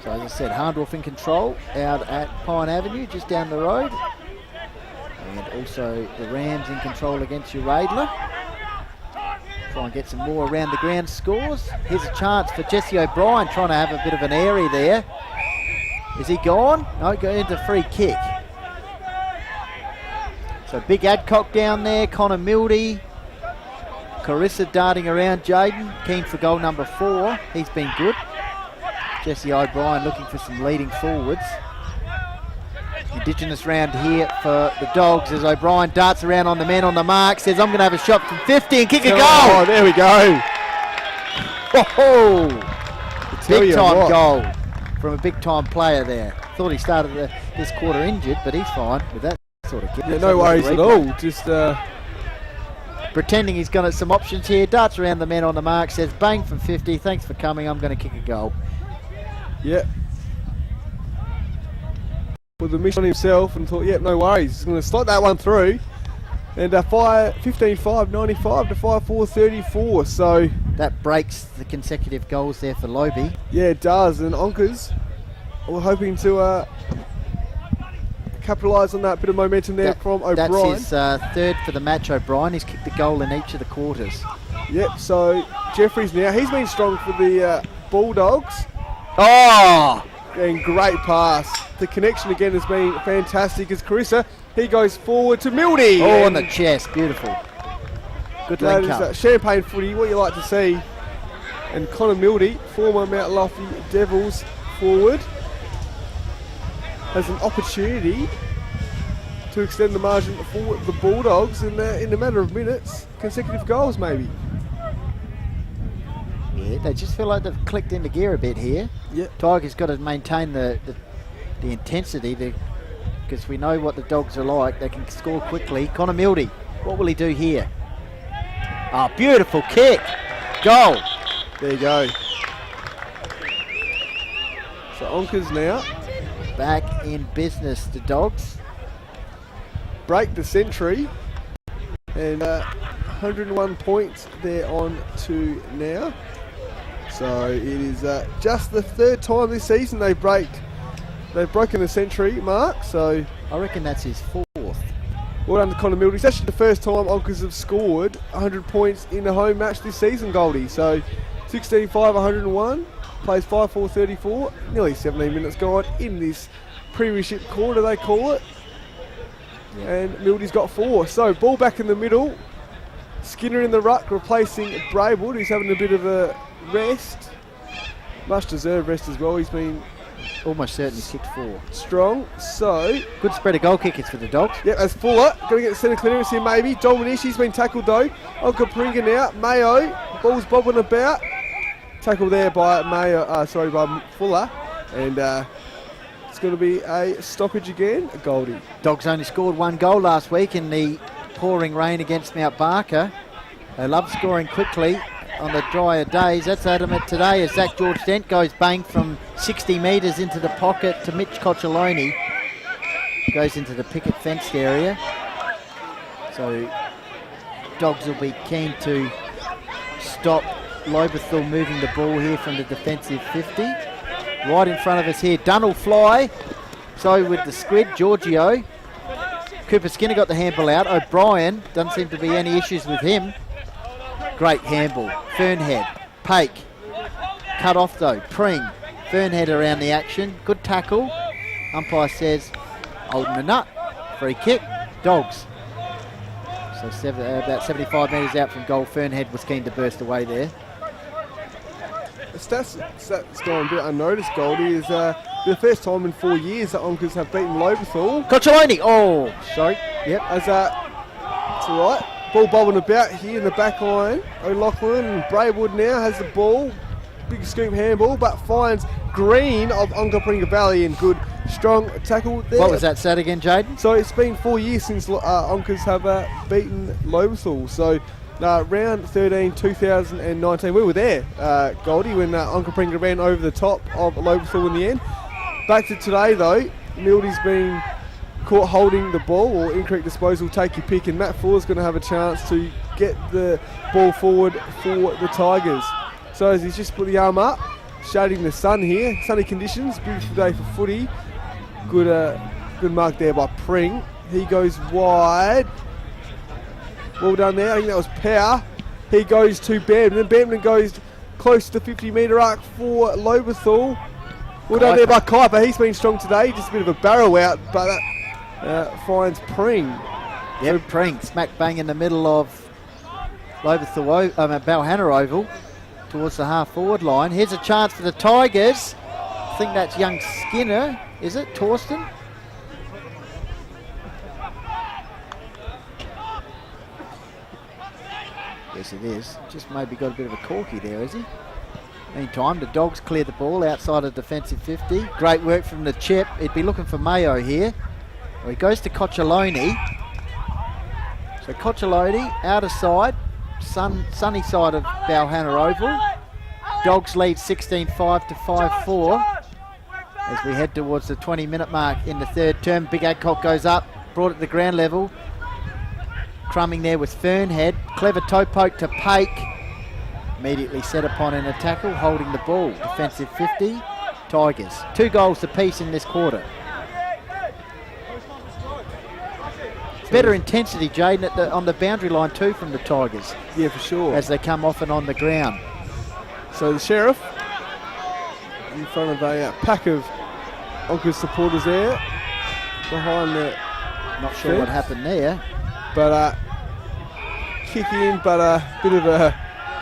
So as I said, Hardorf in control out at Pine Avenue, just down the road. And also the Rams in control against Uradler. Try and get some more around the ground scores. Here's a chance for Jesse O'Brien, trying to have a bit of an airy there. Is he gone? No, going into free kick. So big Adcock down there, Connor Mildy. Carissa darting around Jaden, keen for goal number 4. He's been good. Jesse O'Brien looking for some leading forwards. Indigenous round here for the Dogs as O'Brien darts around on the man on the mark, says I'm going to have a shot from 50 and kick a goal. Oh, there we go. Oh, big time goal from a big time player there. Thought he started this quarter injured, but he's fine with that sort of kick. Yeah, no worries at all. Just pretending he's got some options here. Darts around the man on the mark, says bang from 50. Thanks for coming. I'm going to kick a goal. Yeah. With the mission on himself and thought, yeah, no worries. He's going to slot that one through. And 15-5, 95 to 5-4, 34. So that breaks the consecutive goals there for Lobie. Yeah, it does. And Onkas were hoping to capitalise on that bit of momentum there from O'Brien. That's his third for the match, O'Brien. He's kicked a goal in each of the quarters. Yep, so Jeffries now. He's been strong for the Bulldogs. Oh! And great pass. The connection again has been fantastic as Carissa, he goes forward to Mildy. Oh, on the chest. Beautiful. Good link up. That is champagne footy, what you like to see. And Connor Mildy, former Mount Lofty Devils forward, has an opportunity to extend the margin for the Bulldogs in a matter of minutes. Consecutive goals, maybe. Yeah, they just feel like they've clicked into gear a bit here. Yep. Tigers got to maintain the intensity because we know what the Dogs are like. They can score quickly. Connor Mildy, what will he do here? Oh, beautiful kick. Goal. There you go. So Onkas now. Back in business, the Dogs. Break the century. And 101 points they're on to now. So it is just the third time this season they've broken the century mark. So I reckon that's his 4th. Well done to Connor Mildy. It's actually the first time Onkas have scored 100 points in a home match this season, Goldie. So 16-5, 101. Plays 5-4, 34. Nearly 17 minutes gone in this premiership quarter, they call it. Yeah. And Mildy's got 4. So ball back in the middle. Skinner in the ruck replacing Braywood, who's having a bit of a rest. Much deserved rest as well. He's been almost certain he's kicked 4. Strong. So good spread of goal kickers for the Dogs. Yep, that's Fuller. Going to get the centre clearance here maybe. Dominichi's been tackled though. Onka Pringa now. Mayo. Ball's bobbing about. Tackle there by by Fuller. And it's going to be a stoppage again. A Goldie. Dogs only scored 1 goal last week in the pouring rain against Mount Barker. They love scoring quickly on the drier days. That's adamant today as George Dent goes bang from 60 metres into the pocket to Mitch Coccioloni. Goes into the picket fenced area. So Dogs will be keen to stop Lobethal moving the ball here from the defensive 50. Right in front of us here, Dunn will fly. So with the squid, Giorgio. Cooper Skinner got the handball out. O'Brien, doesn't seem to be any issues with him. Great handball. Fernhead, Pake. Cut off though, Pring. Fernhead around the action. Good tackle. Umpire says, holding the nut. Free kick. Dogs. So about 75 metres out from goal. Fernhead was keen to burst away there. The stats gone a bit unnoticed, Goldie, is the first time in 4 years that Onkers have beaten Lobethal. Coccioloni! Oh, sorry. Yep. It's all right. Ball bobbing about here in the back line. O'Loughlin and Braywood now has the ball. Big scoop handball, but finds Green of Onka Valley and good strong tackle there. What was that stat again, Jaden? So it's been 4 years since Onkers have beaten Lobethal. So round 13, 2019, we were there, Goldie, when Onka ran over the top of Lobethal in the end. Back to today though, Mildy's been caught holding the ball, or incorrect disposal, take your pick, and Matt Fuller's going to have a chance to get the ball forward for the Tigers. So as he's just put the arm up, shading the sun here, sunny conditions, beautiful day for footy. Good mark there by Pring. He goes wide. Well done there. I think that was Power. He goes to Bampton. Bampton goes close to the 50-metre arc for Lobethal. Well done there by Kuiper. He's been strong today. Just a bit of a barrow out, but that finds Pring. Yep, Pring smack bang in the middle of Balhannah Oval towards the half-forward line. Here's a chance for the Tigers. I think that's young Skinner. Is it? Torsten? Yes, it is. Just maybe got a bit of a corky there, is he? Meantime, the Dogs clear the ball outside of defensive 50. Great work from the chip. He'd be looking for Mayo here. Well, he goes to Coccioloni. So Coccioloni, outer side, sunny side of Balhannah Oval. Dogs lead 16-5 to 5-4 as we head towards the 20-minute mark in the third term. Big Adcock goes up, brought it to the ground level. Crumbing there with Fernhead. Clever toe poke to Pake. Immediately set upon in a tackle, holding the ball. Defensive 50, Tigers. 2 goals apiece in this quarter. Better intensity, Jaden, on the boundary line too from the Tigers. Yeah, for sure. As they come off and on the ground. So the Sheriff in front of a pack of Onkers supporters there. Behind the Not sure what happened there. But kick in, but a bit of a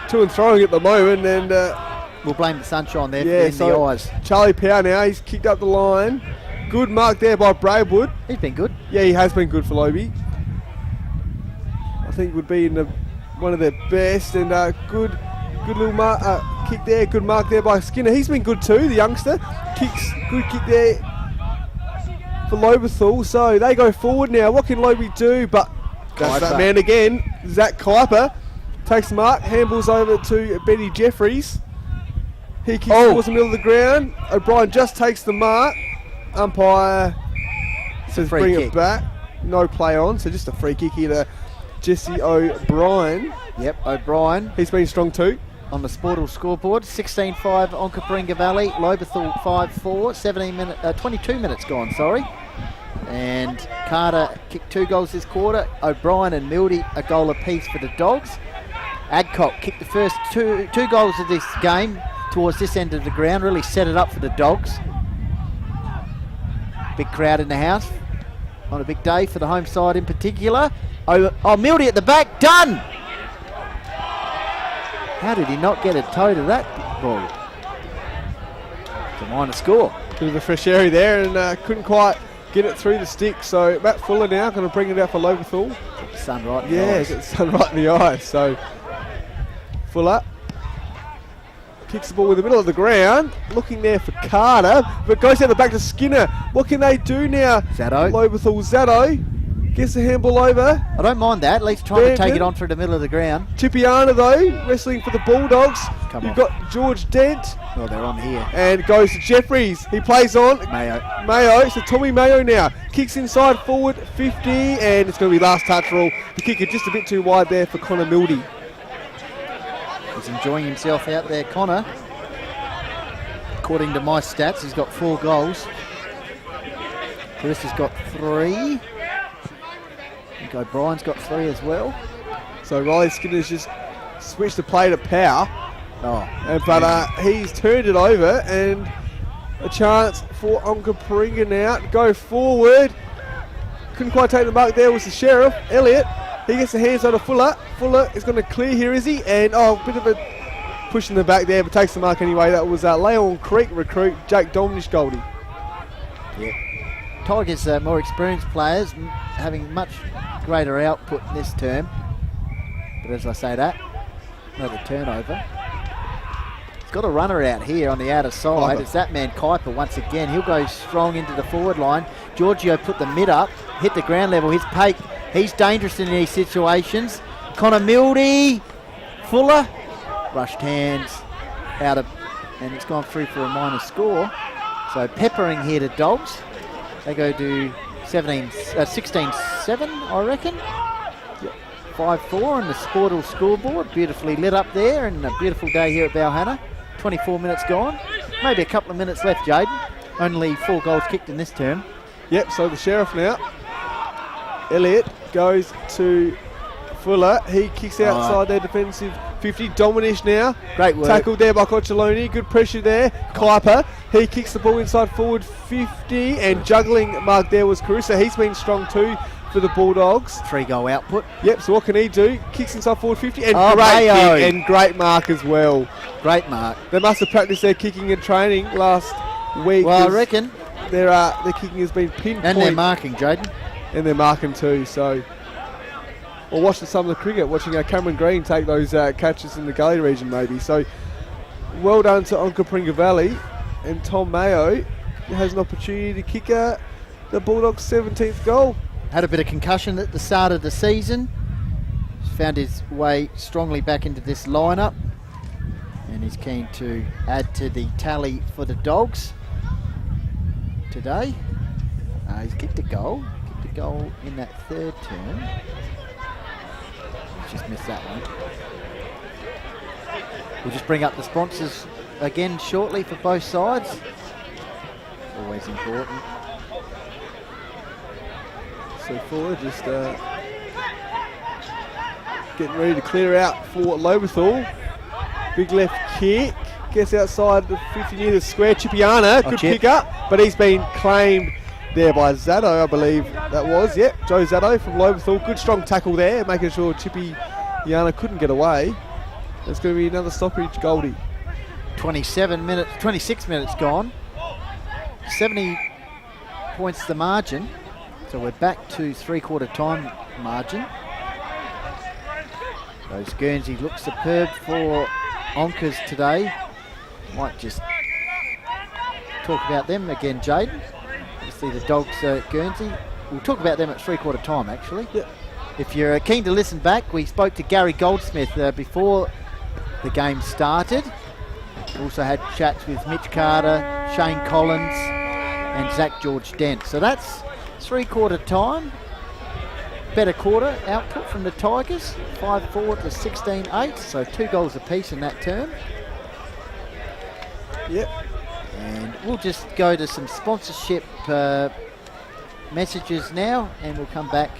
to and throwing at the moment, and we'll blame the sunshine there in the eyes. Charlie Power now, he's kicked up the line. Good mark there by Braywood. He's been good. Yeah, he has been good for Lobie. I think would be in one of their best, and good little kick there. Good mark there by Skinner. He's been good too, the youngster. Good kick there for Lobethal. So they go forward now. What can Lobie do? But that's that man again, Zach Kuiper. Takes the mark, handballs over to Benny Jeffries. He kicks towards the middle of the ground. O'Brien just takes the mark. Umpire says bring it back. No play on, so just a free kick here to Jesse O'Brien. Yep, O'Brien. He's been strong too. On the Sportal scoreboard, 16-5 Onka Valley, Lobethal 5-4, 22 minutes gone, sorry. And Carter kicked 2 goals this quarter. O'Brien and Mildy a goal apiece for the Dogs. Adcock kicked the first two goals of this game towards this end of the ground, really set it up for the Dogs. Big crowd in the house on a big day for the home side in particular. Oh, Mildy at the back, done! How did he not get a toe to that ball? It's a minor score. Bit of a fresh area there, and couldn't quite get it through the stick. So Matt Fuller now going to bring it out for Lobethal. Get the sun right in the eyes. Get the sun right in the eyes. So Fuller kicks the ball in the middle of the ground, looking there for Carter, but goes out the back to Skinner. What can they do now? Zatto. Lobethal, Zatto gets the handball over. I don't mind that, at least trying to take it on through the middle of the ground. Chipiana though, wrestling for the Bulldogs. You've got George Dent. Well, they're on here. And goes to Jeffries. He plays on. Mayo. So Tommy Mayo now kicks inside forward 50, and it's going to be last touch rule. The kicker just a bit too wide there for Connor Mildy. He's enjoying himself out there, Connor. According to my stats, he's got 4 goals. Chris has got 3. I think O'Brien's got 3 as well. So Riley Skinner's just switched the play to Power. But he's turned it over, and a chance for Onka now to go forward. Couldn't quite take the mark there, was the Sheriff. Elliott He gets the hands on to Fuller. Fuller is going to clear here, is he? And, a bit of a push in the back there, but takes the mark anyway. That was Leon Creek recruit, Jake Dominish Goldie. Yeah. Tigers more experienced players, having much greater output this term. But as I say that, another turnover. He's got a runner out here on the outer side. It's that man Kuiper once again. He'll go strong into the forward line. Giorgio put the mid up, hit the ground level. His Pate, he's dangerous in these situations. Connor Mildy, Fuller, rushed hands out of, and it's gone through for a minor score. So peppering here to Dogs. They go to 16-7, I reckon. 5-4 on the Sportal scoreboard. Beautifully lit up there, and a beautiful day here at Balhannah. 24 minutes gone. Maybe a couple of minutes left, Jaden. Only 4 goals kicked in this term. Yep, so the Sheriff now. Elliott goes to Fuller. He kicks outside their defensive 50. Dominish now. Great work. Tackled there by Coccioloni. Good pressure there. Kuiper. He kicks the ball inside forward 50. And juggling mark there was Caruso. He's been strong too for the Bulldogs. 3-goal output. Yep, so what can he do? Kicks inside forward 50. And great Mayo. kick and great mark as well. Great mark. They must have practiced their kicking and training last week. Well, I reckon. Their kicking has been pinpoint. And they're marking, Jaden. And they're marking too, so... Or watching some of the cricket, watching Cameron Green take those catches in the gully region maybe. So, well done to Onka Pringavelli. And Tom Mayo has an opportunity to kick the Bulldogs' 17th goal. Had a bit of concussion at the start of the season. Found his way strongly back into this lineup. And he's keen to add to the tally for the Dogs today. He's kicked a goal. Kicked a goal in that third term. Just missed that one. We'll just bring up the sponsors again shortly for both sides. Always important. So Fuller just getting ready to clear out for Lobethal. Big left kick. Gets outside the 50 near the square. Chipiana, good pick up, but he's been claimed there by Zaddo, I believe that was. Yep, Joe Zaddo from Lobethal. Good strong tackle there, making sure Chipiana couldn't get away. There's going to be another stoppage, Goldie. 26 minutes gone. 70 points the margin. So we're back to 3/4 time margin. Those Guernsey look superb for Onkas today. Might just talk about them again, Jaden. You see the Dogs Guernsey. We'll talk about them at 3/4 time actually. Yep. If you're keen to listen back, we spoke to Gary Goldsmith before the game started. We also had chats with Mitch Carter, Shane Collins and Zach George Dent. So that's 3/4 time. Better quarter output from the Tigers. 5-4 to 16-8. So 2 goals apiece in that term. Yep. And we'll just go to some sponsorship messages now, and we'll come back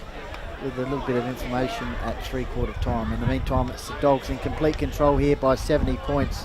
with a little bit of information at 3/4 time. In the meantime, it's the Dogs in complete control here by 70 points.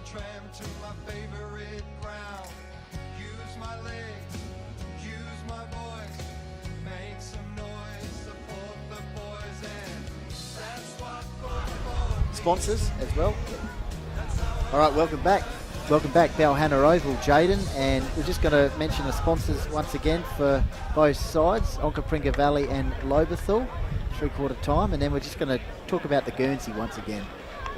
tram to my favorite ground. Use my legs, use my voice, make some noise, support the boys, and that's what football. Sponsors as well. All right, welcome back. Welcome back, Balhannah Oval, Jaden, and we're just going to mention the sponsors once again for both sides, Onka Valley and Lobethal, 3/4 time, and then we're just going to talk about the Guernsey once again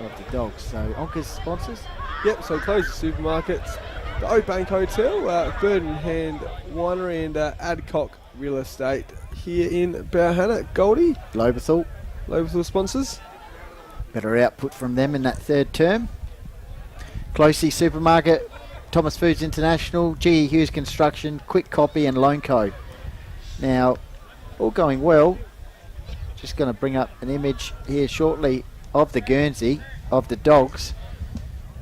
of the Dogs. So Onka's sponsors. Yep, so Close Supermarkets, the Oakbank Hotel, Bird in Hand Winery, and Adcock Real Estate here in Balhannah. Goldie, Lobethal. sponsors. Better output from them in that third term. Closey Supermarket, Thomas Foods International, GE Hughes Construction, Quick Copy and Loan Co. Now, all going well. Just going to bring up an image here shortly of the Guernsey, of the Dogs.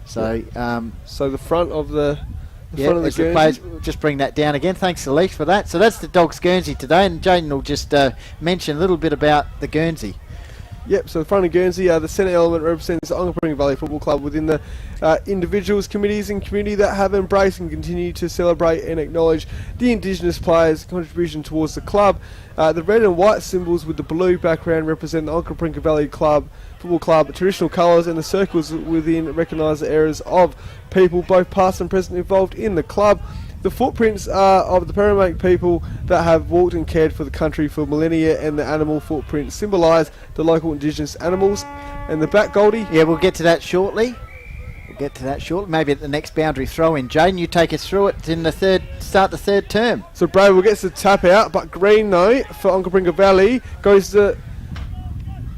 So, So the front of the front of the as the Guernsey. players, just bring that down again. Thanks, Elise, for that. So that's the Dogs Guernsey today, and Jaden will just mention a little bit about the Guernsey. Yep, so the front of Guernsey, the centre element represents the Onka Valley Football Club within the individuals, committees and community that have embraced and continue to celebrate and acknowledge the Indigenous players' contribution towards the club. The red and white symbols with the blue background represent the Onka Valley Football Club traditional colours, and the circles within recognise the eras of people, both past and present, involved in the club. The footprints are of the paramount people that have walked and cared for the country for millennia, and the animal footprints symbolise the local Indigenous animals. And the back, Goldie? Yeah, we'll get to that shortly. Maybe at the next boundary throw-in. Jaden, you take us through it in the start the third term. So Brave will get the tap out, but green though for Onka Valley goes to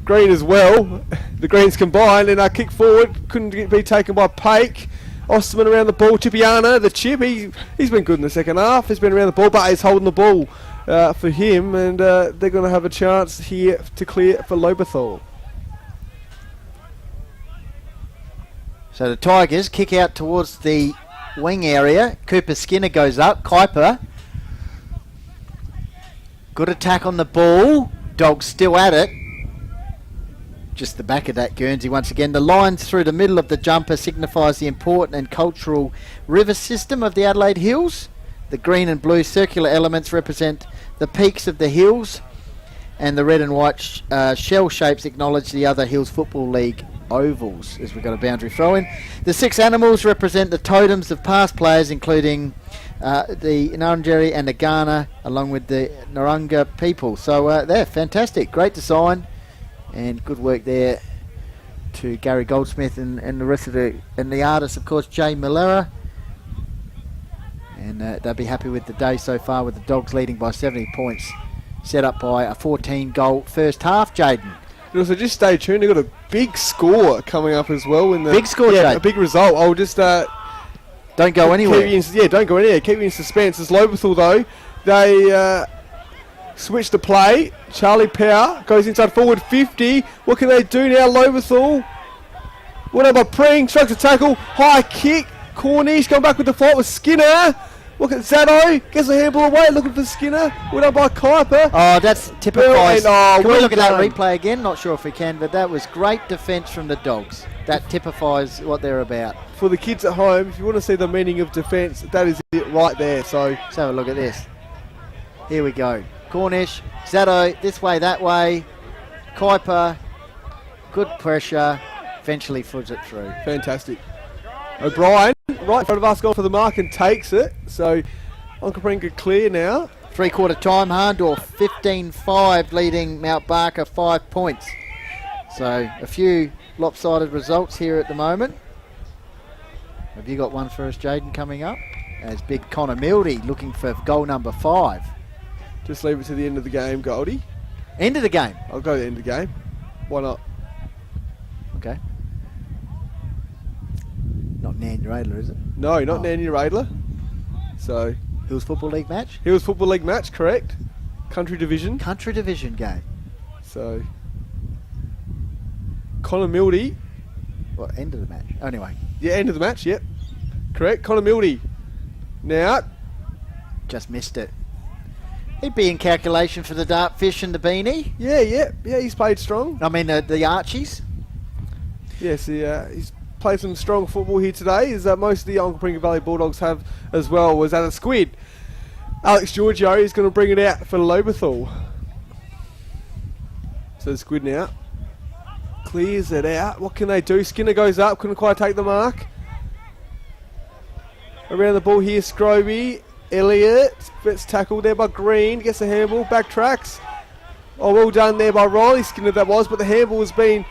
green as well. The greens combined, and a kick forward couldn't be taken by Pake. Osterman around the ball. Chipiana, the chip, he's been good in the second half. He's been around the ball, but he's holding the ball for him, and they're going to have a chance here to clear for Lobethal. So the Tigers kick out towards the wing area. Cooper Skinner goes up. Kuiper. Good attack on the ball. Dogs still at it. Just the back of that Guernsey once again. The lines through the middle of the jumper signifies the important and cultural river system of the Adelaide Hills. The green and blue circular elements represent the peaks of the hills, and the red and white shell shapes acknowledge the other Hills Football League ovals, as we've got a boundary throw in. The 6 animals represent the totems of past players, including the Ngarrindjeri and the Ghana, along with the Narunga people. So they're fantastic. Great design. And good work there to Gary Goldsmith and the rest of the artist, of course, Jay Millera. And they'll be happy with the day so far, with the Dogs leading by 70 points, set up by a 14-goal first half, Jaden. And also, just stay tuned. They've got a big score coming up as well. Big score, yeah, Jaden. a big result. I'll just don't go anywhere. Don't go anywhere. Keep you in suspense. It's Lobethal though. They switch the play. Charlie Power goes inside forward 50. What can they do now, Lobethal? What about Pring? Strikes a tackle. High kick. Cornish going back with the fight with Skinner. Look at Zato. Gets a handball away. Looking for Skinner. Went up by Kuiper. Oh, that's typifies. Can we look at that done. replay again? Not sure if we can, but that was great defence from the Dogs. That typifies what they're about. For the kids at home, if you want to see the meaning of defence, that is it right there. So let's have a look at this. Here we go. Cornish, Zato, this way, that way. Kuiper, good pressure. Eventually foots it through. fantastic. O'Brien, right in front of us, going for the mark and takes it. So Onka clear now. 3/4 time, Harndorf 15-5 leading Mount Barker 5 points. So a few lopsided results here at the moment. Have you got one for us, Jaden, coming up? As big Connor Mildy looking for goal number 5. Just leave it to the end of the game, Goldie. End of the game. I'll go to the end of the game. Why not? Okay. Not Nan Radler, is it? No, not Nanny Radler. So Hills Football League match? Hills Football League match, correct. Country Division. Country Division game. So Connor Mildy. Well, end of the match. Anyway. Yeah, end of the match, yep. Correct. Connor Mildy. Now. Just missed it. He'd be in calculation for the Dartfish and the Beanie. Yeah, he's played strong. I mean, the Archies. Yes, he's played some strong football here today, is that most of the Onka Valley Bulldogs have as well, was at a squid. Alex Giorgio is going to bring it out for Lobethal. So the squid now clears it out. What can they do? Skinner goes up, couldn't quite take the mark. Around the ball here, Scroby. Elliott gets tackled there by Green, gets a handball, backtracks. Oh, well done there by Riley Skinner that was, but the handball has been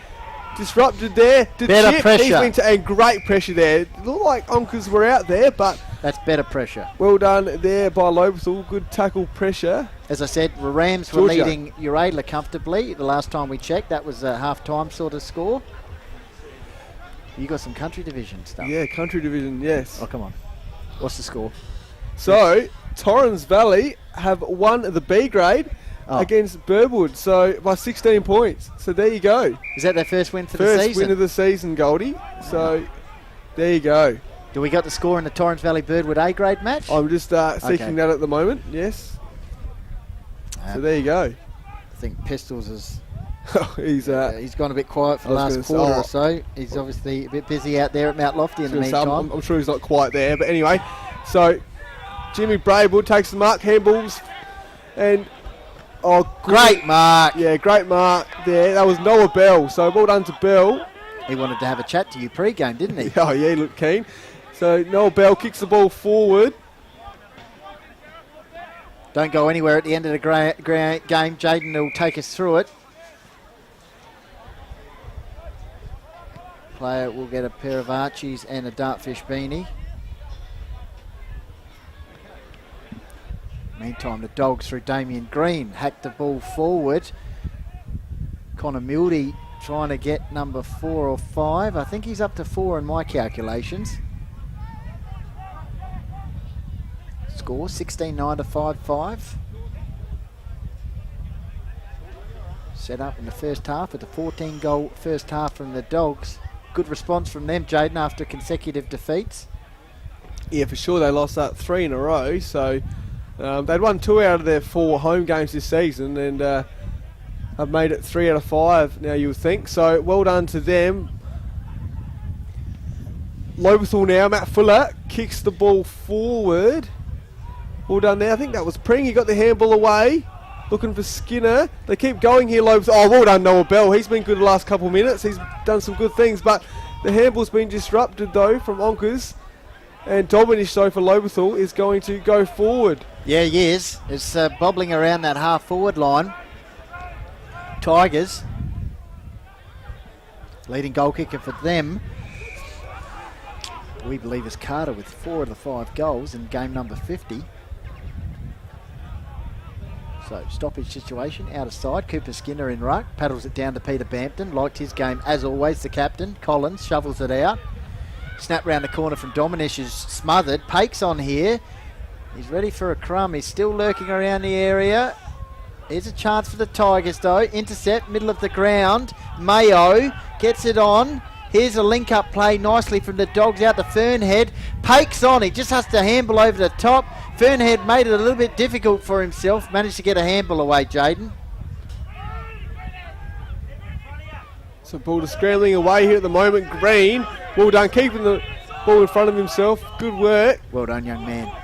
disrupted there. Better pressure. And great pressure there. It looked like Onkas were out there, but That's better pressure. well done there by Lobethal. Good tackle pressure. As I said, the Rams were Georgia. leading Uradla comfortably. The last time we checked, that was a half-time sort of score. You got some country division stuff. Yeah, country division, yes. Oh, come on. What's the score? So, Torrens Valley have won the B grade against Burwood, so by 16 points. So there you go. Is that their first win for the First season? win of the season, Goldie. So there you go. Do we got the score in the Torrens Valley Birdwood A grade match? I'm just seeking that at the moment, yes. So there you go. I think Pistols is... He's he's gone a bit quiet for the I was last gonna quarter say- or so. He's obviously a bit busy out there at Mount Lofty in the So meantime. I'm sure he's not quite there, but anyway. So Jimmy Braidwood takes the mark, handballs, and Great mark. Yeah, great mark there. That was Noah Bell. So well done to Bell. He wanted to have a chat to you pre-game, didn't he? Oh yeah, he looked keen. So Noah Bell kicks the ball forward. Don't go anywhere at the end of the game. Jaden will take us through it. Player will get a pair of Archies and a Dartfish beanie. Meantime, the Dogs through Damien Green hack the ball forward. Connor Mildy trying to get number 4 or 5. I think he's up to 4 in my calculations. Score 16-9 to 5-5. Set up in the first half with a 14-goal first half from the Dogs. Good response from them, Jaden, after consecutive defeats. Yeah, for sure. They lost 3 in a row. So they'd won 2 out of their 4 home games this season, and have made it 3 out of 5 now, you would think. So well done to them. Lobethal now. Matt Fuller kicks the ball forward. Well done there. I think that was Pring. He got the handball away. Looking for Skinner. They keep going here, Lobethal. Oh, well done, Noah Bell. He's been good the last couple of minutes. He's done some good things, but the handball's been disrupted, though, from Onkas. And Dominish, though, for Lobethal, is going to go forward. Yeah, he is. It's bobbling around that half-forward line. Tigers. Leading goal kicker for them, we believe, is Carter with 4 of the 5 goals in game number 50. So, stoppage situation, out of side. Cooper Skinner in ruck, paddles it down to Peter Bampton. Liked his game, as always, the captain. Collins shovels it out. Snap round the corner from Dominish is smothered. Pake's on here. He's ready for a crumb. He's still lurking around the area. Here's a chance for the Tigers, though. Intercept, middle of the ground. Mayo gets it on. Here's a link-up play nicely from the Dogs out to Fernhead. Pake's on. He just has to handball over the top. Fernhead made it a little bit difficult for himself. Managed to get a handball away, Jaden. So ball scrambling away here at the moment. Green, well done, keeping the ball in front of himself. Good work. Well done, young man.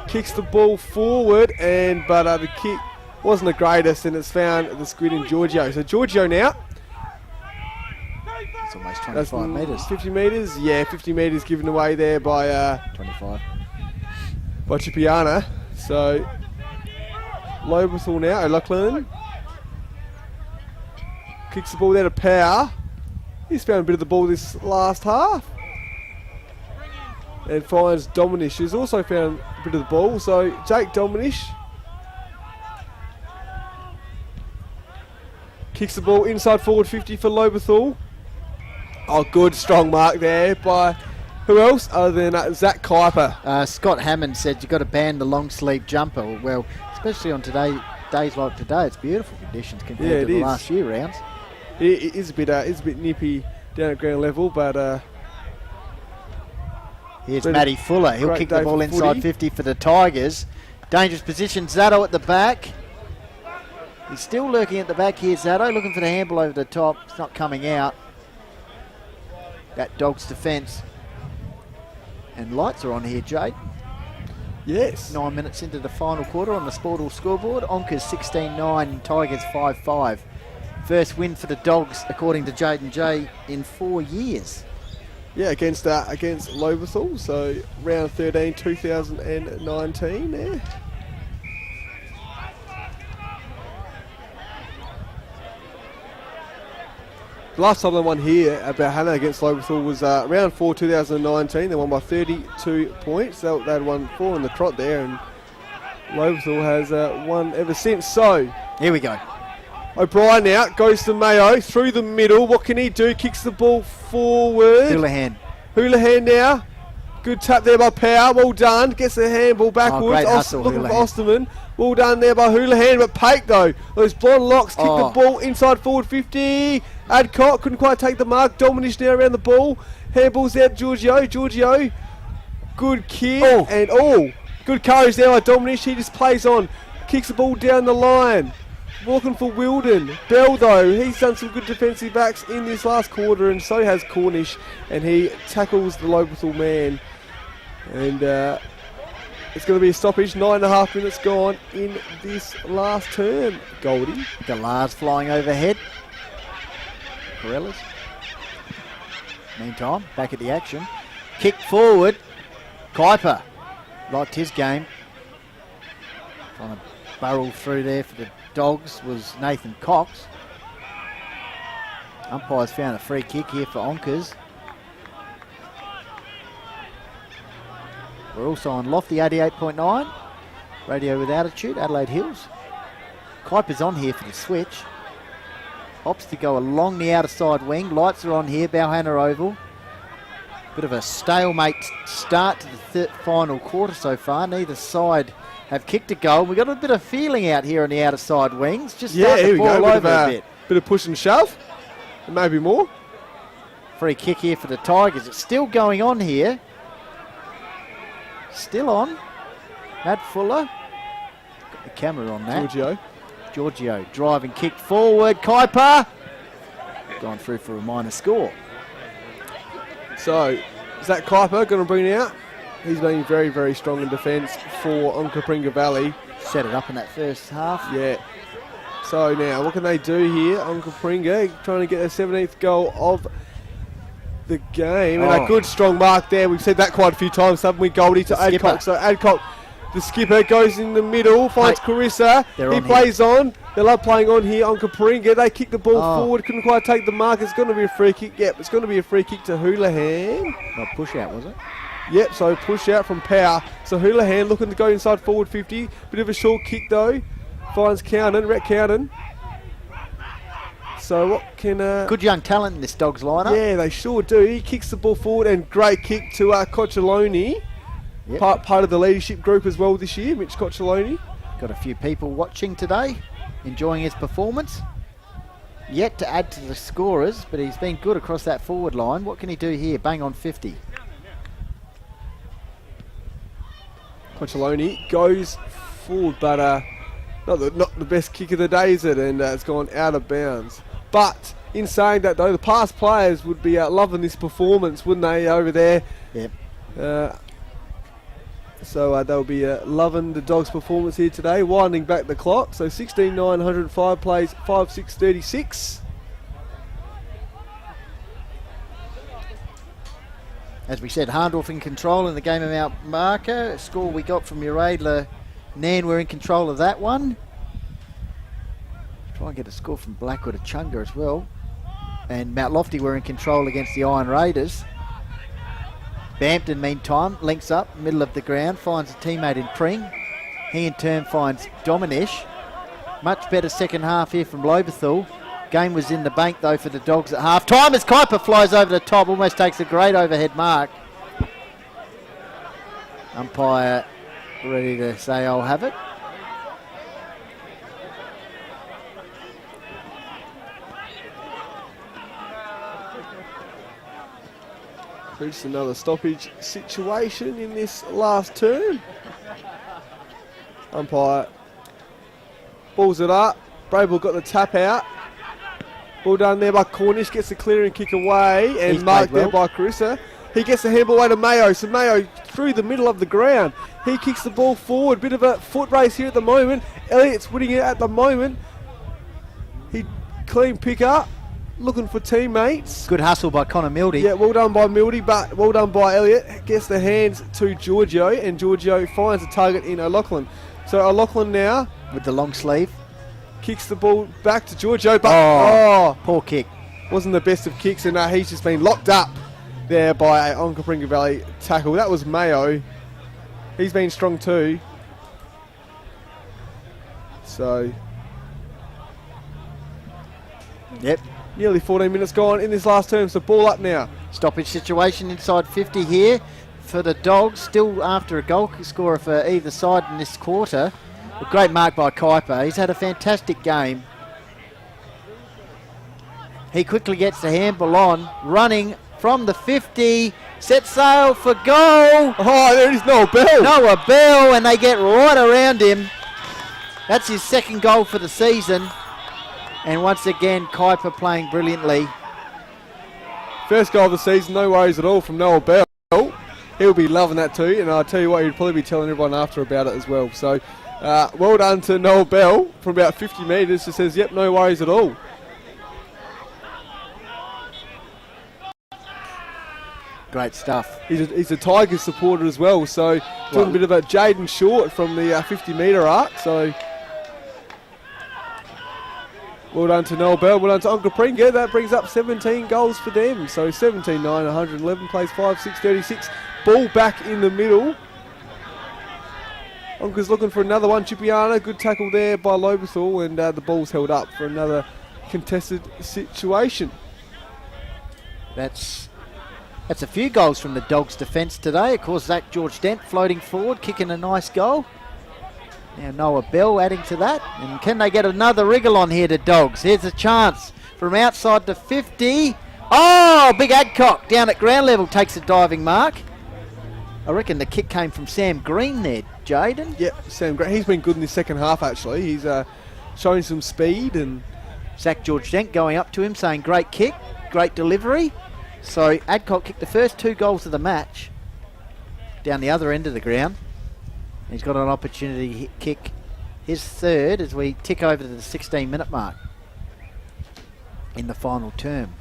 Kicks the ball forward, but the kick wasn't the greatest, and it's found the squid in Giorgio. So Giorgio now. It's almost 25 metres. 50 metres? Yeah, 50 metres given away there by 25. By Chipiana. So Lobethal now, O'Loughlin. Kicks the ball there to Power. He's found a bit of the ball this last half. And finds Dominish, who's also found a bit of the ball. So Jake Dominish kicks the ball inside forward 50 for Lobethal. Oh, good strong mark there by who else other than Zach Kuiper. Scott Hammond said you've got to ban the long sleeve jumper. Well, especially on days like today, it's beautiful conditions compared to the last few rounds. It is a bit nippy down at ground level, but here's Matty Fuller. He'll kick the ball inside 50 for the Tigers. Dangerous position. Zato at the back. He's still lurking at the back here. Zato looking for the handball over the top. It's not coming out. that Dogs defence. And lights are on here, Jade. Yes. 9 minutes into the final quarter on the Sportal scoreboard. Onka's 16-9, Tigers 5-5. First win for the Dogs, according to Jade and Jay, in 4 years. Yeah, against Lobethal, so round 13, 2019 there. The last time they won here at Balhannah against Lobethal was round 4, 2019. They won by 32 points. They had won 4 in the trot there, and Lobethal has won ever since. So, here we go. O'Brien out, goes to Mayo, through the middle. What can he do? Kicks the ball forward. Houlihan now. Good tap there by Power. Well done. Gets the handball backwards. Great hustle, looking for Houlihan. Osterman. Well done there by Houlihan. But Pate, though, those blonde locks kick the ball inside forward 50. Adcock couldn't quite take the mark. Dominish now around the ball. Handball's out. Giorgio. Good kick. And good courage there by Dominish. He just plays on. Kicks the ball down the line. Walking for Wilden. Bell, though, he's done some good defensive backs in this last quarter, and so has Cornish, and he tackles the Lobethal man. And it's going to be a stoppage. 9.5 minutes gone in this last term, Goldie. Gallar's flying overhead. Corellas. Meantime, back at the action. Kick forward. Kuiper liked his game. Trying to barrel through there for the Dogs was Nathan Cox. Umpires found a free kick here for Onkas. We're also on Lofty 88.9. Radio with Attitude, Adelaide Hills. Kuiper's on here for the switch. Opts to go along the outer side wing. Lights are on here, Balhannah Oval. Bit of a stalemate start to the final quarter so far. Neither side have kicked a goal. We've got a bit of feeling out here on the outer side wings. Just starting to fall over a bit. Bit of push and shove. And maybe more. Free kick here for the Tigers. It's still going on here. Still on. Matt Fuller. Got the camera on that. Giorgio driving kick forward. Kuiper. Gone through for a minor score. So, is that Kuiper going to bring it out? He's been very, very strong in defence for Onka Valley. Set it up in that first half. Yeah. So now, what can they do here? Onka trying to get their 17th goal of the game. And a good strong mark there. We've said that quite a few times, haven't we, Goldie, to Adcock. So Adcock, the skipper, goes in the middle, finds Carissa. He plays on. They love playing on here. Onka they kick the ball forward, couldn't quite take the mark. It's going to be a free kick. Yep, it's going to be a free kick to Houlihan. Not push out, was it? Yep, so push out from Power. So Houlihan looking to go inside forward 50. Bit of a short kick though. Finds Rhett Cowden. So what can... good young talent in this Dogs lineup. Yeah, they sure do. He kicks the ball forward and great kick to Coccioloni. Yep. Part of the leadership group as well this year, Mitch Coccioloni. Got a few people watching today, enjoying his performance. Yet to add to the scorers, but he's been good across that forward line. What can he do here? Bang on 50. Coccioloni goes forward, but not the best kick of the day, is it? And it's gone out of bounds. But in saying that, though, the past players would be loving this performance, wouldn't they, over there? Yep. So they'll be loving the Dogs' performance here today, winding back the clock. So 16,905 plays 5,636. As we said, Harndorf in control in the game amount marker. A score we got from Uradla. Nan, we're in control of that one. Try and get a score from Blackwood at Chunga as well. And Mount Lofty were in control against the Iron Raiders. Bampton, meantime, links up, middle of the ground, finds a teammate in Pring. He in turn finds Dominish. Much better second half here from Lobethal. Game was in the bank though for the Dogs at half time as Kuiper flies over the top, almost takes a great overhead mark. Umpire ready to say I'll have it. Just another stoppage situation in this last turn. Umpire balls it up. Brable got the tap out. Well done there by Cornish. Gets the clear and kick away. And He's marked played there by Carissa. He gets the handball away to Mayo. So Mayo through the middle of the ground. He kicks the ball forward. Bit of a foot race here at the moment. Elliott's winning it at the moment. He clean pick up. Looking for teammates. Good hustle by Connor Mildy. Yeah, well done by Mildy, but well done by Elliott. Gets the hands to Giorgio, and Giorgio finds a target in O'Loughlin. So O'Loughlin now With the long sleeve. kicks the ball back to Giorgio, but Poor kick. wasn't the best of kicks, and he's just been locked up there by a Onka Valley tackle. That was Mayo. He's been strong too. So Yep. nearly 14 minutes gone in this last term, so ball up now. Stoppage situation inside 50 here for the Dogs. Still after a goal scorer for either side in this quarter. A great mark by Kuiper. He's had a fantastic game. He quickly gets the handball on, running from the 50, set sail for goal. Oh, there is Noah Bell. Noah Bell, and they get right around him. That's his second goal for the season. And once again, Kuiper playing brilliantly. First goal of the season, no worries at all from Noah Bell. He'll be loving that too, and I'll tell you what, he'll probably be telling everyone after about it as well. So, well done to Noah Bell from about 50 metres. Just says, yep, no worries at all. Great stuff. He's a Tigers supporter as well, so doing a bit of a Jaden Short from the 50 metre arc. So, well done to Noel Bell, well done to Onka Pringa. That brings up 17 goals for them. So 17-9, 111, plays 5-6, 36. Ball back in the middle. Onka's looking for another one. Chipiana, good tackle there by Lobethal, and the ball's held up for another contested situation. That's a few goals from the Dogs' defence today. Of course, George Dent floating forward, kicking a nice goal. Now Noah Bell adding to that. And can they get another wriggle on here to Dogs? Here's a chance from outside to 50. Oh, big Adcock down at ground level takes a diving mark. I reckon the kick came from Sam Green there, Jaden. Yep, Sam Green. He's been good in the second half, actually. He's showing some speed. And George Dent going up to him saying great kick, great delivery. So Adcock kicked the first 2 goals of the match down the other end of the ground. He's got an opportunity to kick his third as we tick over to the 16-minute mark in the final term.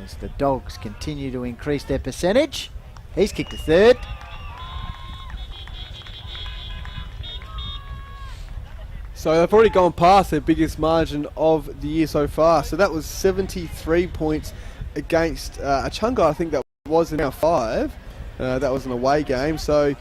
As the Dogs continue to increase their percentage. He's kicked a third. so they've already gone past their biggest margin of the year so far. So that was 73 points against Achunga, I think that was in round 5. That was an away game. So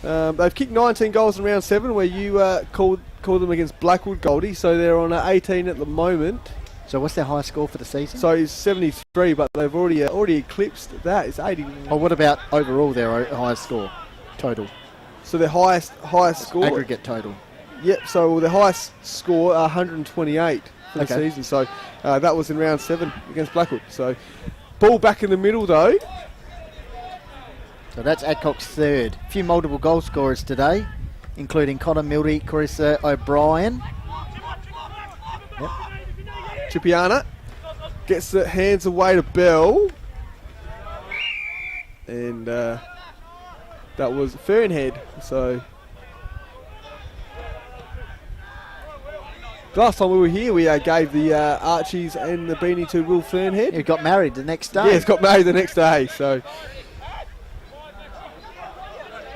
they've kicked 19 goals in round 7, where you called them against Blackwood Goldie. So they're on 18 at the moment. So what's their highest score for the season? So it's 73, but they've already eclipsed that. It's 80. Oh, what about overall their highest score total? So their highest score. Aggregate total. Yep. So the highest score 128 for the season. So that was in round 7 against Blackwood. So ball back in the middle though. So that's Adcock's third. A few multiple goal scorers today, including Connor Mildy, Carissa O'Brien. Yep. Chipiana gets the hands away to Bell. And that was Fernhead. So last time we were here, we gave the Archies and the beanie to Will Fernhead. He got married the next day. Yeah, he's got married the next day. So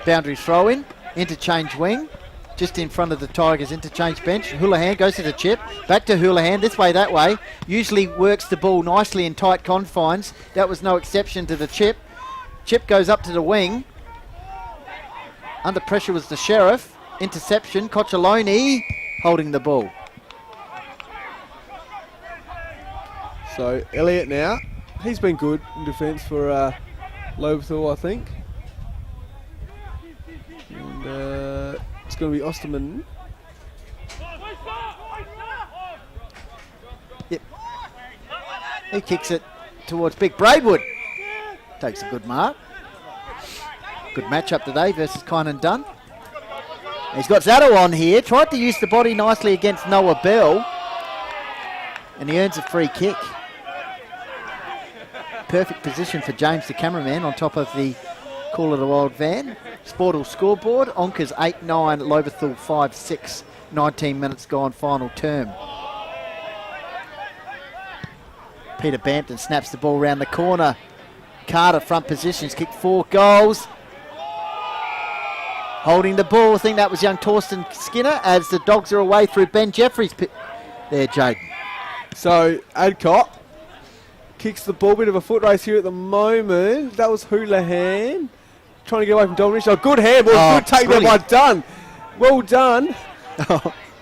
boundary throw in, interchange wing, just in front of the Tigers interchange bench. Houlihan goes to the chip, back to Houlihan, this way, that way. Usually works the ball nicely in tight confines. That was no exception to the chip. Chip goes up to the wing. Under pressure was the Sheriff. Interception, Cocciolone holding the ball. So Elliott now, he's been good in defence for Lobethal, I think. And it's going to be Osterman. Yep. He kicks it towards Big Braidwood. Takes a good mark. Good matchup today versus Kynan Dunn. He's got Zato on here. Tried to use the body nicely against Noah Bell. And he earns a free kick. Perfect position for James, the cameraman, on top of the Call of the Wild van. Sportal scoreboard. Onka's 8-9, Lobethal 5-6. 19 minutes gone, final term. Peter Bampton snaps the ball round the corner. Carter, front positions, kicked 4 goals. Holding the ball, I think that was young Torsten Skinner, as the Dogs are away through Ben Jeffries. There, Jaden. So, Adcock kicks the ball, bit of a foot race here at the moment. That was Houlihan trying to get away from Dominic. Oh, good handball, good take there by Dunn. Well done.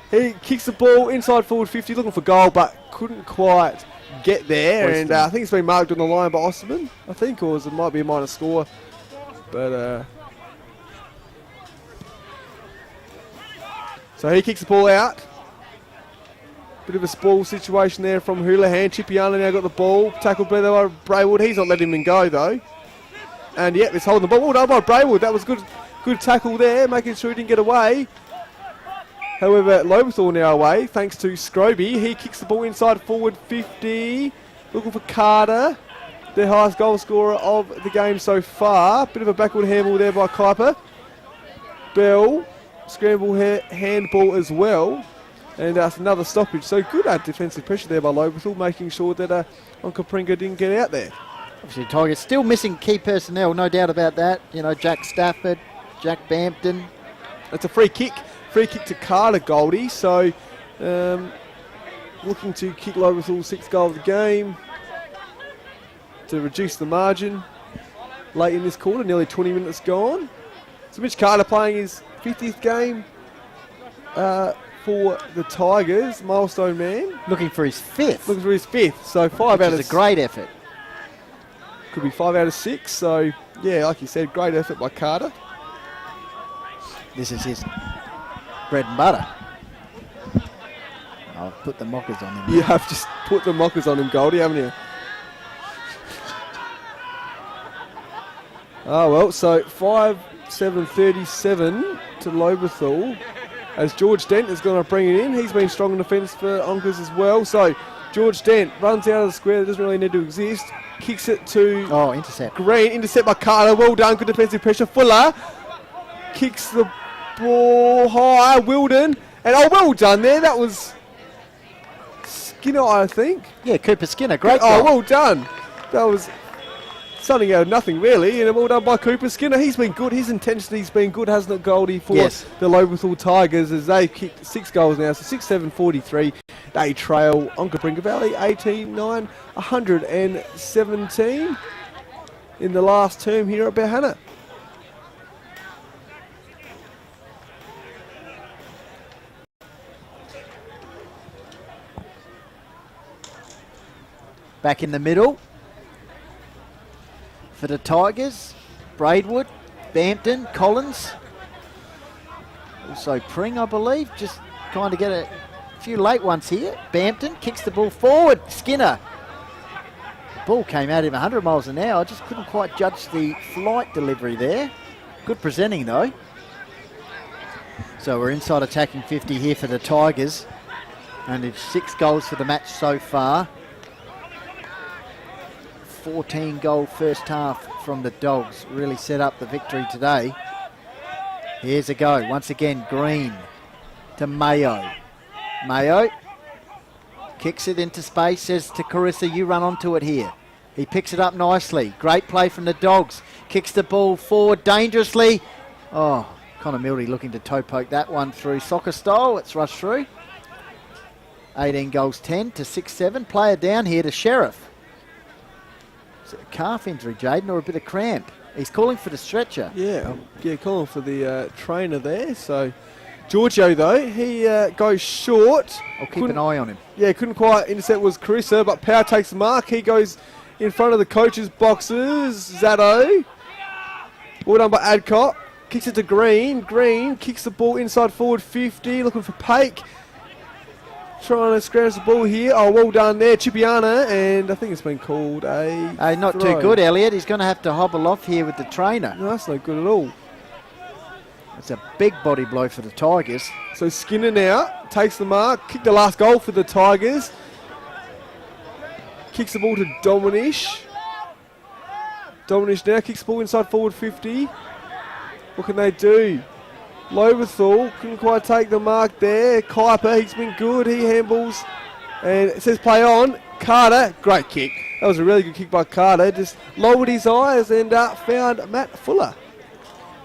He kicks the ball inside forward 50, looking for goal, but couldn't quite get there. And I think it's been marked on the line by Osterman, I think, or it might be a minor score. But so he kicks the ball out. Bit of a spoil situation there from Houlihan. Chipiana now got the ball. Tackled by Braywood. He's not letting him go though. And yep, it's holding the ball. Well done by Braywood. That was good tackle there, making sure he didn't get away. However, Lobethal now away, thanks to Scroby. He kicks the ball inside forward 50. Looking for Carter, their highest goal scorer of the game so far. Bit of a backward handball there by Kuiper. Bell, scramble handball as well. And that's another stoppage. So good defensive pressure there by Lobethal, making sure that Onka Pringa didn't get out there. Obviously, Tigers still missing key personnel, no doubt about that. You know, Jack Stafford, Jack Bampton. That's a free kick. Free kick to Carter, Goldie. So looking to kick Lobethal 6th goal of the game to reduce the margin late in this quarter, nearly 20 minutes gone. So Mitch Carter playing his 50th game for the Tigers, milestone man. Looking for his 5th. Looking for his 5th, so 5 out of 6. It's a great effort. Could be 5 out of 6, so yeah, like you said, great effort by Carter. This is his bread and butter. I'll put the mockers on him. You have just put the mockers on him, Goldie, haven't you? Oh well, so 5-7-37 to Lobethal. As George Dent is going to bring it in. He's been strong in defence for Onkas as well. So George Dent runs out of the square that doesn't really need to exist. Kicks it to intercept. Green. Intercept by Carter. Well done. Good defensive pressure. Fuller kicks the ball high. Wilden. And well done there. That was Skinner, I think. Yeah, Cooper Skinner. Great goal. Oh, well done. That was something out of nothing, really, and well done by Cooper Skinner. He's been good. His intensity's been good, hasn't it, Goldie, for the Lobethal Tigers, as they've kicked 6 goals now, so 6-7-43. They trail Onka Pringa Valley 18-9, 117 in the last term here at Balhannah. Back in the middle for the Tigers, Braidwood, Bampton, Collins. Also Pring, I believe, just trying to get a few late ones here. Bampton kicks the ball forward. Skinner. The ball came out of 100 miles an hour. I just couldn't quite judge the flight delivery there. Good presenting though. So we're inside attacking 50 here for the Tigers. Only 6 goals for the match so far. 14-goal first half from the Dogs. Really set up the victory today. Here's a go. Once again, Green to Mayo. Mayo kicks it into space, says to Carissa, you run onto it here. He picks it up nicely. Great play from the Dogs. Kicks the ball forward dangerously. Oh, Connor Mildy looking to toe poke that one through soccer style. It's rushed through. 18 goals 10 to 6-7. Player down here to Sheriff. Is it a calf injury, Jaden, or a bit of cramp? He's calling for the stretcher. Yeah, calling for the trainer there. So Giorgio, though, he goes short. I'll keep an eye on him. Yeah, couldn't quite intercept was Carissa, but Power takes the mark. He goes in front of the coach's boxes. Zato. Well done by Adcock. Kicks it to Green. Green kicks the ball inside forward 50, looking for Pake. Trying to scratch the ball here. Oh, well done there, Chipiana, and I think it's been called a not throw. Too good, Elliot. He's going to have to hobble off here with the trainer. No, that's not good at all. It's a big body blow for the Tigers. So Skinner now takes the mark, kicked the last goal for the Tigers. Kicks the ball to Dominish. Dominish now kicks the ball inside forward 50. What can they do? Lobethal couldn't quite take the mark there. Kuiper, he's been good. He handballs. And it says play on. Carter, great kick. That was a really good kick by Carter. Just lowered his eyes and found Matt Fuller.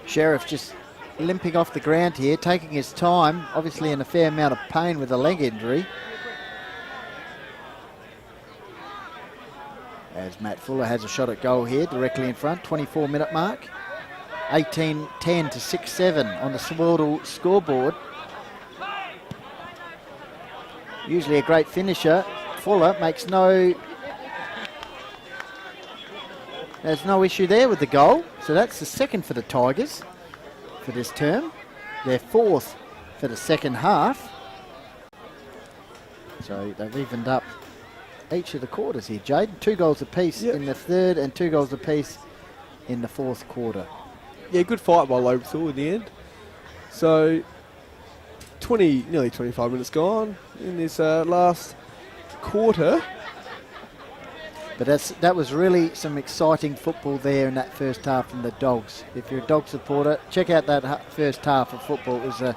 Sheriff just limping off the ground here, taking his time, obviously in a fair amount of pain with a leg injury. As Matt Fuller has a shot at goal here, directly in front, 24-minute mark. 18-10 to 6-7 on the Swordle scoreboard. Usually a great finisher. Fuller makes there's no issue there with the goal. So that's the second for the Tigers for this term. Their fourth for the second half. So they've evened up each of the quarters here, Jade. 2 goals apiece in the third and 2 goals apiece in the fourth quarter. Yeah, good fight by Lobethal in the end. So, nearly 25 minutes gone in this last quarter. But that was really some exciting football there in that first half from the Dogs. If you're a Dog supporter, check out that first half of football. It was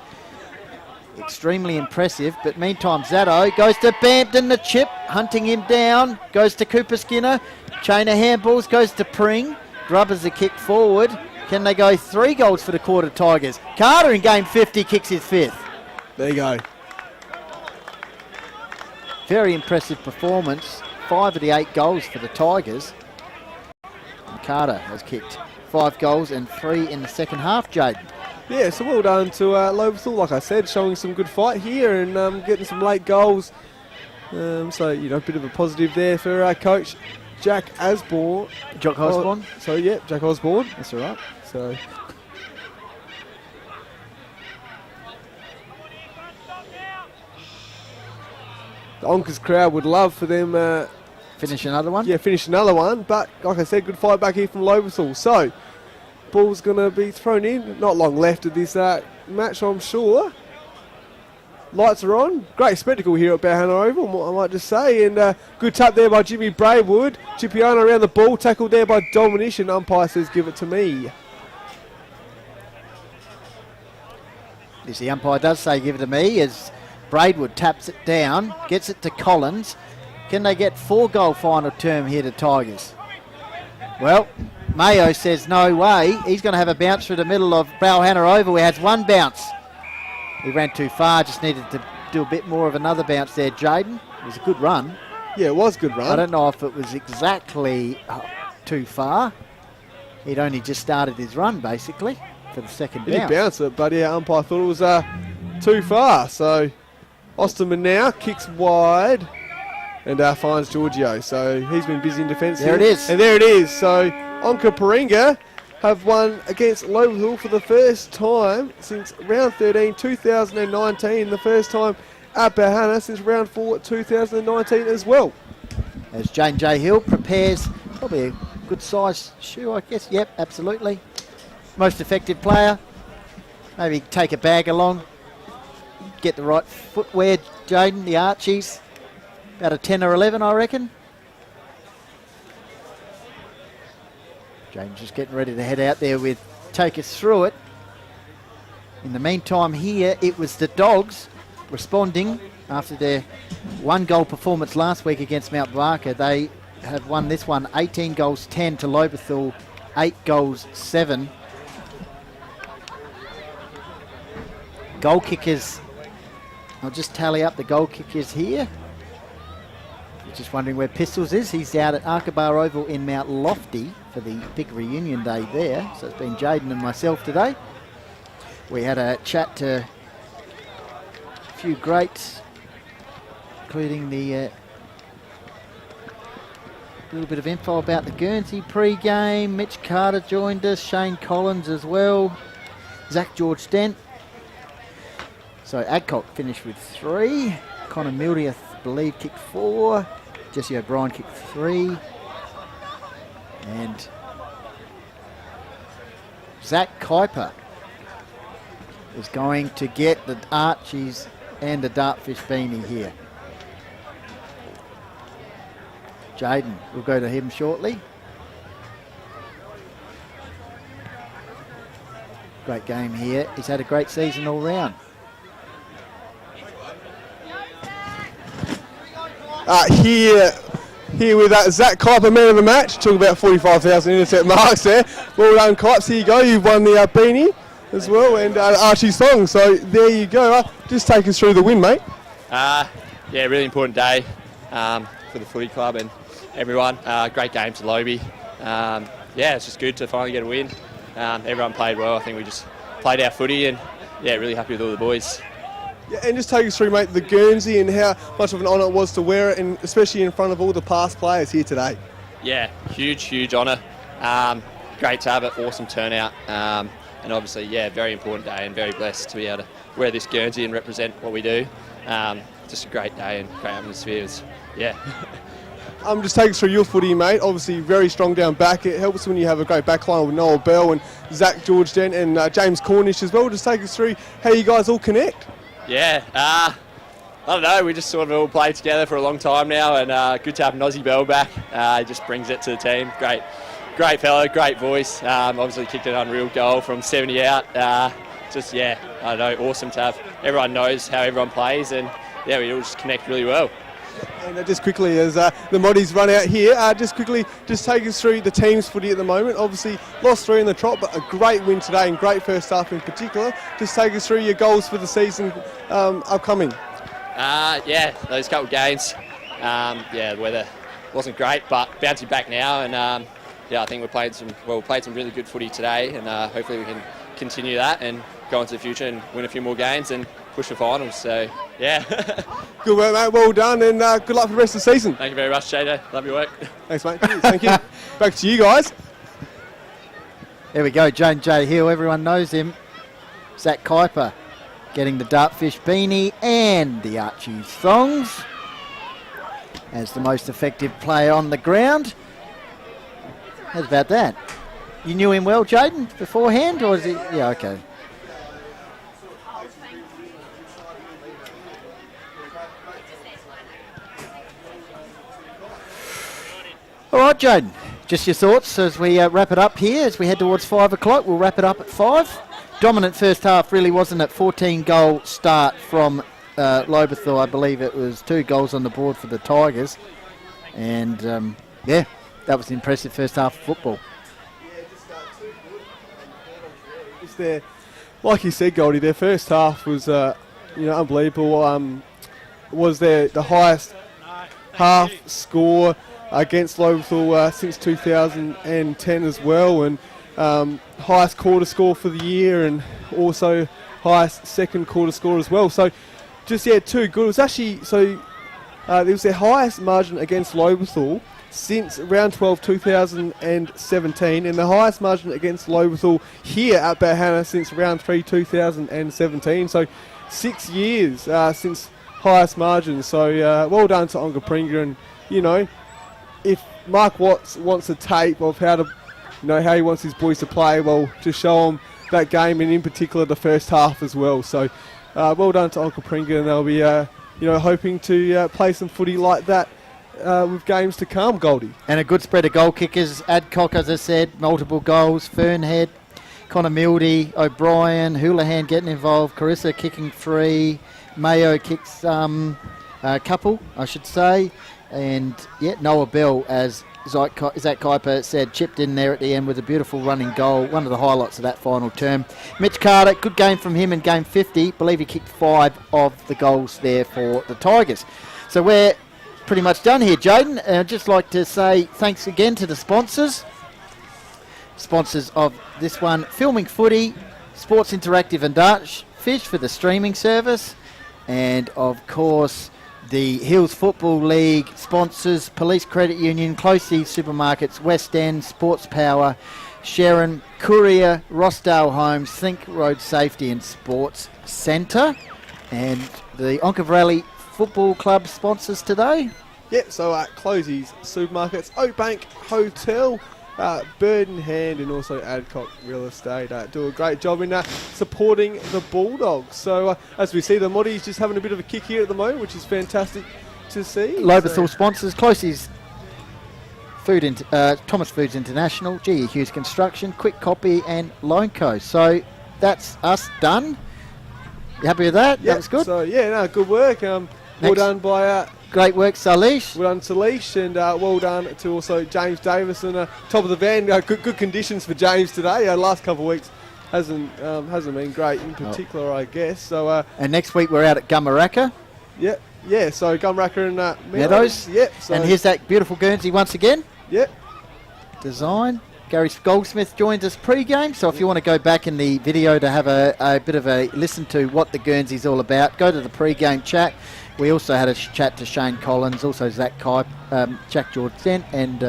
extremely impressive. But meantime, Zatto goes to Bampton, the chip, hunting him down. Goes to Cooper Skinner. Chain of handballs, goes to Pring. Grubbers a kick forward. Can they go 3 goals for the quarter Tigers? Carter in game 50 kicks his 5th. There you go. Very impressive performance. 5 of the 8 goals for the Tigers. And Carter has kicked 5 goals and 3 in the second half, Jaden. Yeah, so well done to Lobethal, like I said, showing some good fight here and getting some late goals. So, a bit of a positive there for our coach, Jack Osborne. Jack Osborne? Jack Osborne. That's all right. So, the Onka's crowd would love for them finish another one? Yeah, finish another one. But, like I said, good fight back here from Lobethal. So, ball's going to be thrown in. Not long left of this match, I'm sure. Lights are on. Great spectacle here at Balhannah Oval, I might just say. And good tap there by Jimmy Braywood. Cipriano around the ball. Tackled there by Dominish. And umpire says, give it to me. Yes, the umpire does say give it to me as Braidwood taps it down, gets it to Collins. Can they get 4-goal final term here to Tigers? Well, Mayo says no way. He's going to have a bounce through the middle of Balhannah Oval. He has 1 bounce. He ran too far, just needed to do a bit more of another bounce there, Jaden. It was a good run. Yeah, it was a good run. I don't know if it was exactly too far. He'd only just started his run, basically, for the second bounce. He bounced it, but yeah, umpire thought it was too far. So, Osterman now kicks wide and finds Giorgio. So, he's been busy in defence. There it is. And there it is. So, Onka Paringa have won against Lobethal for the first time since round 13, 2019. The first time at Balhannah since round 4, 2019 as well. As Jane J. Hill prepares probably a good size shoe, I guess. Yep, absolutely. Most effective player. Maybe take a bag along. Get the right footwear, Jaden, the Archies. About a 10 or 11, I reckon. James just getting ready to head out there with take us through it. In the meantime here, it was the Dogs responding after their 1-goal performance last week against Mount Barker. They have won this one 18 goals 10 to Lobethal, 8 goals 7. Goal kickers, I'll just tally up the goal kickers here. Just wondering where Pistols is. He's out at Arkabar Oval in Mount Lofty for the big reunion day there. So it's been Jaden and myself today. We had a chat to a few greats, including the little bit of info about the Guernsey pre-game. Mitch Carter joined us, Shane Collins as well, Zach George Dent. So Adcock finished with 3. Connor Mildy, I believe, kicked 4. Jesse O'Brien kicked 3. And Zach Kuiper is going to get the Archies and the Dartfish beanie here. Jaden, we'll go to him shortly. Great game here. He's had a great season all round. Here with Zach Kuiper, man of the match. Took about 45,000 intercept marks there. Well done, Kuipes. Here you go. You've won the beanie as well, and Archie Song. So there you go. Just take us through the win, mate. Yeah, really important day for the footy club and everyone. Great game to Lobie. Yeah, it's just good to finally get a win. Everyone played well. I think we just played our footy and, yeah, really happy with all the boys. Yeah, and just take us through, mate, the Guernsey and how much of an honour it was to wear it, and especially in front of all the past players here today. Yeah, huge honour. Great to have it, awesome turnout. And obviously, yeah, very important day and very blessed to be able to wear this Guernsey and represent what we do. Just a great day and great atmospheres. Yeah. Just take us through your footy, mate. Obviously, very strong down back. It helps when you have a great backline with Noel Bell and Zach, George Dent and James Cornish as well. Just take us through how you guys all connect. Yeah, I don't know, we just sort of all played together for a long time now, and good to have Nozzy Bell back. He just brings it to the team. Great fellow, great voice. Obviously kicked an unreal goal from 70 out. Just, yeah, I don't know, awesome to have. Everyone knows how everyone plays, and yeah, we all just connect really well. And just quickly, as the Moddies run out here, just take us through the team's footy at the moment. Obviously, lost 3 in the trot, but a great win today and great first half in particular. Just take us through your goals for the season upcoming. Yeah, those couple of games. Yeah, the weather wasn't great, but bouncing back now, and yeah, I think we played some really good footy today, and hopefully we can continue that and go into the future and win a few more games and push for finals. So, yeah. Good work, mate. Well done, and good luck for the rest of the season. Thank you very much, JJ. Love your work. Thanks, mate. Cheers. Thank you. Back to you guys. There we go, Jane J. Hill. Everyone knows him. Zach Kuiper getting the Dartfish beanie and the Archie thongs as the most effective player on the ground. How's about that? You knew him well, Jaden, beforehand, or is he? Yeah, okay. All right, Jaden, just your thoughts as we wrap it up here, as we head towards 5 o'clock. We'll wrap it up at 5. Dominant first half, really, wasn't it? 14-goal start from Lobethal. I believe it was 2 goals on the board for the Tigers. And, yeah, that was an impressive first half of football. Like you said, Goldie, their first half was unbelievable. Was the highest half score against Lobethal since 2010 as well, and highest quarter score for the year, and also highest second quarter score as well. So just, yeah, too good. It was actually, it was their highest margin against Lobethal since round 12 2017, and the highest margin against Lobethal here at Balhannah since round 3 2017. So 6 years since highest margin. So well done to Onka Pringa, and you know, if Mark Watts wants a tape of how he wants his boys to play, well, just show them that game, and in particular the first half as well. So well done to Onka Pringa, and they'll be hoping to play some footy like that with games to come, Goldie. And a good spread of goal kickers. Adcock, as I said, multiple goals. Fernhead, Connor Mildy, O'Brien, Houlihan getting involved, Carissa kicking 3, Mayo kicks a couple, I should say. And, yeah, Noah Bell, as Zach Kuiper said, chipped in there at the end with a beautiful running goal, one of the highlights of that final term. Mitch Carter, good game from him in game 50. Believe he kicked 5 of the goals there for the Tigers. So we're pretty much done here, Jaden. I'd just like to say thanks again to the sponsors of this one: Filming Footy, Sports Interactive and Dartfish for the streaming service, and of course the Hills Football League sponsors: Police Credit Union, Closey Supermarkets, West End, Sports Power, Sharon, Courier, Rossdale Homes, Think Road Safety and Sports Centre, and the Onka Valley Football Club sponsors today. Yep, so Closey's Supermarkets, Oakbank Hotel, Bird in Hand, and also Adcock Real Estate do a great job in supporting the Bulldogs. So as we see, the Moddies just having a bit of a kick here at the moment, which is fantastic to see. Lobethal sponsors, Closey's Thomas Foods International, GE Hughes Construction, Quick Copy and Onka. So that's us done. You happy with that? Yeah, That was good. So good work. Well done by great work, Salish. well done to Leash, and well done to also James Davis and top of the van. Good conditions for James today. Last couple of weeks hasn't been great in particular, I guess. So And next week we're out at Gummaraka yeah. So Gumraka and Meadows. Yep. So, And here's that beautiful Guernsey once again. Yep. Design. Gary Goldsmith joins us pre-game, so if you want to go back in the video to have a bit of a listen to what the Guernsey's all about, go to the pre-game chat. We also had a chat to Shane Collins, also Zach Kai, Jack George Dent, and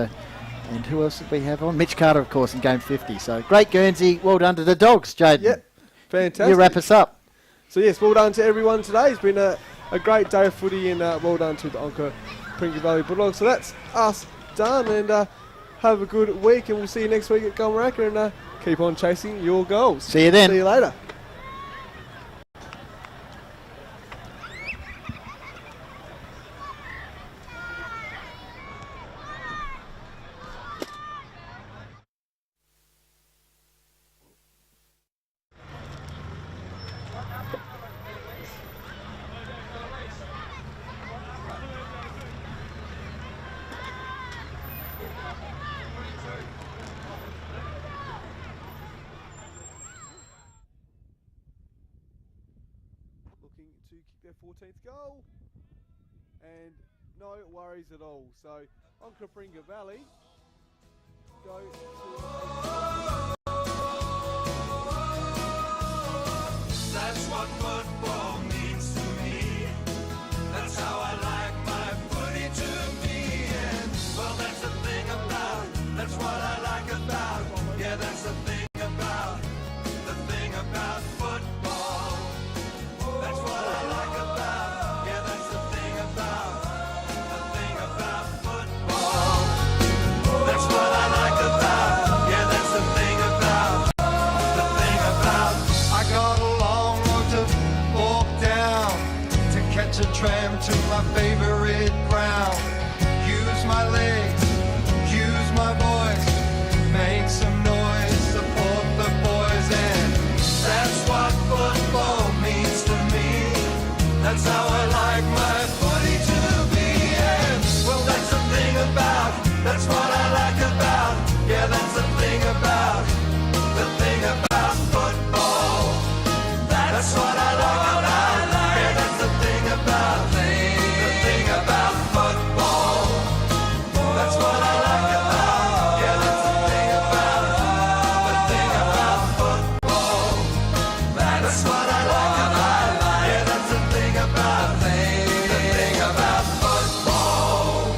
who else did we have on? Mitch Carter, of course, in game 50. So great Guernsey. Well done to the Dogs, Jaden. Yep. Fantastic. You wrap us up. So yes, well done to everyone today. It's been a great day of footy, and well done to the Onka Pringle Valley Bulldogs. So that's us done, and have a good week, and we'll see you next week at Gummaraka, and keep on chasing your goals. See you then. See you later. Looking to kick their 14th goal, and no worries at all. So on Kapringa Valley, go to That's what football means to me. That's how I like my footy to be. And well, that's the thing about, that's what I like about. Yeah, that's the thing about football. That's what I like about. Yeah, that's the thing about football. That's what I like about. Yeah, that's the thing about. I got a long road to walk down to catch a tram to my favorite ground. Use my legs, use my voice, make some noise, support the boys, and that's what football means to me. That's how I like my footy to be. And well, that's the thing about, that's what I like about. Yeah, that's the thing about football. That's what I like about. Yeah, that's the thing about football. That's what I like about. Yeah, that's the thing about football. That's what I like about. Yeah, that's the thing about football.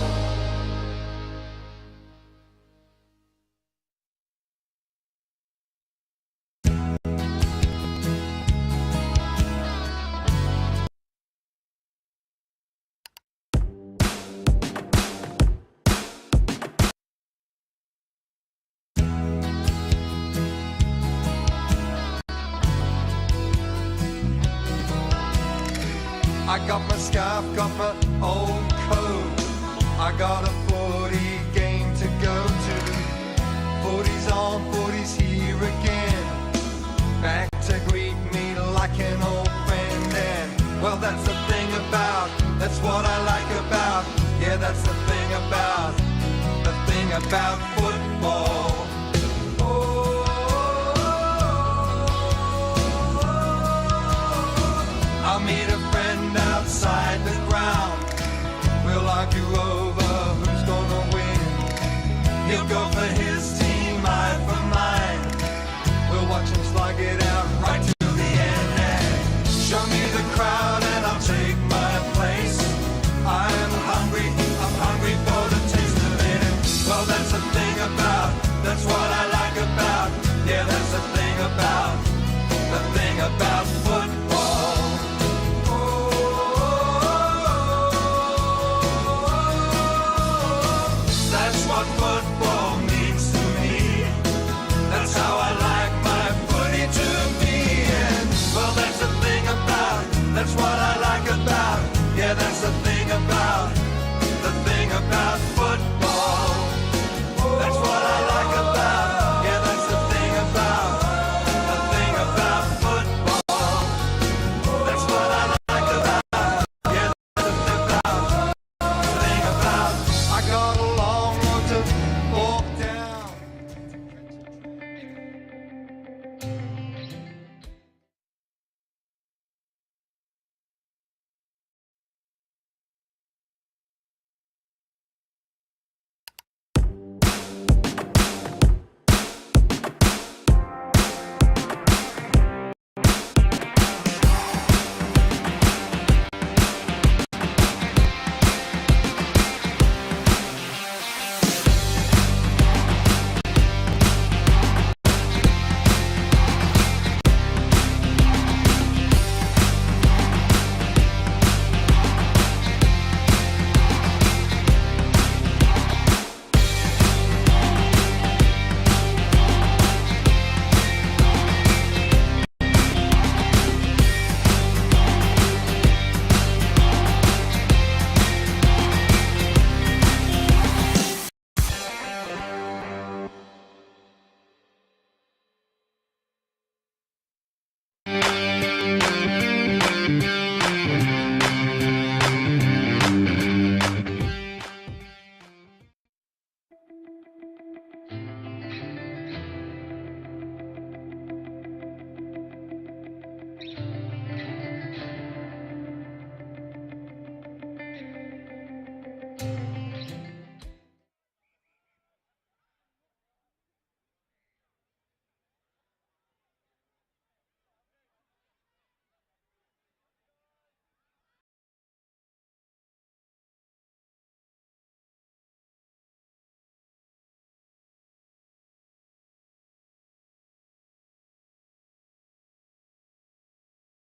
I got my scarf, got my old coat. I got a footy game to go to. Footy's on, footy's here again. Back to greet me like an old friend. And well, that's the thing about, that's what I like about. Yeah, that's the thing about football.